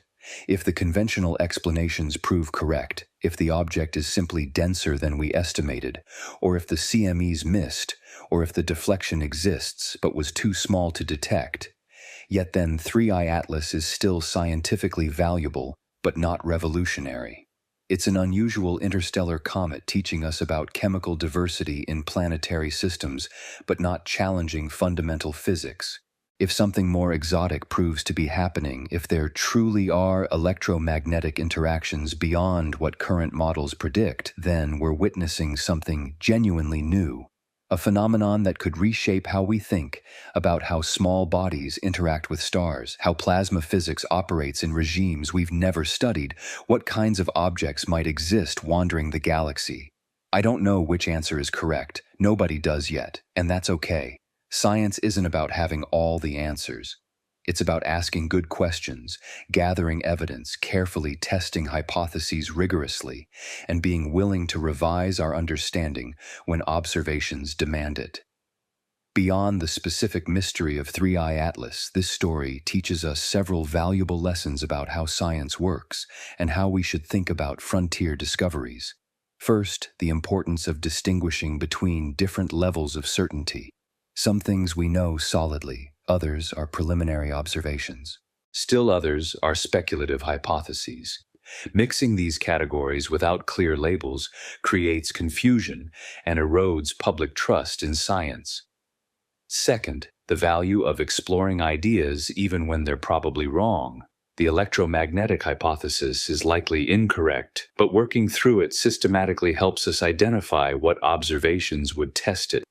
If the conventional explanations prove correct, if the object is simply denser than we estimated, or if the CMEs missed, or if the deflection exists but was too small to detect, yet then 3I Atlas is still scientifically valuable but not revolutionary. It's an unusual interstellar comet teaching us about chemical diversity in planetary systems, but not challenging fundamental physics. If something more exotic proves to be happening, if there truly are electromagnetic interactions beyond what current models predict, then we're witnessing something genuinely new. A phenomenon that could reshape how we think about how small bodies interact with stars, how plasma physics operates in regimes we've never studied, what kinds of objects might exist wandering the galaxy. I don't know which answer is correct. Nobody does yet, and that's okay. Science isn't about having all the answers. It's about asking good questions, gathering evidence, carefully testing hypotheses rigorously, and being willing to revise our understanding when observations demand it. Beyond the specific mystery of 3I Atlas, this story teaches us several valuable lessons about how science works and how we should think about frontier discoveries. First, the importance of distinguishing between different levels of certainty. Some things we know solidly, others are preliminary observations. Still others are speculative hypotheses. Mixing these categories without clear labels creates confusion and erodes public trust in science. Second, the value of exploring ideas even when they're probably wrong. The electromagnetic hypothesis is likely incorrect, but working through it systematically helps us identify what observations would test it,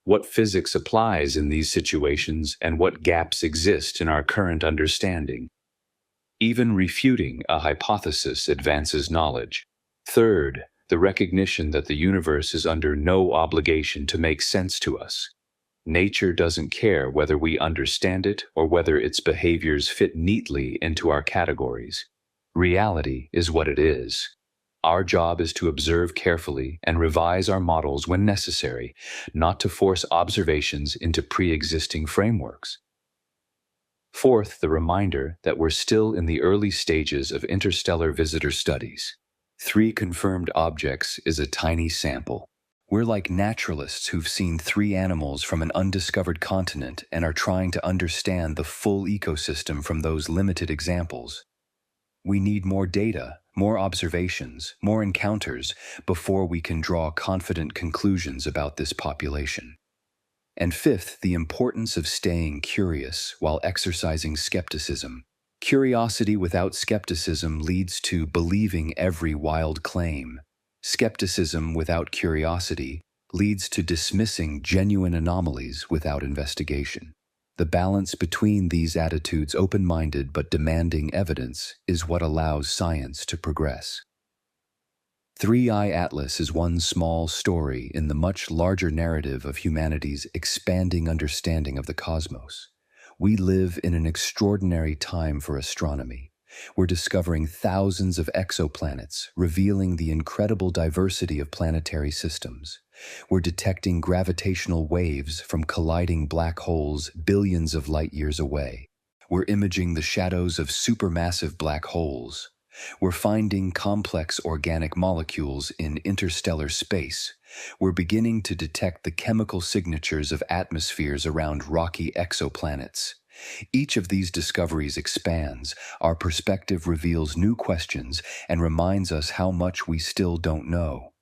what physics applies in these situations, and what gaps exist in our current understanding. Even refuting a hypothesis advances knowledge. Third, the recognition that the universe is under no obligation to make sense to us. Nature doesn't care whether we understand it or whether its behaviors fit neatly into our categories. Reality is what it is. Our job is to observe carefully and revise our models when necessary, not to force observations into pre-existing frameworks. Fourth, the reminder that we're still in the early stages of interstellar visitor studies. 3 confirmed objects is a tiny sample. We're like naturalists who've seen 3 animals from an undiscovered continent and are trying to understand the full ecosystem from those limited examples. We need more data, more observations, more encounters before we can draw confident conclusions about this population. And fifth, the importance of staying curious while exercising skepticism. Curiosity without skepticism leads to believing every wild claim. Skepticism without curiosity leads to dismissing genuine anomalies without investigation. The balance between these attitudes, open-minded but demanding evidence, is what allows science to progress. 3I Atlas is one small story in the much larger narrative of humanity's expanding understanding of the cosmos. We live in an extraordinary time for astronomy. We're discovering thousands of exoplanets, revealing the incredible diversity of planetary systems. We're detecting gravitational waves from colliding black holes billions of light years away. We're imaging the shadows of supermassive black holes. We're finding complex organic molecules in interstellar space. We're beginning to detect the chemical signatures of atmospheres around rocky exoplanets. Each of these discoveries expands, our perspective reveals new questions, and reminds us how much we still don't know.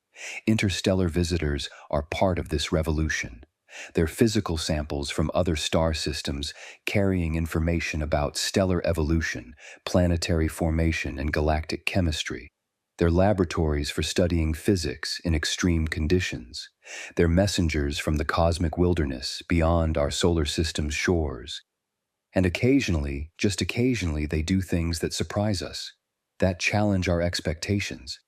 Interstellar visitors are part of this revolution. They're physical samples from other star systems carrying information about stellar evolution, planetary formation, and galactic chemistry. They're laboratories for studying physics in extreme conditions. They're messengers from the cosmic wilderness beyond our solar system's shores. And occasionally, just occasionally, they do things that surprise us, that challenge our expectations,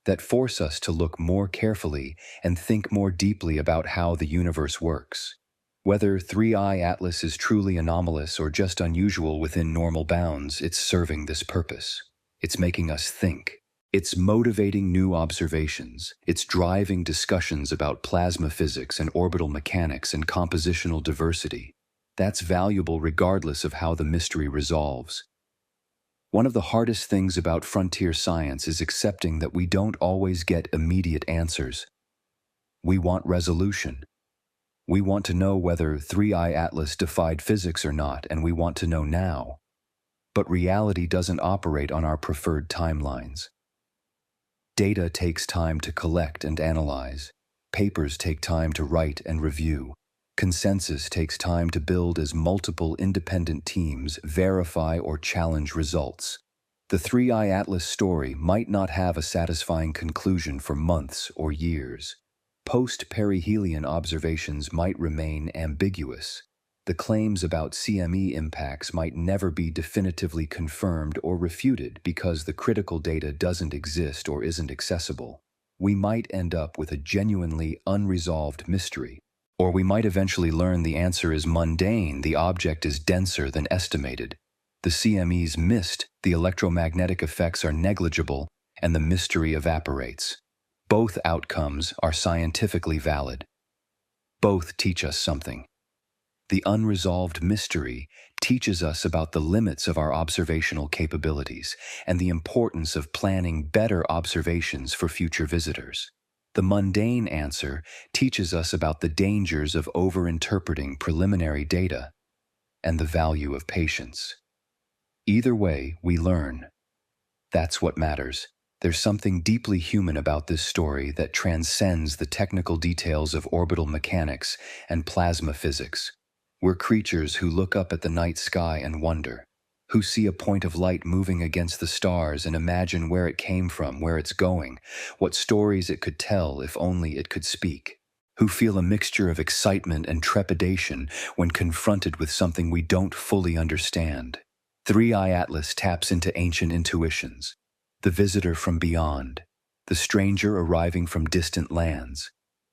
that force us to look more carefully and think more deeply about how the universe works. Whether 3I Atlas is truly anomalous or just unusual within normal bounds, it's serving this purpose. It's making us think. It's motivating new observations. It's driving discussions about plasma physics and orbital mechanics and compositional diversity. That's valuable regardless of how the mystery resolves. One of the hardest things about frontier science is accepting that we don't always get immediate answers. We want resolution. We want to know whether 3I Atlas defied physics or not, and we want to know now. But reality doesn't operate on our preferred timelines. Data takes time to collect and analyze. Papers take time to write and review. Consensus takes time to build as multiple independent teams verify or challenge results. The 3i Atlas story might not have a satisfying conclusion for months or years. Post-perihelion observations might remain ambiguous. The claims about CME impacts might never be definitively confirmed or refuted because the critical data doesn't exist or isn't accessible. We might end up with a genuinely unresolved mystery. Or we might eventually learn the answer is mundane, the object is denser than estimated. The CMEs missed, the electromagnetic effects are negligible, and the mystery evaporates. Both outcomes are scientifically valid. Both teach us something. The unresolved mystery teaches us about the limits of our observational capabilities and the importance of planning better observations for future visitors. The mundane answer teaches us about the dangers of over-interpreting preliminary data and the value of patience. Either way, we learn. That's what matters. There's something deeply human about this story that transcends the technical details of orbital mechanics and plasma physics. We're creatures who look up at the night sky and wonder, who see a point of light moving against the stars and imagine where it came from, where it's going, what stories it could tell if only it could speak, who feel a mixture of excitement and trepidation when confronted with something we don't fully understand. 3i Atlas taps into ancient intuitions, the visitor from beyond, the stranger arriving from distant lands,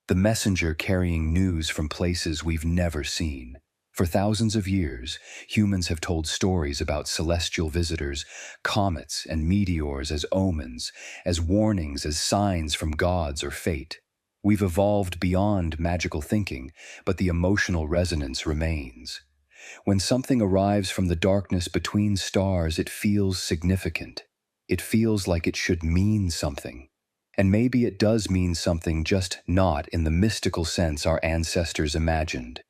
the messenger carrying news from places we've never seen. For thousands of years, humans have told stories about celestial visitors, comets and meteors as omens, as warnings, as signs from gods or fate. We've evolved beyond magical thinking, but the emotional resonance remains. When something arrives from the darkness between stars, it feels significant. It feels like it should mean something. And maybe it does mean something, just not in the mystical sense our ancestors imagined.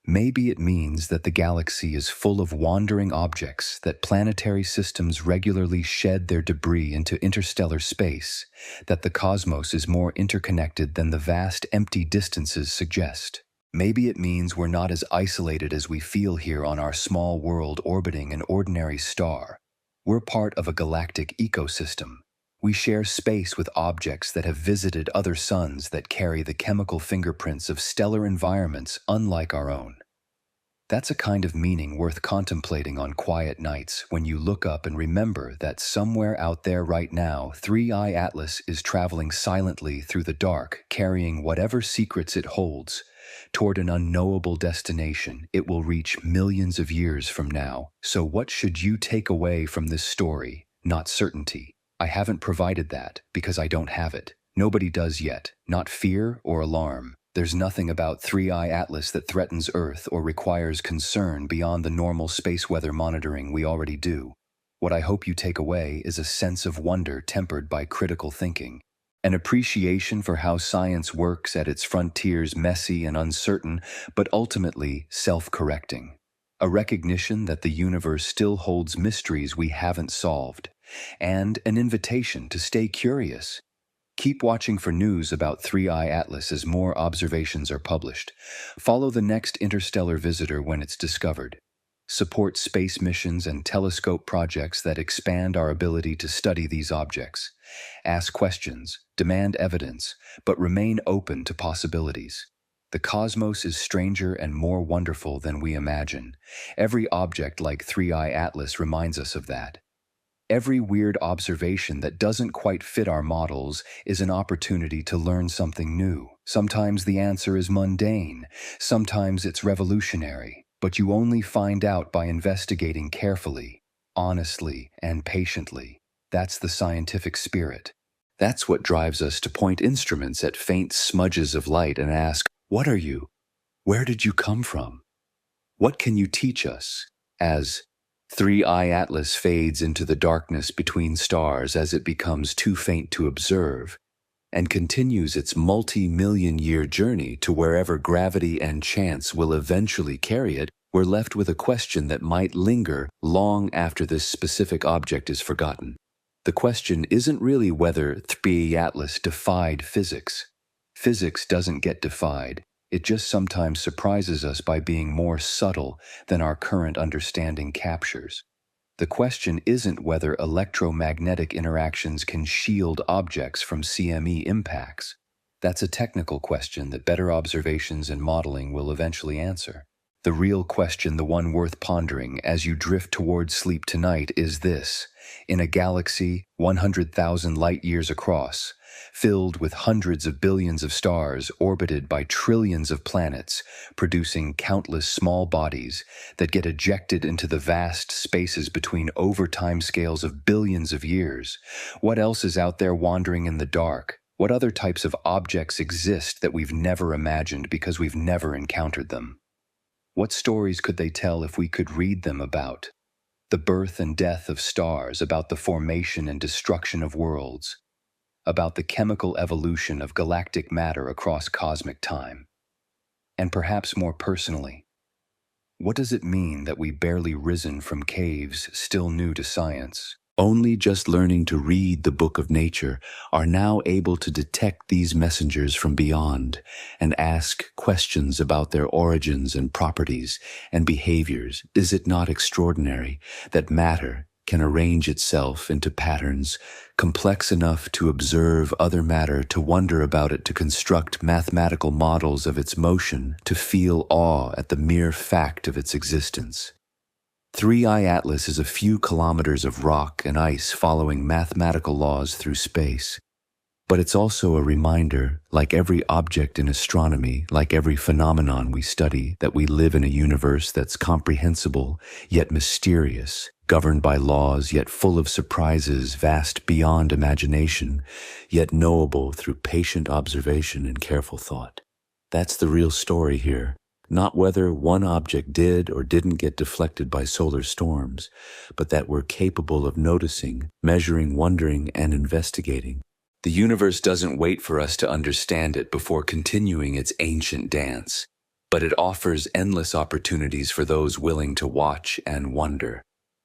Maybe it means that the galaxy is full of wandering objects, that planetary systems regularly shed their debris into interstellar space, that the cosmos is more interconnected than the vast empty distances suggest. Maybe it means we're not as isolated as we feel here on our small world orbiting an ordinary star. We're part of a galactic ecosystem. We share space with objects that have visited other suns that carry the chemical fingerprints of stellar environments unlike our own. That's a kind of meaning worth contemplating on quiet nights when you look up and remember that somewhere out there right now, 3i Atlas is traveling silently through the dark, carrying whatever secrets it holds toward an unknowable destination it will reach millions of years from now. So what should you take away from this story? Not certainty. I haven't provided that because I don't have it. Nobody does yet. Not fear or alarm. There's nothing about 3i Atlas that threatens Earth or requires concern beyond the normal space weather monitoring we already do. What I hope you take away is a sense of wonder tempered by critical thinking, an appreciation for how science works at its frontiers, messy and uncertain, but ultimately self-correcting. A recognition that the universe still holds mysteries we haven't solved, and an invitation to stay curious. Keep watching for news about 3i Atlas as more observations are published. Follow the next interstellar visitor when it's discovered. Support space missions and telescope projects that expand our ability to study these objects. Ask questions, demand evidence, but remain open to possibilities. The cosmos is stranger and more wonderful than we imagine. Every object like 3i Atlas reminds us of that. Every weird observation that doesn't quite fit our models is an opportunity to learn something new. Sometimes the answer is mundane, sometimes it's revolutionary, but you only find out by investigating carefully, honestly, and patiently. That's the scientific spirit. That's what drives us to point instruments at faint smudges of light and ask, "What are you? Where did you come from? What can you teach us?" As 3i Atlas fades into the darkness between stars as it becomes too faint to observe, and continues its multi-million-year journey to wherever gravity and chance will eventually carry it, we're left with a question that might linger long after this specific object is forgotten. The question isn't really whether the atlas defied physics. Physics doesn't get defied. It just sometimes surprises us by being more subtle than our current understanding captures. The question isn't whether electromagnetic interactions can shield objects from CME impacts. That's a technical question that better observations and modeling will eventually answer. The real question, the one worth pondering as you drift towards sleep tonight, is this. In a galaxy 100,000 light-years across, filled with hundreds of billions of stars orbited by trillions of planets, producing countless small bodies that get ejected into the vast spaces between over timescales of billions of years, what else is out there wandering in the dark? What other types of objects exist that we've never imagined because we've never encountered them? What stories could they tell if we could read them about the birth and death of stars, about the formation and destruction of worlds, about the chemical evolution of galactic matter across cosmic time? And perhaps more personally, what does it mean that we barely risen from caves still new to science, only just learning to read the book of nature, are now able to detect these messengers from beyond and ask questions about their origins and properties and behaviors? Is it not extraordinary that matter can arrange itself into patterns complex enough to observe other matter, to wonder about it, to construct mathematical models of its motion, to feel awe at the mere fact of its existence? 3I Atlas is a few kilometers of rock and ice following mathematical laws through space. But it's also a reminder, like every object in astronomy, like every phenomenon we study, that we live in a universe that's comprehensible, yet mysterious, governed by laws, yet full of surprises, vast beyond imagination, yet knowable through patient observation and careful thought. That's the real story here. Not whether one object did or didn't get deflected by solar storms, but that we're capable of noticing, measuring, wondering, and investigating. The universe doesn't wait for us to understand it before continuing its ancient dance, but it offers endless opportunities for those willing to watch and wonder.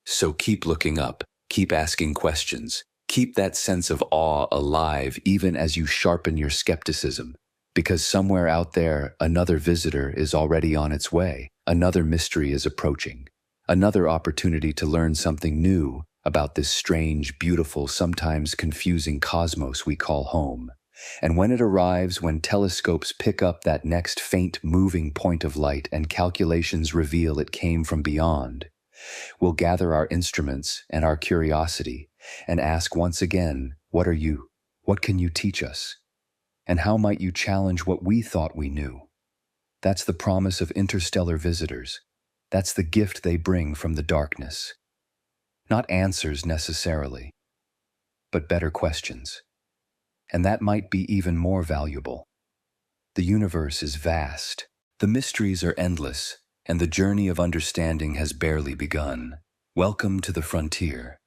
So keep looking up, keep asking questions, keep that sense of awe alive even as you sharpen your skepticism. Because somewhere out there, another visitor is already on its way, another mystery is approaching, another opportunity to learn something new about this strange, beautiful, sometimes confusing cosmos we call home. And when it arrives, when telescopes pick up that next faint moving point of light and calculations reveal it came from beyond, we'll gather our instruments and our curiosity and ask once again, what are you? What can you teach us? And how might you challenge what we thought we knew? That's the promise of interstellar visitors. That's the gift they bring from the darkness. Not answers necessarily, but better questions. And that might be even more valuable. The universe is vast. The mysteries are endless, and the journey of understanding has barely begun. Welcome to the frontier.